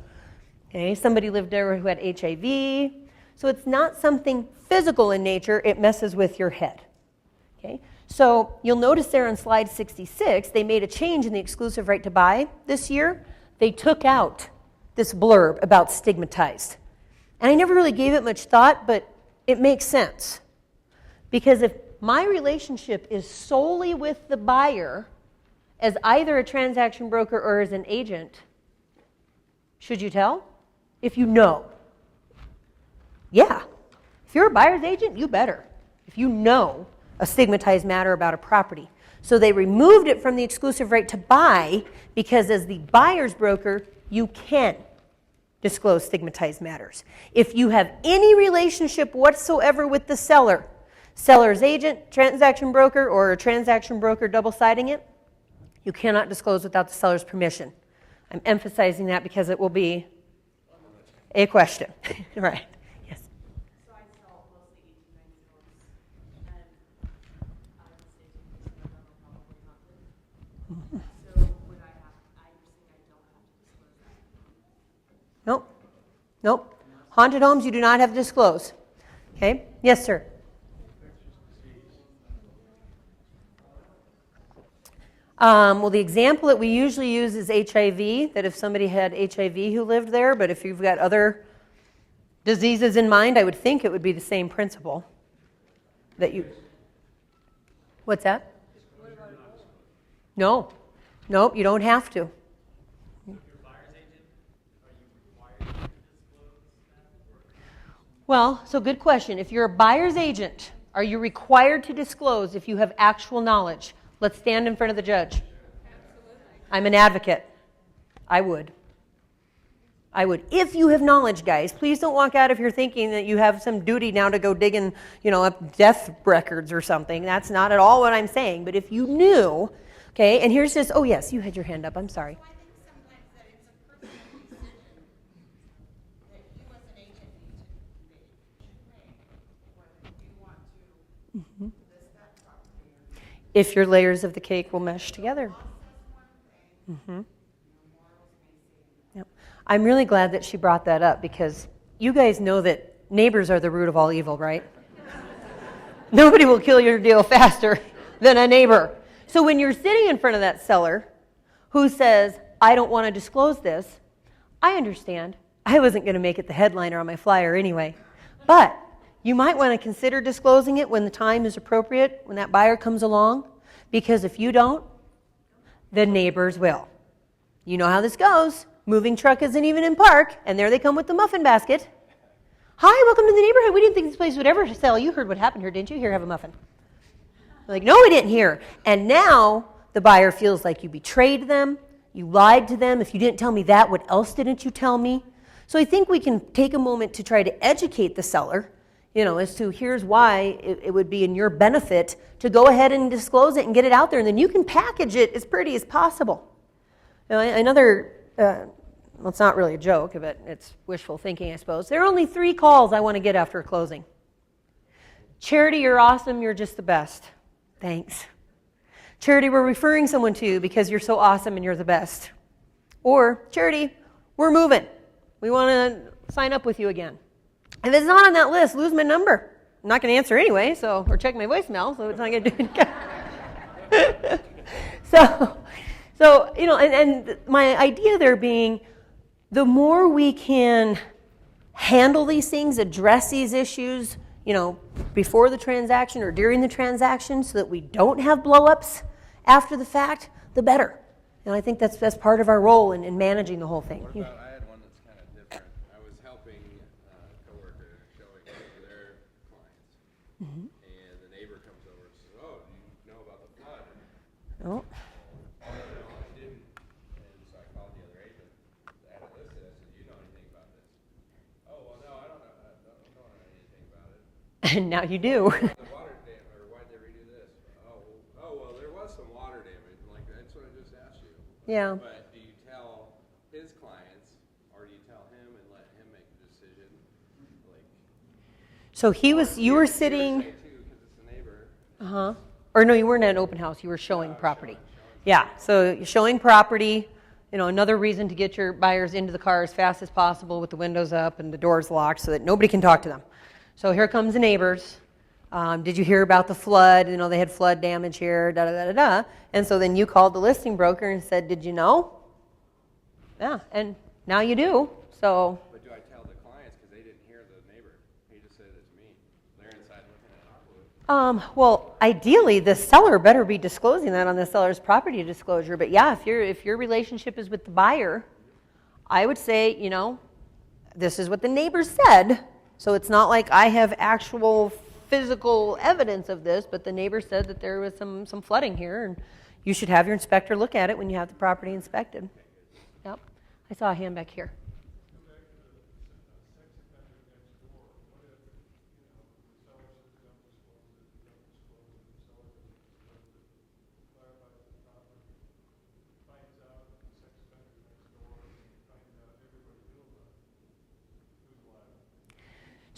Okay, somebody lived there who had HIV. So it's not something physical in nature, it messes with your head. Okay, so you'll notice there on slide 66, they made a change in the exclusive right to buy this year. They took out this blurb about stigmatized. And I never really gave it much thought, but it makes sense. Because if my relationship is solely with the buyer as either a transaction broker or as an agent, should you tell? If you know. Yeah. If you're a buyer's agent, you better. If you know a stigmatized matter about a property. So they removed it from the exclusive right to buy because as the buyer's broker, you can disclose stigmatized matters. If you have any relationship whatsoever with the seller, seller's agent, transaction broker, or a transaction broker double-siding it, you cannot disclose without the seller's permission. I'm emphasizing that because it will be a question. Right. Yes. So I sell mostly 1890 homes, and I would say 10% of them are probably haunted. So would I have, you're saying I don't have to disclose that? Nope. Nope. Haunted homes you do not have to disclose. Okay? Yes, sir. Well, the example that we usually use is HIV, that if somebody had HIV who lived there, but if you've got other diseases in mind, I would think it would be the same principle. That you. What's that? No. Nope, you don't have to. Well, so good question. If you're a buyer's agent, Are you required to disclose if you have actual knowledge? Let's stand in front of the judge. I'm an advocate. I would. If you have knowledge, guys, please don't walk out if you're thinking that you have some duty now to go digging, up death records or something. That's not at all what I'm saying. But if you knew, okay, and here's just, oh yes, you had your hand up. I'm sorry. So I think sometimes that it's a personal decision that you as an agent need to make whether you want to list that property or not. If your layers of the cake will mesh together. Yep. I'm really glad that she brought that up because you guys know that neighbors are the root of all evil, right? Nobody will kill your deal faster than a neighbor. So when you're sitting in front of that seller who says, I don't want to disclose this, I understand. I wasn't going to make it the headliner on my flyer anyway. But you might want to consider disclosing it when the time is appropriate, when that buyer comes along, because if you don't, the neighbors will. You know how this goes. Moving truck isn't even in park, and there they come with the muffin basket. Hi, welcome to the neighborhood. We didn't think this place would ever sell. You heard what happened here, didn't you? Here, have a muffin. They're like, no, we didn't hear. And now the buyer feels like you betrayed them, you lied to them. If you didn't tell me that, what else didn't you tell me? So I think we can take a moment to try to educate the seller, as to here's why it would be in your benefit to go ahead and disclose it and get it out there, and then you can package it as pretty as possible. Another, well, it's not really a joke, but it's wishful thinking, I suppose. There are only 3 calls I want to get after a closing. Charity, you're awesome. You're just the best. Thanks. Charity, we're referring someone to you because you're so awesome and you're the best. Or, Charity, we're moving. We want to sign up with you again. If it's not on that list, lose my number. I'm not going to answer anyway, or check my voicemail, so it's not going to do it. So, and my idea there being, the more we can handle these things, address these issues, before the transaction or during the transaction so that we don't have blow-ups after the fact, the better. And I think that's part of our role in managing the whole thing. What about, I had one that's kind of different. I was helping a coworker showing for their clients. And the neighbor comes over and says, oh, do you know about the flood? Oh. No, I didn't. And so I called the other agent. I had it listed. I said, do you know anything about this? Oh, well, no, I don't know anything about it. And now you do. The water damage, or why'd they redo this? Oh, well, there was some water damage. Like, that's what I just asked you. Yeah. But do you tell his clients, or do you tell him and let him make the decision? So you were sitting. Too, 'cause it's a neighbor. Or no, you weren't at an open house. You were showing property. Yeah. So you're showing property. Another reason to get your buyers into the car as fast as possible with the windows up and the doors locked so that nobody can talk to them. So here comes the neighbors. Did you hear about the flood? They had flood damage here, da-da-da-da-da. And so then you called the listing broker and said, did you know? Yeah, and now you do. So. But do I tell the clients because they didn't hear the neighbor? He just said it's me. They're inside looking at it. Well, ideally, the seller better be disclosing that on the seller's property disclosure. But yeah, if your relationship is with the buyer, I would say, this is what the neighbor said. So it's not like I have actual physical evidence of this, but the neighbor said that there was some flooding here, and you should have your inspector look at it when you have the property inspected. Yep. I saw a hand back here.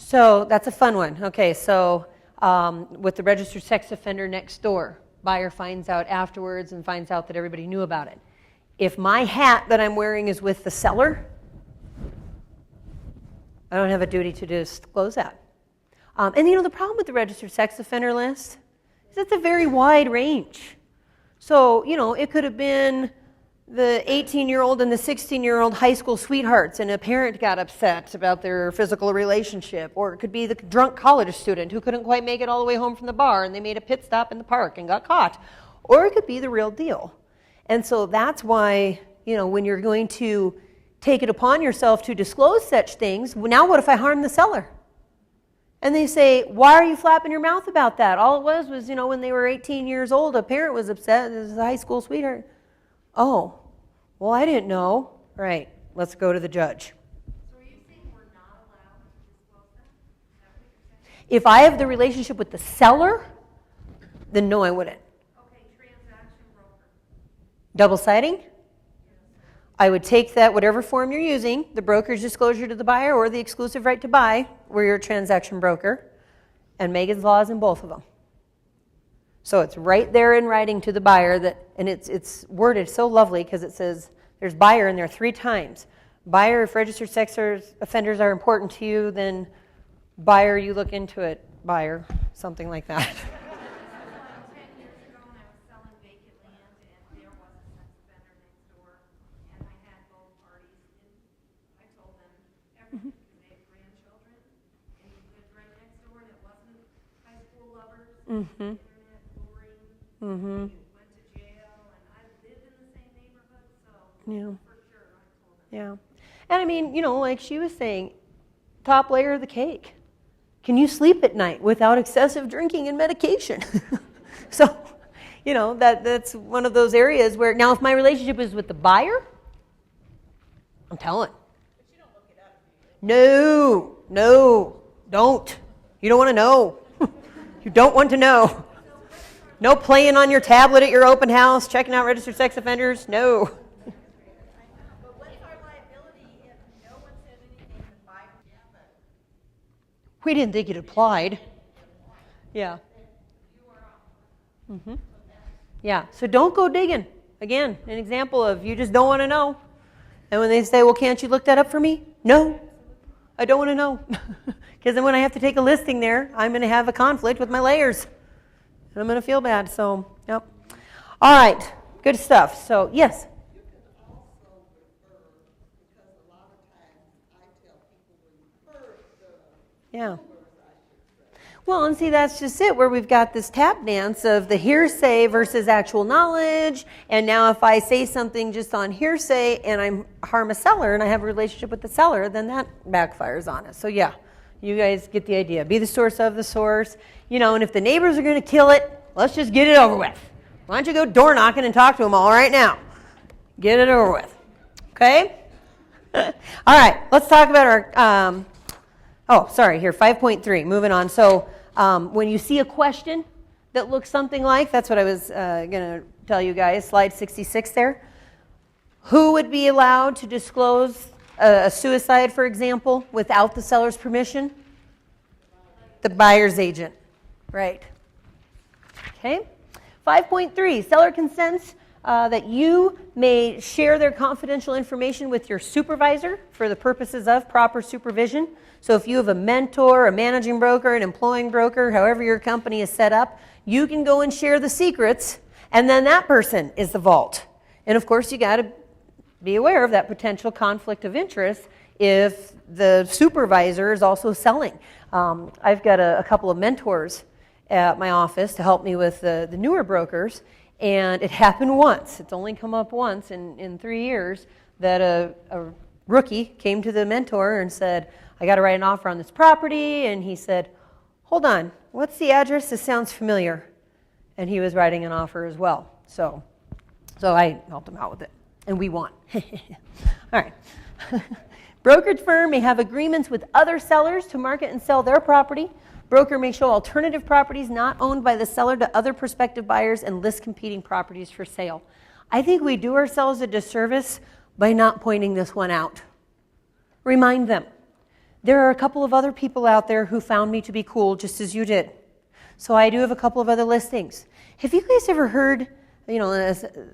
So that's a fun one. Okay, so with the registered sex offender next door, buyer finds out afterwards and finds out that everybody knew about it. If my hat that I'm wearing is with the seller, I don't have a duty to disclose that. And the problem with the registered sex offender list is it's a very wide range. So, it could have been the 18-year-old and the 16-year-old high school sweethearts and a parent got upset about their physical relationship. Or it could be the drunk college student who couldn't quite make it all the way home from the bar and they made a pit stop in the park and got caught. Or it could be the real deal. And so that's why, when you're going to take it upon yourself to disclose such things, now what if I harm the seller? And they say, why are you flapping your mouth about that? All it was, when they were 18 years old, a parent was upset. This is a high school sweetheart. Oh, well, I didn't know. Right, let's go to the judge. So are you saying we're not allowed to disclose that? Is that what you're saying? If I have the relationship with the seller, then no, I wouldn't. Okay, transaction broker. Double siding? I would take that, whatever form you're using, the broker's disclosure to the buyer or the exclusive right to buy, where you're a transaction broker, and Megan's Law is in both of them. So it's right there in writing to the buyer that, and it's worded so lovely because it says there's buyer in there 3 times. Buyer, if registered sex offenders are important to you, then buyer, you look into it, buyer, something like that. 10 years ago, when I was selling vacant land, and there was a sex offender next door, and I had both parties, and I told them everything, because they had grandchildren, and he lived right next door, and it wasn't high school lovers, internet, boring, went to jail, and I lived in the same neighborhood, so Yeah. for sure, I told them. Yeah. And I mean, like she was saying, top layer of the cake. Can you sleep at night without excessive drinking and medication? So, that's one of those areas where, now if my relationship is with the buyer, I'm telling. But you don't look it up, do you? No, don't. You don't want to know. You don't want to know. No playing on your tablet at your open house, checking out registered sex offenders, no. But what's our liability if no one said anything to buy? We didn't think it applied. Yeah. Yeah, so don't go digging. Again, an example of you just don't want to know. And when they say, well, can't you look that up for me? No, I don't want to know. Because then when I have to take a listing there, I'm going to have a conflict with my layers. And I'm going to feel bad, so, yep. All right, good stuff. So, yes? You can also refer, because a lot of times I tell people to refer the Yeah. numbers, I should say. Well, and see, that's just it, where we've got this tap dance of the hearsay versus actual knowledge. And now if I say something just on hearsay and I harm a seller and I have a relationship with the seller, then that backfires on us. So yeah, you guys get the idea. Be the source of the source. And if the neighbors are going to kill it, let's just get it over with. Why don't you go door knocking and talk to them all right now? Get it over with. Okay? All right, let's talk about our... 5.3, moving on. So when you see a question that looks something like, that's what I was going to tell you guys, slide 66 there. Who would be allowed to disclose a suicide, for example, without the seller's permission? The buyer's agent, right. Okay. 5.3, seller consents that you may share their confidential information with your supervisor for the purposes of proper supervision. So if you have a mentor, a managing broker, an employing broker, however your company is set up, you can go and share the secrets, and then that person is the vault. And of course, you got to be aware of that potential conflict of interest if the supervisor is also selling. I've got a couple of mentors at my office to help me with the newer brokers, and it happened once. It's only come up once in 3 years that a rookie came to the mentor and said, I got to write an offer on this property. And he said, hold on, what's the address? This sounds familiar. And he was writing an offer as well. So I helped him out with it. And we won. All right. Brokerage firm may have agreements with other sellers to market and sell their property. Broker may show alternative properties not owned by the seller to other prospective buyers and list competing properties for sale. I think we do ourselves a disservice by not pointing this one out. Remind them. There are a couple of other people out there who found me to be cool just as you did. So I do have a couple of other listings. Have you guys ever heard,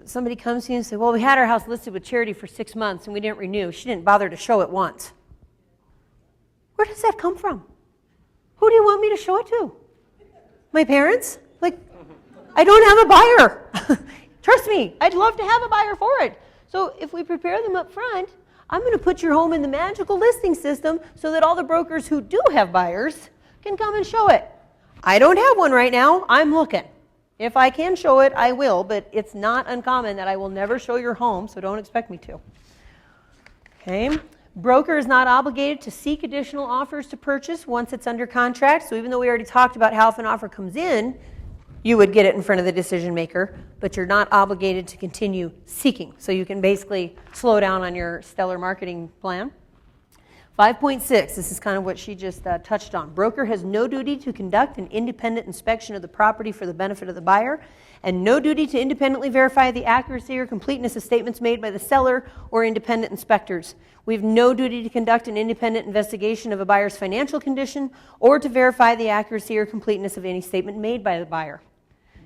somebody comes to you and says, well, we had our house listed with Charity for 6 months and we didn't renew. She didn't bother to show it once. Where does that come from? Who do you want me to show it to? My parents? I don't have a buyer. Trust me, I'd love to have a buyer for it. So if we prepare them up front, I'm going to put your home in the magical listing system so that all the brokers who do have buyers can come and show it. I don't have one right now. I'm looking. If I can show it, I will, but it's not uncommon that I will never show your home, so don't expect me to. Okay. Broker is not obligated to seek additional offers to purchase once it's under contract. So even though we already talked about how if an offer comes in, you would get it in front of the decision maker, but you're not obligated to continue seeking. So you can basically slow down on your stellar marketing plan. 5.6, this is kind of what she just touched on. Broker has no duty to conduct an independent inspection of the property for the benefit of the buyer, and no duty to independently verify the accuracy or completeness of statements made by the seller or independent inspectors. We have no duty to conduct an independent investigation of a buyer's financial condition or to verify the accuracy or completeness of any statement made by the buyer.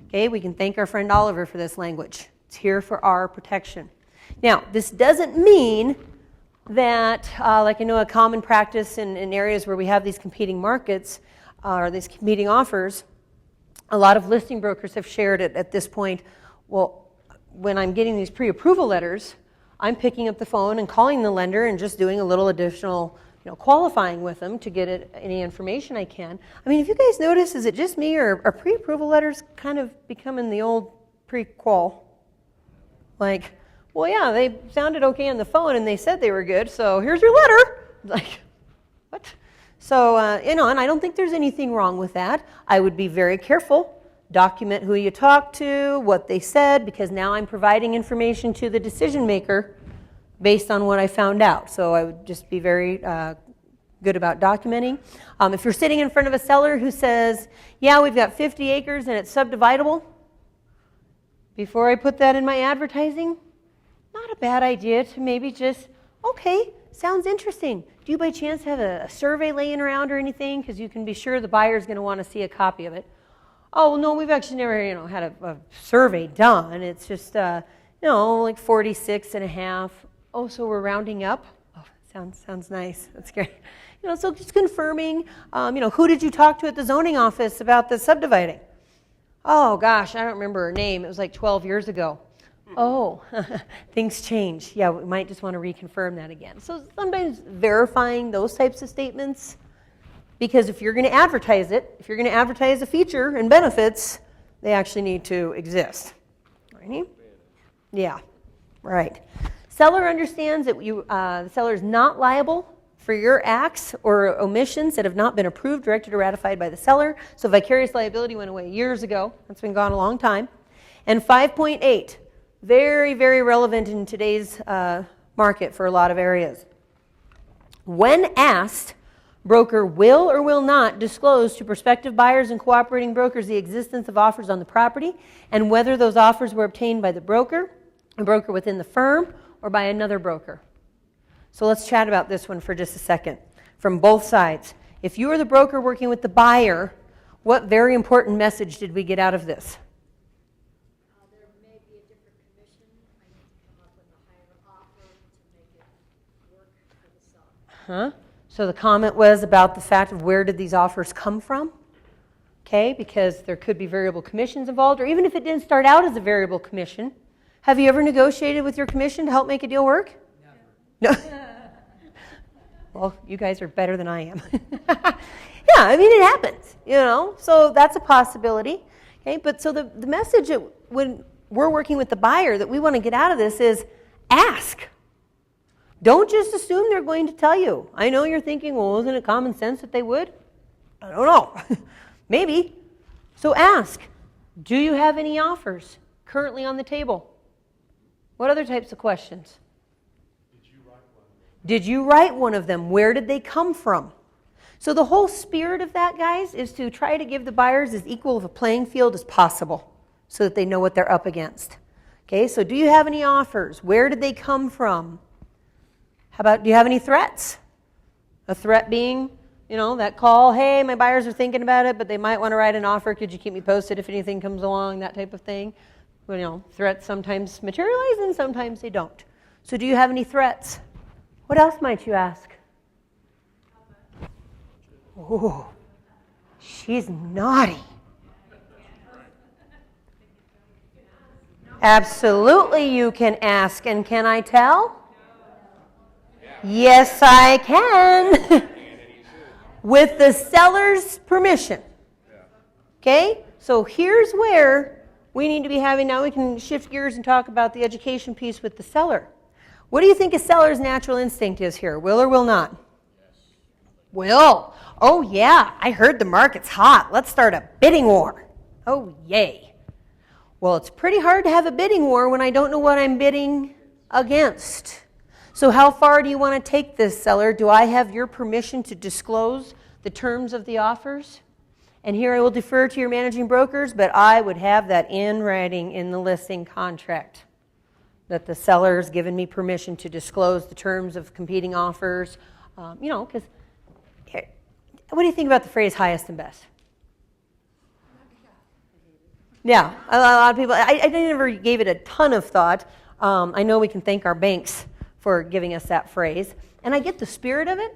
Okay, we can thank our friend Oliver for this language. It's here for our protection. Now, this doesn't mean that, like I know a common practice in areas where we have these competing markets or these competing offers, a lot of listing brokers have shared it at this point. Well, when I'm getting these pre-approval letters, I'm picking up the phone and calling the lender and just doing a little additional, qualifying with them to get any information I can. I mean, if you guys notice, is it just me or are pre-approval letters kind of becoming the old pre-qual? Like, well, yeah, they sounded okay on the phone and they said they were good, so here's your letter. Like, what? So, and I don't think there's anything wrong with that. I would be very careful. Document who you talked to, what they said, because now I'm providing information to the decision maker based on what I found out. So I would just be very good about documenting. If you're sitting in front of a seller who says, yeah, we've got 50 acres and it's subdividable, before I put that in my advertising, not a bad idea to maybe just, okay, sounds interesting. Do you by chance have a survey laying around or anything? Because you can be sure the buyer's going to want to see a copy of it. Oh, no, we've actually never, had a survey done. It's just, like 46 and a half. Oh, so we're rounding up? Oh, sounds nice. That's great. So just confirming, who did you talk to at the zoning office about the subdividing? Oh, gosh, I don't remember her name. It was like 12 years ago. Oh, things change. Yeah, we might just want to reconfirm that again. So sometimes verifying those types of statements, because if you're going to advertise it, if you're going to advertise a feature and benefits, they actually need to exist. Right? Yeah, right. Seller understands that the seller is not liable for your acts or omissions that have not been approved, directed, or ratified by the seller. So vicarious liability went away years ago. That's been gone a long time. And 5.8, very, very relevant in today's market for a lot of areas. When asked, broker will or will not disclose to prospective buyers and cooperating brokers the existence of offers on the property and whether those offers were obtained by the broker, a broker within the firm, or by another broker. So let's chat about this one for just a second. From both sides. If you are the broker working with the buyer, what very important message did we get out of this? There may be a different commission. I need to come up with a higher offer to make it work for the seller. So the comment was about the fact of where did these offers come from? Okay, because there could be variable commissions involved, or even if it didn't start out as a variable commission. Have you ever negotiated with your commission to help make a deal work? No. Well, you guys are better than I am. Yeah, I mean, it happens, so that's a possibility. Okay, but so the message that when we're working with the buyer that we want to get out of this is ask. Don't just assume they're going to tell you. I know you're thinking, well, isn't it common sense that they would? I don't know. Maybe. So ask, do you have any offers currently on the table? What other types of questions? Did you write one of them? Where did they come from? So the whole spirit of that, guys, is to try to give the buyers as equal of a playing field as possible so that they know what they're up against. Okay, so do you have any offers? Where did they come from? How about, do you have any threats? A threat being, that call, hey, my buyers are thinking about it, but they might want to write an offer. Could you keep me posted if anything comes along, that type of thing. Threats sometimes materialize and sometimes they don't. So do you have any threats? What else might you ask? Oh, she's naughty. Absolutely you can ask. And can I tell? Yes, I can. With the seller's permission. Okay? So here's where we need to be having, now we can shift gears and talk about the education piece with the seller. What do you think a seller's natural instinct is here? Will or will not? Will. Oh yeah, I heard the market's hot. Let's start a bidding war. Oh yay. Well, it's pretty hard to have a bidding war when I don't know what I'm bidding against. So how far do you want to take this, seller? Do I have your permission to disclose the terms of the offers? And here I will defer to your managing brokers, but I would have that in writing in the listing contract, that the seller's given me permission to disclose the terms of competing offers. Because what do you think about the phrase highest and best? Yeah, a lot of people, I never gave it a ton of thought. I know we can thank our banks for giving us that phrase. And I get the spirit of it.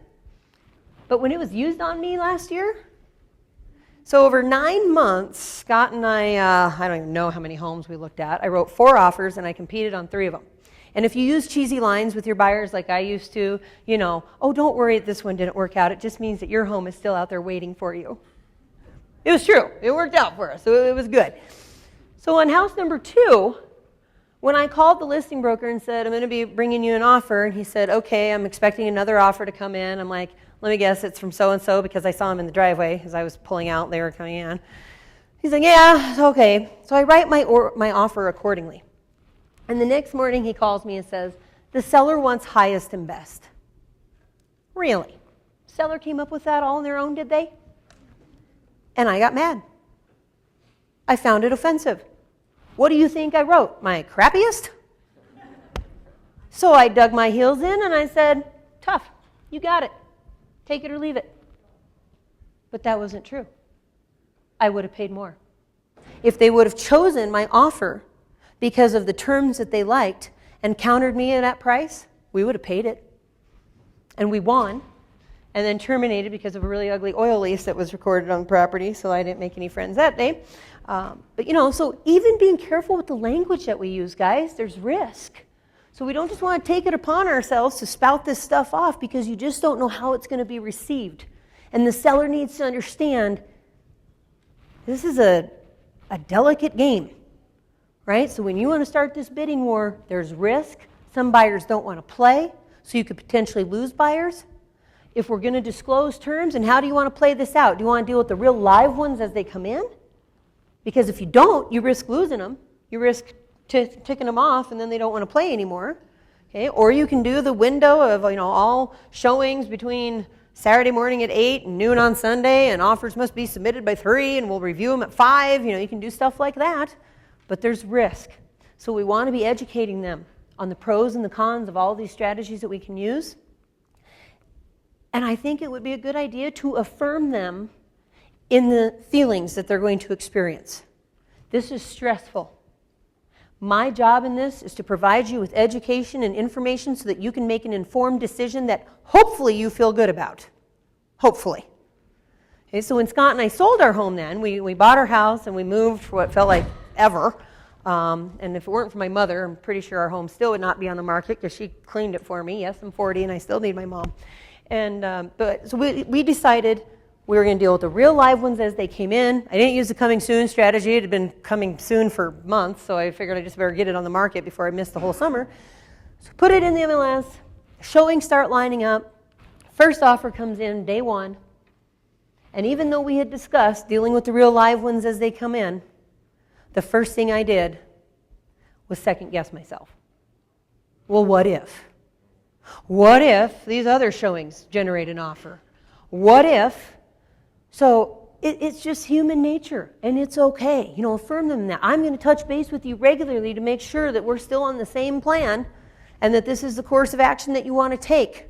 But when it was used on me last year, so over 9 months, Scott and I don't even know how many homes we looked at. I wrote 4 offers and I competed on 3 of them. And if you use cheesy lines with your buyers like I used to, oh, don't worry, this one didn't work out. It just means that your home is still out there waiting for you. It was true. It worked out for us. So it was good. So on house number 2, when I called the listing broker and said, I'm going to be bringing you an offer, and he said, okay, I'm expecting another offer to come in. I'm like, let me guess, it's from so-and-so, because I saw him in the driveway as I was pulling out. They were coming in. He's like, yeah, okay. So I write my offer accordingly. And the next morning he calls me and says, the seller wants highest and best. Really? Seller came up with that all on their own, did they? And I got mad. I found it offensive. What do you think I wrote? My crappiest? So I dug my heels in and I said, tough, you got it. Take it or leave it. But that wasn't true. I would have paid more. If they would have chosen my offer because of the terms that they liked and countered me at that price, we would have paid it. And we won. And then terminated because of a really ugly oil lease that was recorded on the property, so I didn't make any friends that day. So even being careful with the language that we use, guys, there's risk. So we don't just want to take it upon ourselves to spout this stuff off because you just don't know how it's going to be received. And the seller needs to understand this is a delicate game, right? So when you want to start this bidding war, there's risk. Some buyers don't want to play, so you could potentially lose buyers. If we're going to disclose terms, and how do you want to play this out? Do you want to deal with the real live ones as they come in? Because if you don't, you risk losing them. You risk ticking them off, and then they don't want to play anymore. Okay? Or you can do the window of all showings between Saturday morning at 8 and noon on Sunday, and offers must be submitted by 3, and we'll review them at 5. You can do stuff like that, but there's risk. So we want to be educating them on the pros and the cons of all these strategies that we can use. And I think it would be a good idea to affirm them in the feelings that they're going to experience. This is stressful. My job in this is to provide you with education and information so that you can make an informed decision that hopefully you feel good about. Hopefully. Okay, so when Scott and I sold our home then, we bought our house and we moved for what felt like ever. And if it weren't for my mother, I'm pretty sure our home still would not be on the market because she cleaned it for me. Yes, I'm 40 and I still need my mom. So we decided we were going to deal with the real live ones as they came in. I didn't use the coming soon strategy. It had been coming soon for months, so I figured I just better get it on the market before I missed the whole summer. So put it in the MLS. Showings start lining up. First offer comes in day 1. And even though we had discussed dealing with the real live ones as they come in, the first thing I did was second guess myself. Well, what if? What if these other showings generate an offer? What if? So it's just human nature, and it's okay. Affirm them that. I'm going to touch base with you regularly to make sure that we're still on the same plan and that this is the course of action that you want to take.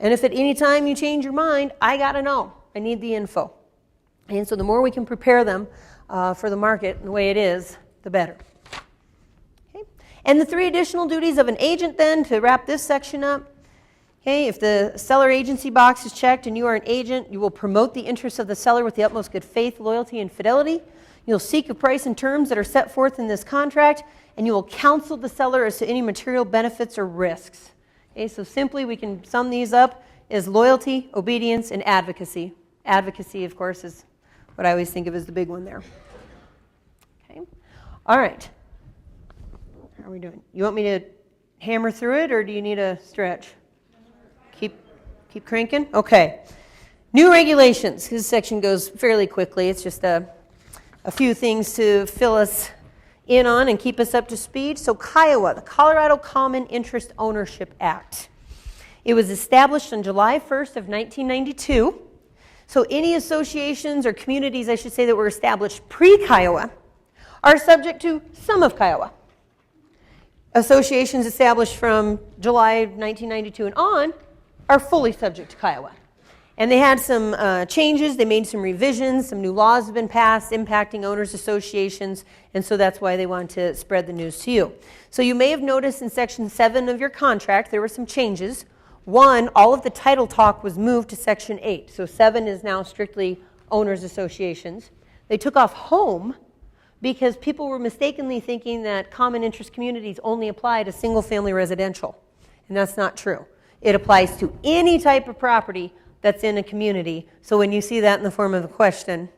And if at any time you change your mind, I got to know. I need the info. And so the more we can prepare them for the market the way it is, the better. And the 3 additional duties of an agent then, to wrap this section up. Okay, if the seller agency box is checked and you are an agent, you will promote the interests of the seller with the utmost good faith, loyalty, and fidelity. You'll seek a price and terms that are set forth in this contract, and you will counsel the seller as to any material benefits or risks. Okay, so simply we can sum these up as loyalty, obedience, and advocacy. Advocacy, of course, is what I always think of as the big one there. Okay, all right. How are we doing? You want me to hammer through it, or do you need a stretch? Keep cranking? Okay. New regulations. This section goes fairly quickly. It's just a few things to fill us in on and keep us up to speed. So Kiowa, the Colorado Common Interest Ownership Act. It was established on July 1st of 1992. So any associations or communities, I should say, that were established pre-Kiowa are subject to some of Kiowa. Associations established from July 1992 and on are fully subject to Kiowa. And they had some changes, they made some revisions, some new laws have been passed impacting owners associations, and so that's why they want to spread the news to you. So you may have noticed in Section 7 of your contract there were some changes. One, all of the title talk was moved to Section 8, so 7 is now strictly owners associations. They took off home because people were mistakenly thinking that common interest communities only apply to single-family residential, and that's not true. It applies to any type of property that's in a community. So when you see that in the form of a question,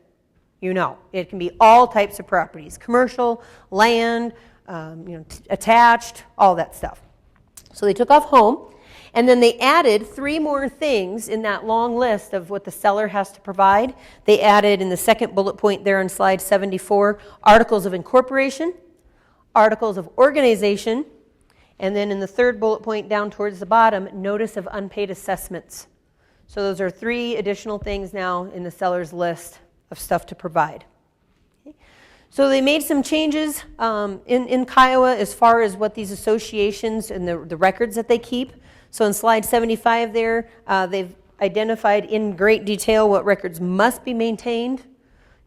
you know. It can be all types of properties, commercial, land, attached, all that stuff. So they took off home, and then they added 3 more things in that long list of what the seller has to provide. They added in the second bullet point there on slide 74, articles of incorporation, articles of organization, and then in the third bullet point down towards the bottom, notice of unpaid assessments. So those are 3 additional things now in the seller's list of stuff to provide. Okay. So they made some changes in Kiowa as far as what these associations and the records that they keep. So in slide 75 there, they've identified in great detail what records must be maintained,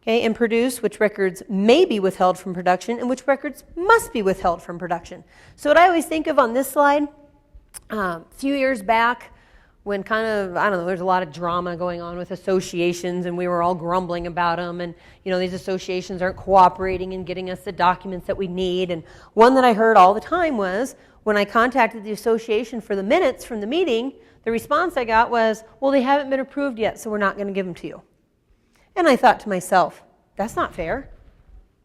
okay, and produced, which records may be withheld from production, and which records must be withheld from production. So what I always think of on this slide, a few years back, when there's a lot of drama going on with associations, and we were all grumbling about them, and these associations aren't cooperating and getting us the documents that we need. And one that I heard all the time was, when I contacted the association for the minutes from the meeting, the response I got was, well, they haven't been approved yet, so we're not going to give them to you. And I thought to myself, that's not fair.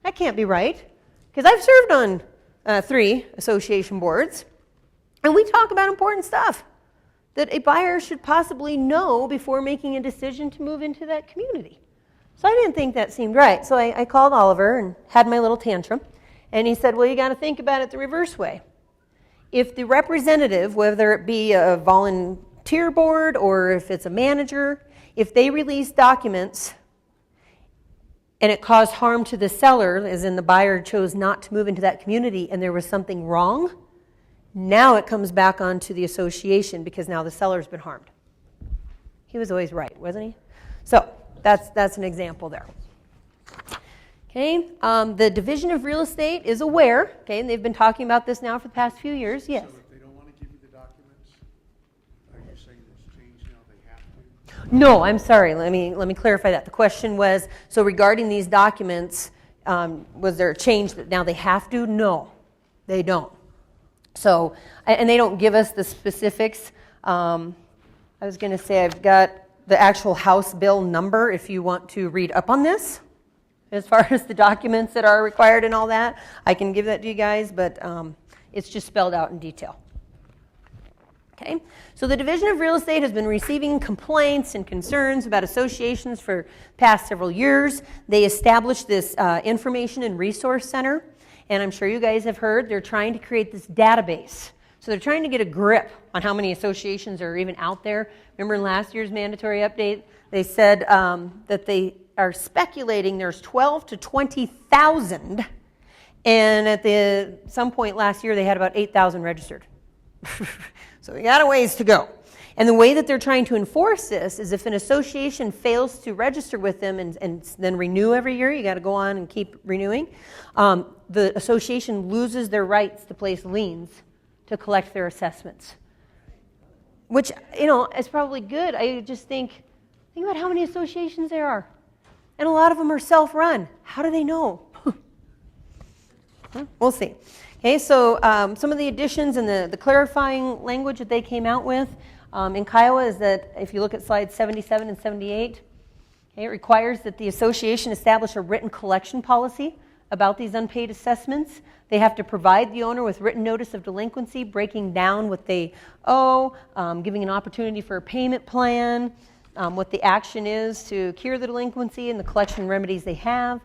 That can't be right. Because I've served on 3 association boards, and we talk about important stuff that a buyer should possibly know before making a decision to move into that community. So I didn't think that seemed right. So I called Oliver and had my little tantrum. And he said, well, you got to think about it the reverse way. If the representative, whether it be a volunteer board or if it's a manager, if they release documents and it caused harm to the seller, as in the buyer chose not to move into that community and there was something wrong, now it comes back onto the association because now the seller's been harmed. He was always right, wasn't he? So that's an example there. Okay, the Division of Real Estate is aware, okay, and they've been talking about this now for the past few years, yes. So if they don't want to give you the documents, are you saying it's changed now, they have to? No, I'm sorry, let me clarify that. The question was, so regarding these documents, was there a change that now they have to? No, they don't. So, and they don't give us the specifics. I was going to say I've got the actual House bill number if you want to read up on this. As far as the documents that are required and all that, I can give that to you guys, but it's just spelled out in detail. Okay, so the Division of Real Estate has been receiving complaints and concerns about associations for past several years. They established this Information and Resource Center. And I'm sure you guys have heard they're trying to create this database. So they're trying to get a grip on how many associations are even out there. Remember in last year's mandatory update, they said that they are speculating there's 12 to 20,000. And at some point last year, they had about 8,000 registered. So we got a ways to go. And the way that they're trying to enforce this is if an association fails to register with them and then renew every year, you got to go on and keep renewing, the association loses their rights to place liens to collect their assessments. Which, is probably good. I just think about how many associations there are. And a lot of them are self-run. How do they know? We'll see. Okay, so some of the additions and the clarifying language that they came out with in Kiowa is that if you look at slides 77 and 78, okay, it requires that the association establish a written collection policy about these unpaid assessments. They have to provide the owner with written notice of delinquency, breaking down what they owe, giving an opportunity for a payment plan, what the action is to cure the delinquency and the collection remedies they have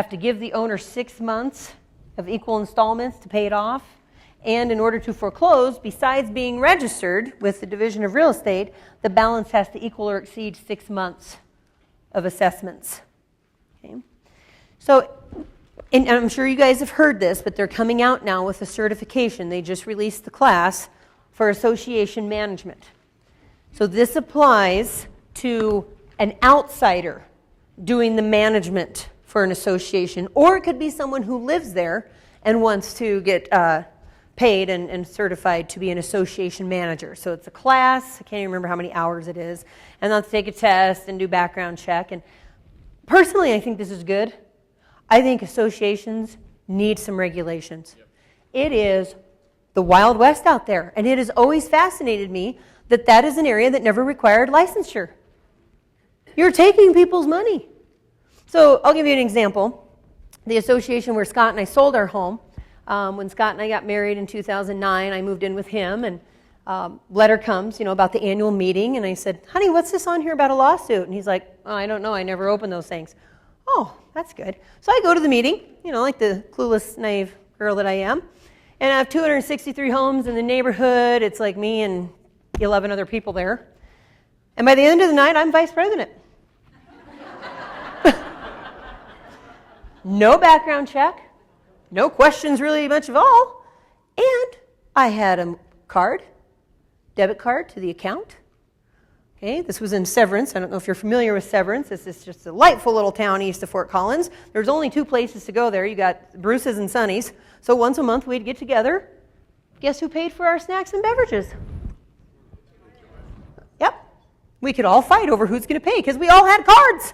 to give the owner 6 months of equal installments to pay it off. And in order to foreclose, besides being registered with the Division of Real Estate, the balance has to equal or exceed 6 months of assessments. Okay? So, and I'm sure you guys have heard this, but they're coming out now with a certification. They just released the class for association management. So this applies to an outsider doing the management for an association, or it could be someone who lives there and wants to get paid and certified to be an association manager. So it's a class, I can't even remember how many hours it is, and they'll take a test and do background check. And personally, I think this is good. I think associations need some regulations. Yep. It is the Wild West out there, and it has always fascinated me that that is an area that never required licensure. You're taking people's money. So I'll give you an example. The association where Scott and I sold our home, when Scott and I got married in 2009, I moved in with him, and letter comes, about the annual meeting, and I said, honey, what's this on here about a lawsuit? And he's like, oh, I don't know, I never opened those things. Oh, that's good. So I go to the meeting, like the clueless, naive girl that I am, and I have 263 homes in the neighborhood. It's like me and 11 other people there. And by the end of the night, I'm vice president. No background check, no questions really much of all, and I had a debit card to the account. Okay, this was in Severance. I don't know if you're familiar with Severance. This is just a delightful little town east of Fort Collins. There's only 2 places to go there. You got Bruce's and Sonny's. So once a month we'd get together. Guess who paid for our snacks and beverages? Yep. We could all fight over who's going to pay because we all had cards.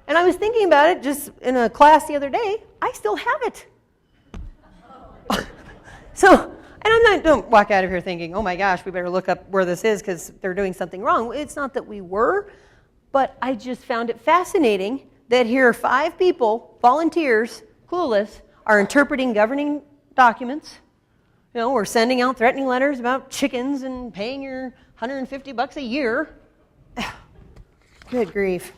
And I was thinking about it just in a class the other day. I still have it. So, and don't walk out of here thinking, oh my gosh, we better look up where this is because they're doing something wrong. It's not that we were, but I just found it fascinating that here 5 people, volunteers, clueless, are interpreting governing documents. We're sending out threatening letters about chickens and paying your $150 a year. Good grief.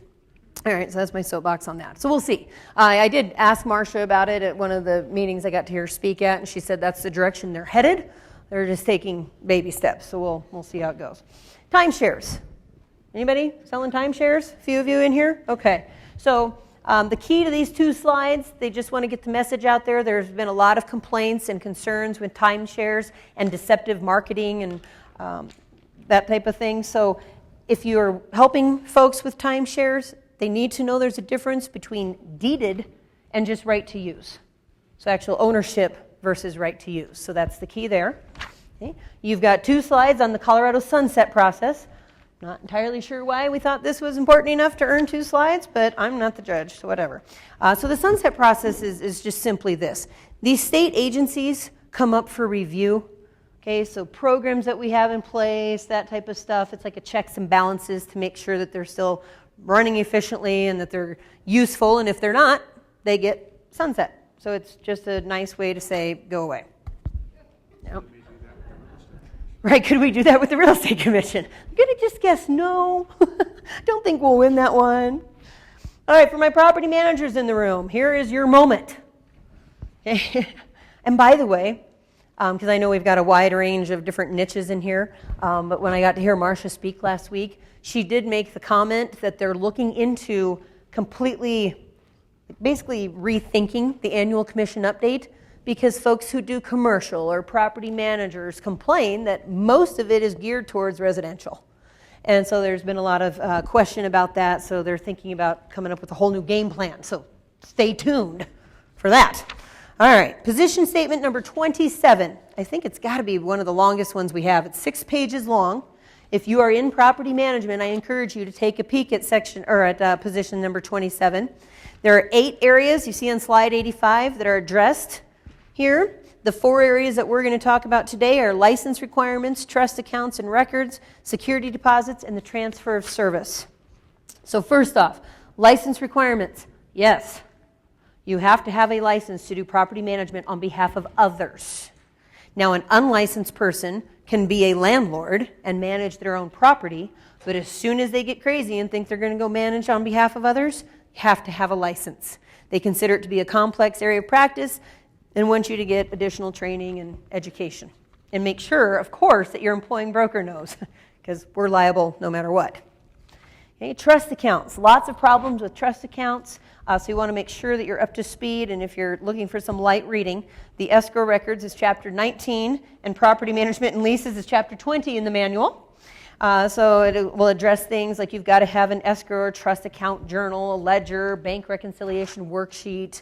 All right, so that's my soapbox on that. So we'll see. I did ask Marcia about it at one of the meetings I got to hear her speak at, and she said that's the direction they're headed. They're just taking baby steps, so we'll see how it goes. Timeshares. Anybody selling timeshares? A few of you in here? Okay. So the key to these 2 slides, they just want to get the message out there. There's been a lot of complaints and concerns with timeshares and deceptive marketing and that type of thing. So if you're helping folks with timeshares, they need to know there's a difference between deeded and just right to use. So actual ownership versus right to use. So that's the key there. Okay. You've got 2 slides on the Colorado sunset process. Not entirely sure why we thought this was important enough to earn 2 slides, but I'm not the judge, so whatever. So the sunset process is just simply this. These state agencies come up for review. Okay, so programs that we have in place, that type of stuff, it's like a checks and balances to make sure that they're still running efficiently and that they're useful, and if they're not, they get sunset. So it's just a nice way to say, go away. Yep. Right, could we do that with the Real Estate Commission? I'm going to just guess no. Don't think we'll win that one. All right, for my property managers in the room, here is your moment. Okay. And by the way, because I know we've got a wide range of different niches in here, but when I got to hear Marcia speak last week, she did make the comment that they're looking into basically rethinking the annual commission update because folks who do commercial or property managers complain that most of it is geared towards residential. And so there's been a lot of question about that, so they're thinking about coming up with a whole new game plan. So stay tuned for that. All right, position statement number 27. I think it's got to be one of the longest ones we have. It's 6 pages long. If you are in property management, I encourage you to take a peek at position number 27. There are 8 areas you see on slide 85 that are addressed here. The 4 areas that we're going to talk about today are license requirements, trust accounts and records, security deposits, and the transfer of service. So first off, license requirements. Yes, You have to have a license to do property management on behalf of others. Now, an unlicensed person can be a landlord and manage their own property, but as soon as they get crazy and think they're going to go manage on behalf of others, you have to have a license. They consider it to be a complex area of practice and want you to get additional training and education. And make sure, of course, that your employing broker knows, because we're liable no matter what. Okay, trust accounts. Lots of problems with trust accounts, so you want to make sure that you're up to speed. And if you're looking for some light reading, the escrow records is chapter 19, and property management and leases is chapter 20 in the manual. So it will address things like you've got to have an escrow or trust account journal, a ledger, bank reconciliation worksheet.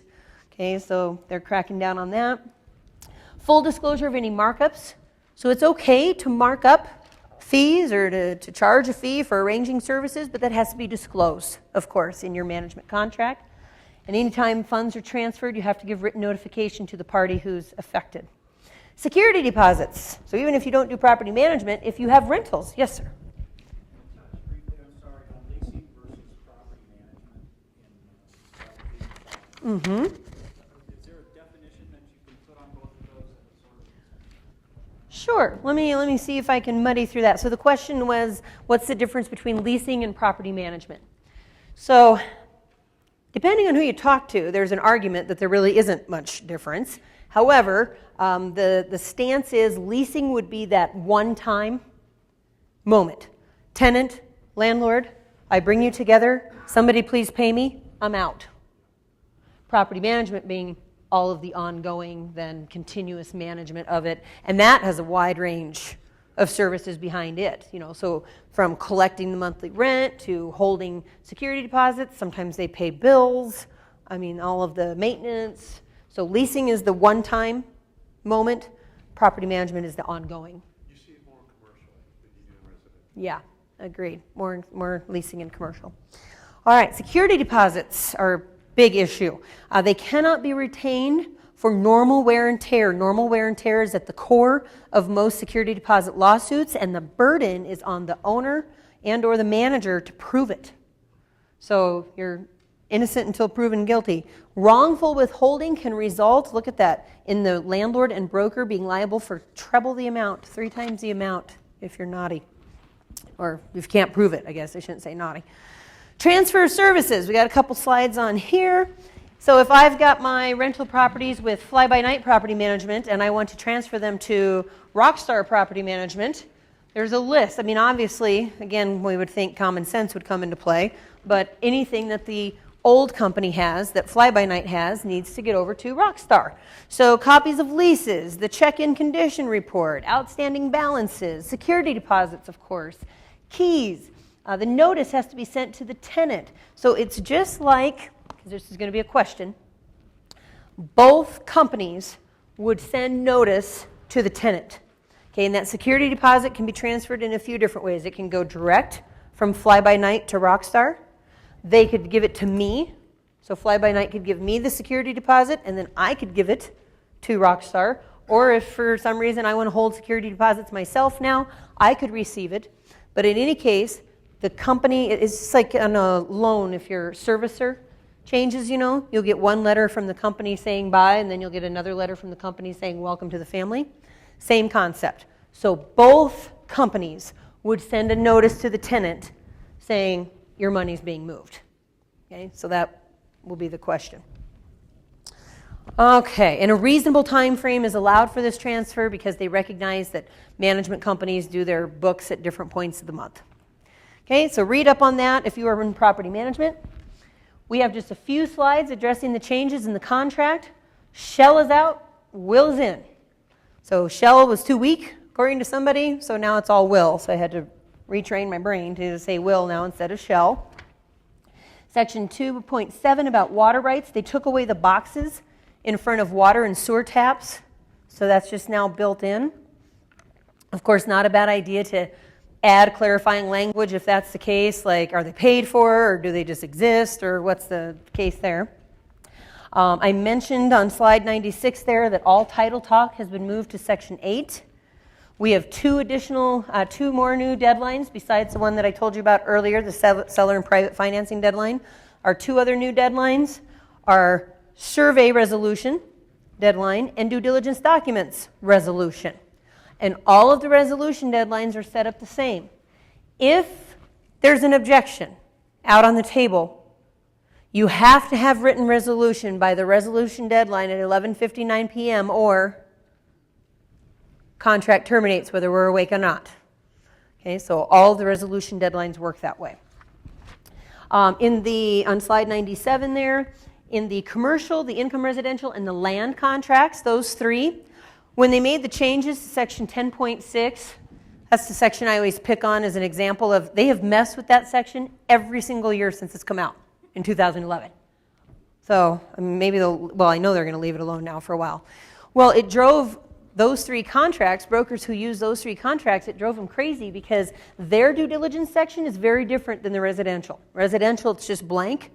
Okay, so they're cracking down on that. Full disclosure of any markups. So it's okay to mark up fees or to charge a fee for arranging services, but that has to be disclosed, of course, in your management contract. And anytime funds are transferred, you have to give written notification to the party who's affected. Security deposits. So even if you don't do property management, if you have rentals, yes, sir. Touch briefly, I'm sorry, on leasing versus property management in Is there a definition that you can put on both of those as a sort of? Sure. Let me see if I can muddy through that. So the question was, what's the difference between leasing and property management? So depending on who you talk to, there's an argument that there really isn't much difference. However, the stance is leasing would be that one-time moment. Tenant, landlord, I bring you together, somebody please pay me, I'm out. Property management being all of the ongoing, then continuous management of it, and that has a wide range of services behind it. So from collecting the monthly rent to holding security deposits, sometimes they pay bills, all of the maintenance. So leasing is the one-time moment. Property management is the ongoing. You see it more commercial than you do in residential. Yeah, agreed. More leasing and commercial. All right, security deposits are a big issue. They cannot be retained for normal wear and tear. Normal wear and tear is at the core of most security deposit lawsuits, and the burden is on the owner and or the manager to prove it. So you're innocent until proven guilty. Wrongful withholding can result, look at that, in the landlord and broker being liable for treble the amount, 3 times the amount if you're naughty. Or if you can't prove it, I guess I shouldn't say naughty. Transfer of services, we got a couple slides on here. So if I've got my rental properties with fly-by-night property management and I want to transfer them to Rockstar Property Management, there's a list. Obviously, again, we would think common sense would come into play, but anything that the old company has, that Fly-by-Night has, needs to get over to Rockstar. So copies of leases, the check-in condition report, outstanding balances, security deposits, of course, keys. The notice has to be sent to the tenant. So it's just like, because this is going to be a question, both companies would send notice to the tenant. Okay, and that security deposit can be transferred in a few different ways. It can go direct from Fly-by-Night to Rockstar. They could give it to me. So Fly-by-Night could give me the security deposit, and then I could give it to Rockstar. Or if for some reason I want to hold security deposits myself now, I could receive it. But in any case, the company, it's just like on a loan, if your servicer changes, you'll get one letter from the company saying bye, and then you'll get another letter from the company saying welcome to the family. Same concept. So both companies would send a notice to the tenant saying your money's being moved. Okay, so that will be the question. Okay, and a reasonable time frame is allowed for this transfer because they recognize that management companies do their books at different points of the month. Okay, so read up on that if you are in property management. We have just a few slides addressing the changes in the contract. Shall is out, will is in. So shall was too weak, according to somebody, so now it's all will. So I had to retrain my brain to say will now instead of shall. Section 2.7 about water rights. They took away the boxes in front of water and sewer taps, so that's just now built in. Of course, not a bad idea to add clarifying language if that's the case, like are they paid for or do they just exist or what's the case there. I mentioned on slide 96 there that all title talk has been moved to section 8. We have two more new deadlines besides the one that I told you about earlier, the seller and private financing deadline. Our 2 other new deadlines are survey resolution, deadline, and due diligence documents resolution. And all of the resolution deadlines are set up the same. If there's an objection out on the table, you have to have written resolution by the resolution deadline at 11:59 p.m. or contract terminates whether we're awake or not. Okay, so all the resolution deadlines work that way. On slide 97 there, in the commercial, the income residential, and the land contracts, those three, when they made the changes to section 10.6, that's the section I always pick on as an example of, they have messed with that section every single year since it's come out in 2011. So maybe I know they're going to leave it alone now for a while. Well, it drove those three contracts, brokers who use those three contracts, it drove them crazy because their due diligence section is very different than the residential. Residential, it's just blank.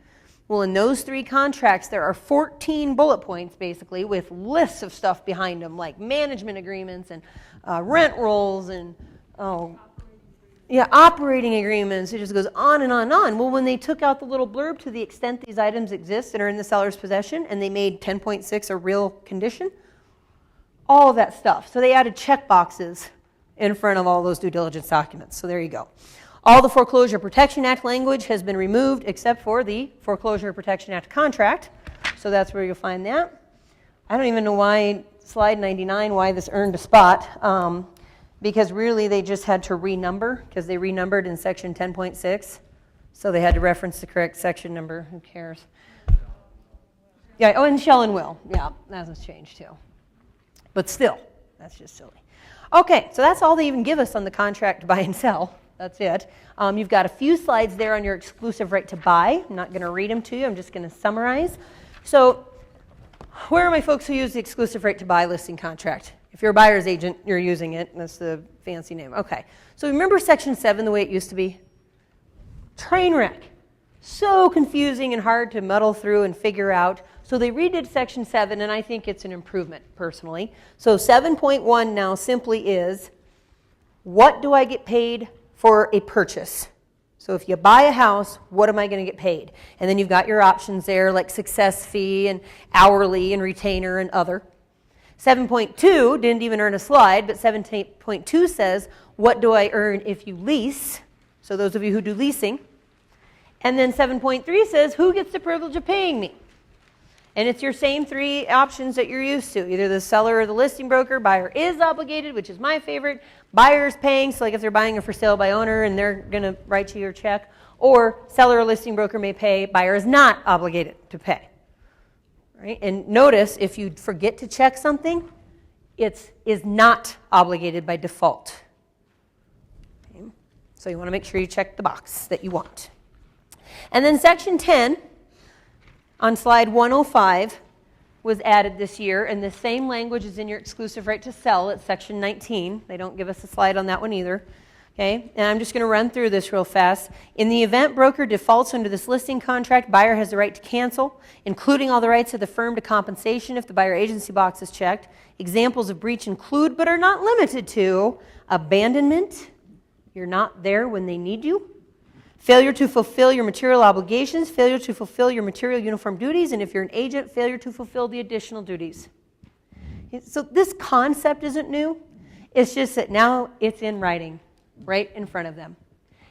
Well, in those three contracts, there are 14 bullet points, basically, with lists of stuff behind them, like management agreements and rent rolls and, operating agreements. It just goes on and on and on. Well, when they took out the little blurb to the extent these items exist and are in the seller's possession, and they made 10.6 a real condition, all of that stuff. So they added check boxes in front of all those due diligence documents. So there you go. All the Foreclosure Protection Act language has been removed except for the Foreclosure Protection Act contract. So that's where you'll find that. I don't even know why, slide 99, why this earned a spot. Because really they just had to renumber because they renumbered in section 10.6. So they had to reference the correct section number. Who cares? Yeah, and shall and will. Yeah, that was changed too. But still, that's just silly. Okay, so that's all they even give us on the contract to buy and sell. That's it. You've got a few slides there on your exclusive right to buy. I'm not going to read them to you. I'm just going to summarize. So where are my folks who use the exclusive right to buy listing contract? If you're a buyer's agent, you're using it. That's the fancy name. Okay. So remember section 7 the way it used to be? Train wreck. So confusing and hard to muddle through and figure out. So they redid section 7, and I think it's an improvement, personally. So 7.1 now simply is, what do I get paid for a purchase? So if you buy a house, what am I going to get paid? And then you've got your options there, like success fee and hourly and retainer and other. 7.2 didn't even earn a slide, but 7.2 says, what do I earn if you lease? So those of you who do leasing. And then 7.3 says, who gets the privilege of paying me? And it's your same three options that you're used to. Either the seller or the listing broker. Buyer is obligated, which is my favorite. Buyer is paying, so like if they're buying a for sale by owner and they're going to write you your check. Or seller or listing broker may pay. Buyer is not obligated to pay. Right? And notice, if you forget to check something, it is not obligated by default. Okay? So you want to make sure you check the box that you want. And then section 10 on slide 105 was added this year, and the same language is in your exclusive right to sell at section 19. They don't give us a slide on that one either. Okay, and I'm just going to run through this real fast. In the event broker defaults under this listing contract, buyer has the right to cancel, including all the rights of the firm to compensation if the buyer agency box is checked. Examples of breach include, but are not limited to, abandonment, you're not there when they need you, failure to fulfill your material obligations, failure to fulfill your material uniform duties, and if you're an agent, failure to fulfill the additional duties. So this concept isn't new. It's just that now it's in writing, right in front of them.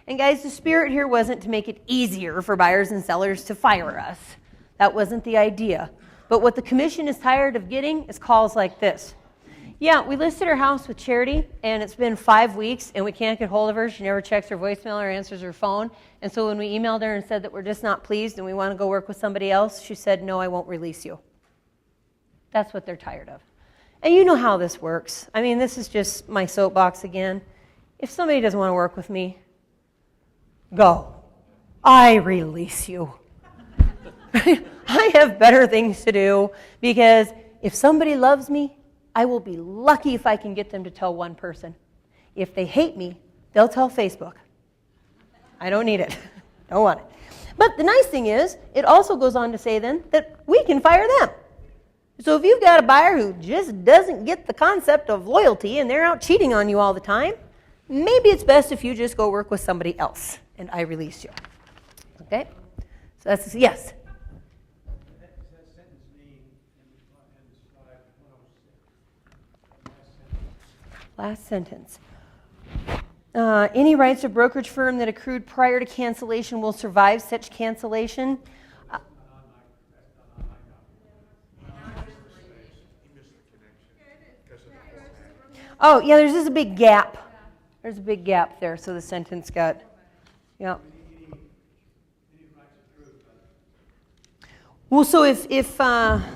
And guys, the spirit here wasn't to make it easier for buyers and sellers to fire us. That wasn't the idea. But what the commission is tired of getting is calls like this. Yeah, we listed her house with Charity, and it's been 5 weeks, and we can't get hold of her. She never checks her voicemail or answers her phone. And so when we emailed her and said that we're just not pleased and we want to go work with somebody else, she said, no, I won't release you. That's what they're tired of. And you know how this works. I mean, this is just my soapbox again. If somebody doesn't want to work with me, go. I release you. I have better things to do, because if somebody loves me, I will be lucky if I can get them to tell one person. If they hate me, they'll tell Facebook. I don't need it. Don't want it. But the nice thing is, it also goes on to say then that we can fire them. So if you've got a buyer who just doesn't get the concept of loyalty and they're out cheating on you all the time, maybe it's best if you just go work with somebody else and I release you. Okay? So that's, yes? Does that sentence mean Last sentence. Any rights of brokerage firm that accrued prior to cancellation will survive such cancellation. Oh, yeah, there's just a big gap. There's a big gap there, so the sentence got, yeah. Well, so if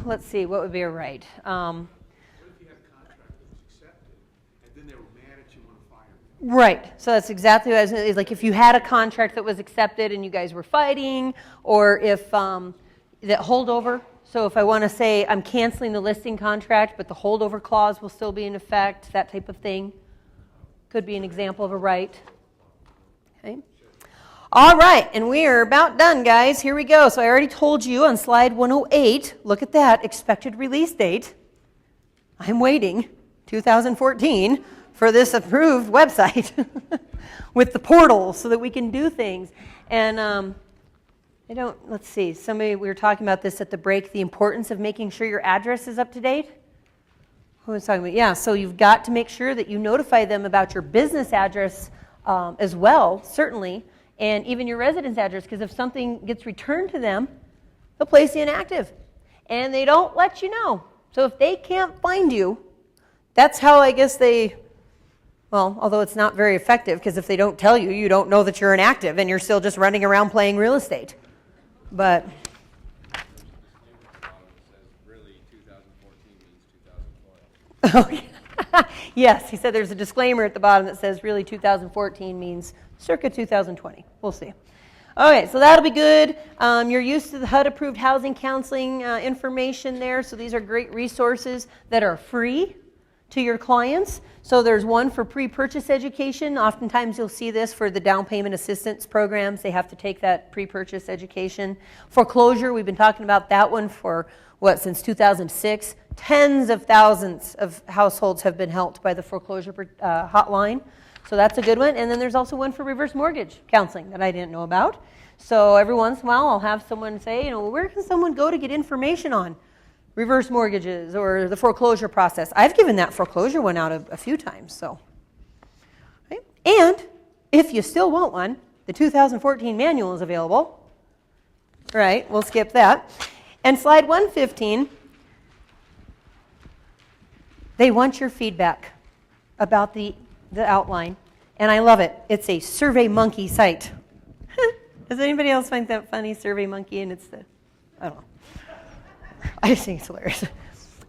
let's see, what would be a right? What if you had a contract that was accepted, and then they were mad at you on a fire? Right. So that's exactly what I was going to say. Like if you had a contract that was accepted and you guys were fighting, or if that holdover. So if I want to say I'm canceling the listing contract, but the holdover clause will still be in effect, that type of thing could be an example of a right. Okay. All right, and we are about done, guys. Here we go. So I already told you on slide 108, look at that, expected release date. I'm waiting, 2014, for this approved website with the portal so that we can do things. And let's see, we were talking about this at the break, the importance of making sure your address is up to date. Who was talking about? Yeah, so you've got to make sure that you notify them about your business address as well, certainly, and even your residence address, because if something gets returned to them, they'll place you inactive. And they don't let you know. So if they can't find you, that's how I guess although it's not very effective, because if they don't tell you, you don't know that you're inactive, and you're still just running around playing real estate. But Really, 2014 means 2012. yes, he said there's a disclaimer at the bottom that says really 2014 means circa 2020. We'll see. Okay, so that'll be good. You're used to the HUD-approved housing counseling information there, so these are great resources that are free to your clients. So there's one for pre-purchase education. Oftentimes you'll see this for the down payment assistance programs. They have to take that pre-purchase education. Foreclosure, we've been talking about that one for, since 2006. Tens of thousands of households have been helped by the foreclosure hotline. So that's a good one. And then there's also one for reverse mortgage counseling that I didn't know about. So every once in a while I'll have someone say, where can someone go to get information on reverse mortgages or the foreclosure process? I've given that foreclosure one out a few times. So, okay. And if you still want one, the 2014 manual is available. Right, we'll skip that. And slide 115, they want your feedback about the outline. And I love it. It's a SurveyMonkey site. Does anybody else find that funny, SurveyMonkey? And it's I don't know. I just think it's hilarious.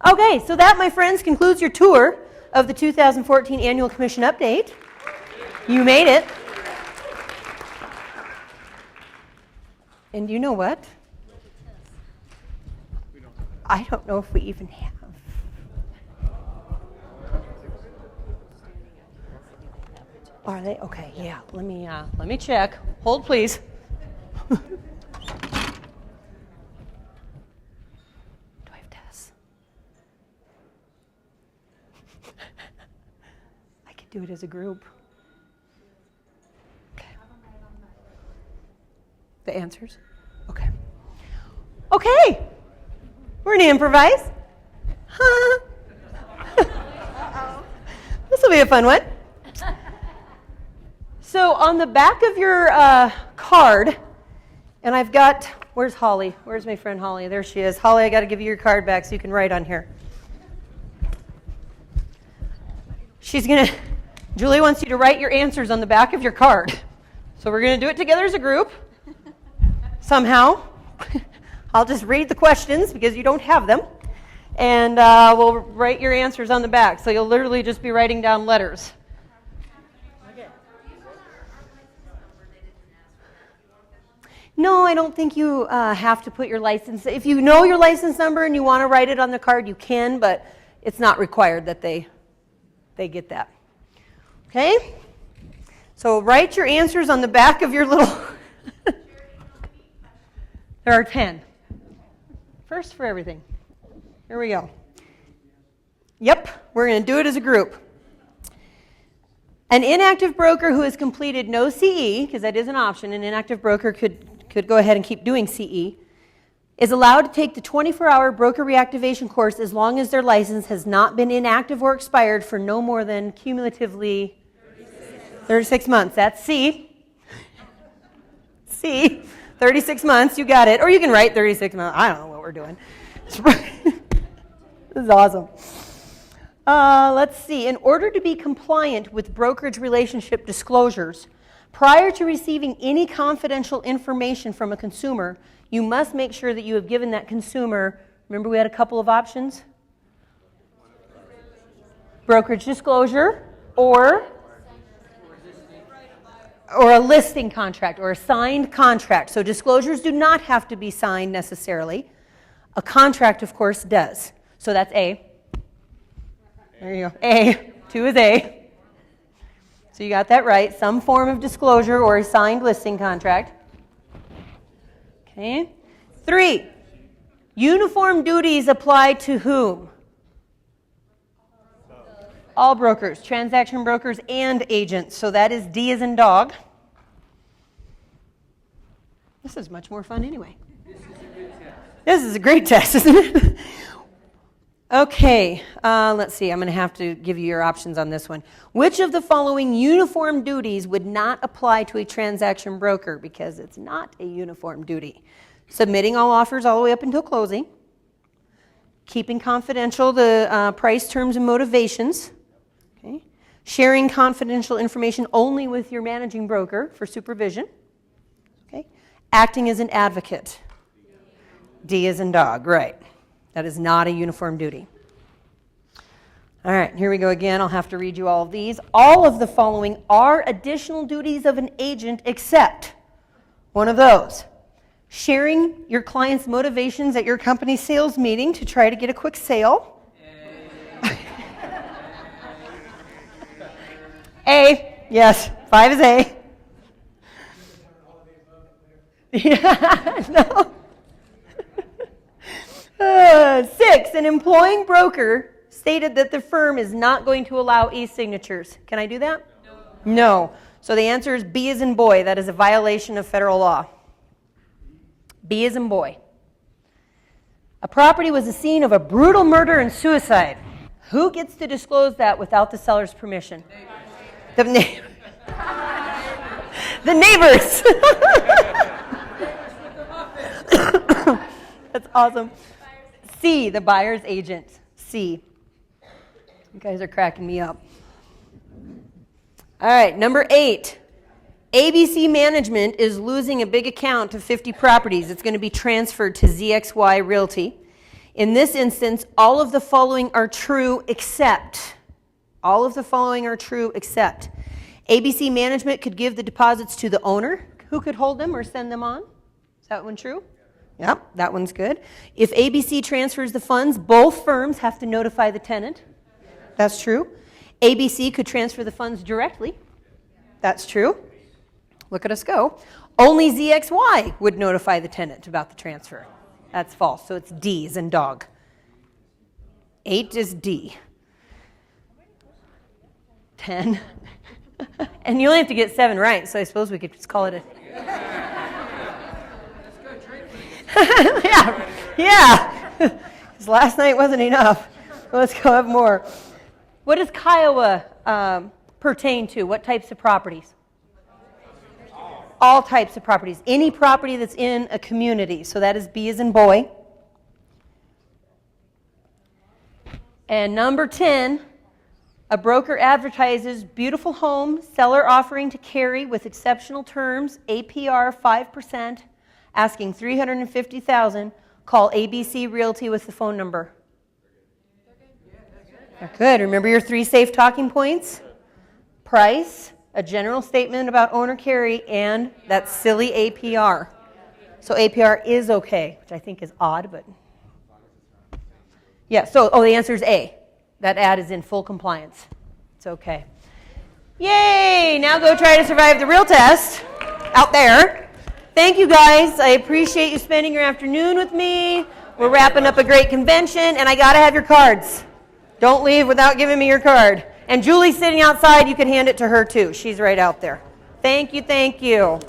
Okay, so that, my friends, concludes your tour of the 2014 Annual Commission Update. You made it. And you know what? I don't know if we even have. Are they? Okay, yeah. Let me check. Hold, please. Do it as a group. Okay. The answers? Okay. Okay. We're going to improvise. Huh? This will be a fun one. So on the back of your card, and I've got, where's Holly? Where's my friend Holly? There she is. Holly, I got to give you your card back so you can write on here. Julie wants you to write your answers on the back of your card. So we're going to do it together as a group. Somehow. I'll just read the questions because you don't have them. And we'll write your answers on the back. So you'll literally just be writing down letters. No, I don't think you have to put your license. If you know your license number and you want to write it on the card, you can, but it's not required that they get that. Okay? So write your answers on the back of your little... There are 10. First for everything. Here we go. Yep, we're going to do it as a group. An inactive broker who has completed no CE, because that is an option, an inactive broker could go ahead and keep doing CE, is allowed to take the 24-hour broker reactivation course as long as their license has not been inactive or expired for no more than cumulatively 36 months. That's C. C. 36 months, you got it. Or you can write 36 months. I don't know what we're doing. This is awesome. Let's see. In order to be compliant with brokerage relationship disclosures, prior to receiving any confidential information from a consumer, you must make sure that you have given that consumer, remember we had a couple of options? Brokerage disclosure or a listing contract or a signed contract. So disclosures do not have to be signed necessarily. A contract, of course, does. So that's A. There you go. A. 2 is A. So you got that right. Some form of disclosure or a signed listing contract. Okay. 3. Uniform duties apply to whom? All brokers, transaction brokers, and agents. So that is D as in dog. This is much more fun anyway. This is a great test, isn't it? Okay, let's see. I'm going to have to give you your options on this one. Which of the following uniform duties would not apply to a transaction broker because it's not a uniform duty? Submitting all offers all the way up until closing. Keeping confidential the price, terms, and motivations. Okay. Sharing confidential information only with your managing broker for supervision. Okay. Acting as an advocate. D as in dog, right. That is not a uniform duty. All right, here we go again. I'll have to read you all of these. All of the following are additional duties of an agent except one of those. Sharing your client's motivations at your company's sales meeting to try to get a quick sale. A, yes, 5 is A. Yeah, no. 6, an employing broker stated that the firm is not going to allow e-signatures. Can I do that? No. So the answer is B as in boy. That is a violation of federal law. B as in boy. A property was the scene of a brutal murder and suicide. Who gets to disclose that without the seller's permission? The neighbors. The neighbors. That's awesome. C, the buyer's agent. C. You guys are cracking me up. All right, number 8. ABC Management is losing a big account of 50 properties. It's going to be transferred to ZXY Realty. In this instance, all of the following are true except. All of the following are true except. ABC Management could give the deposits to the owner. Who could hold them or send them on? Is that one true? Yep, that one's good. If ABC transfers the funds, both firms have to notify the tenant. That's true. ABC could transfer the funds directly. That's true. Look at us go. Only ZXY would notify the tenant about the transfer. That's false. So it's D as in dog. 8 is D. 10. And you only have to get 7 right, so I suppose we could just call it a... Yeah. Because last night wasn't enough. Let's go have more. What does Kiowa pertain to? What types of properties? All types of properties. Any property that's in a community. So that is B as in boy. And number 10, a broker advertises beautiful home, seller offering to carry with exceptional terms, APR 5%, asking $350,000. Call ABC Realty with the phone number. Good. Remember your 3 safe talking points? Price, a general statement about owner carry, and that silly APR. So APR is okay, which I think is odd, but... Yeah, so, the answer is A. That ad is in full compliance. It's okay. Yay! Now go try to survive the real test out there. Thank you, guys. I appreciate you spending your afternoon with me. We're wrapping up a great convention, and I got to have your cards. Don't leave without giving me your card. And Julie's sitting outside. You can hand it to her, too. She's right out there. Thank you, thank you.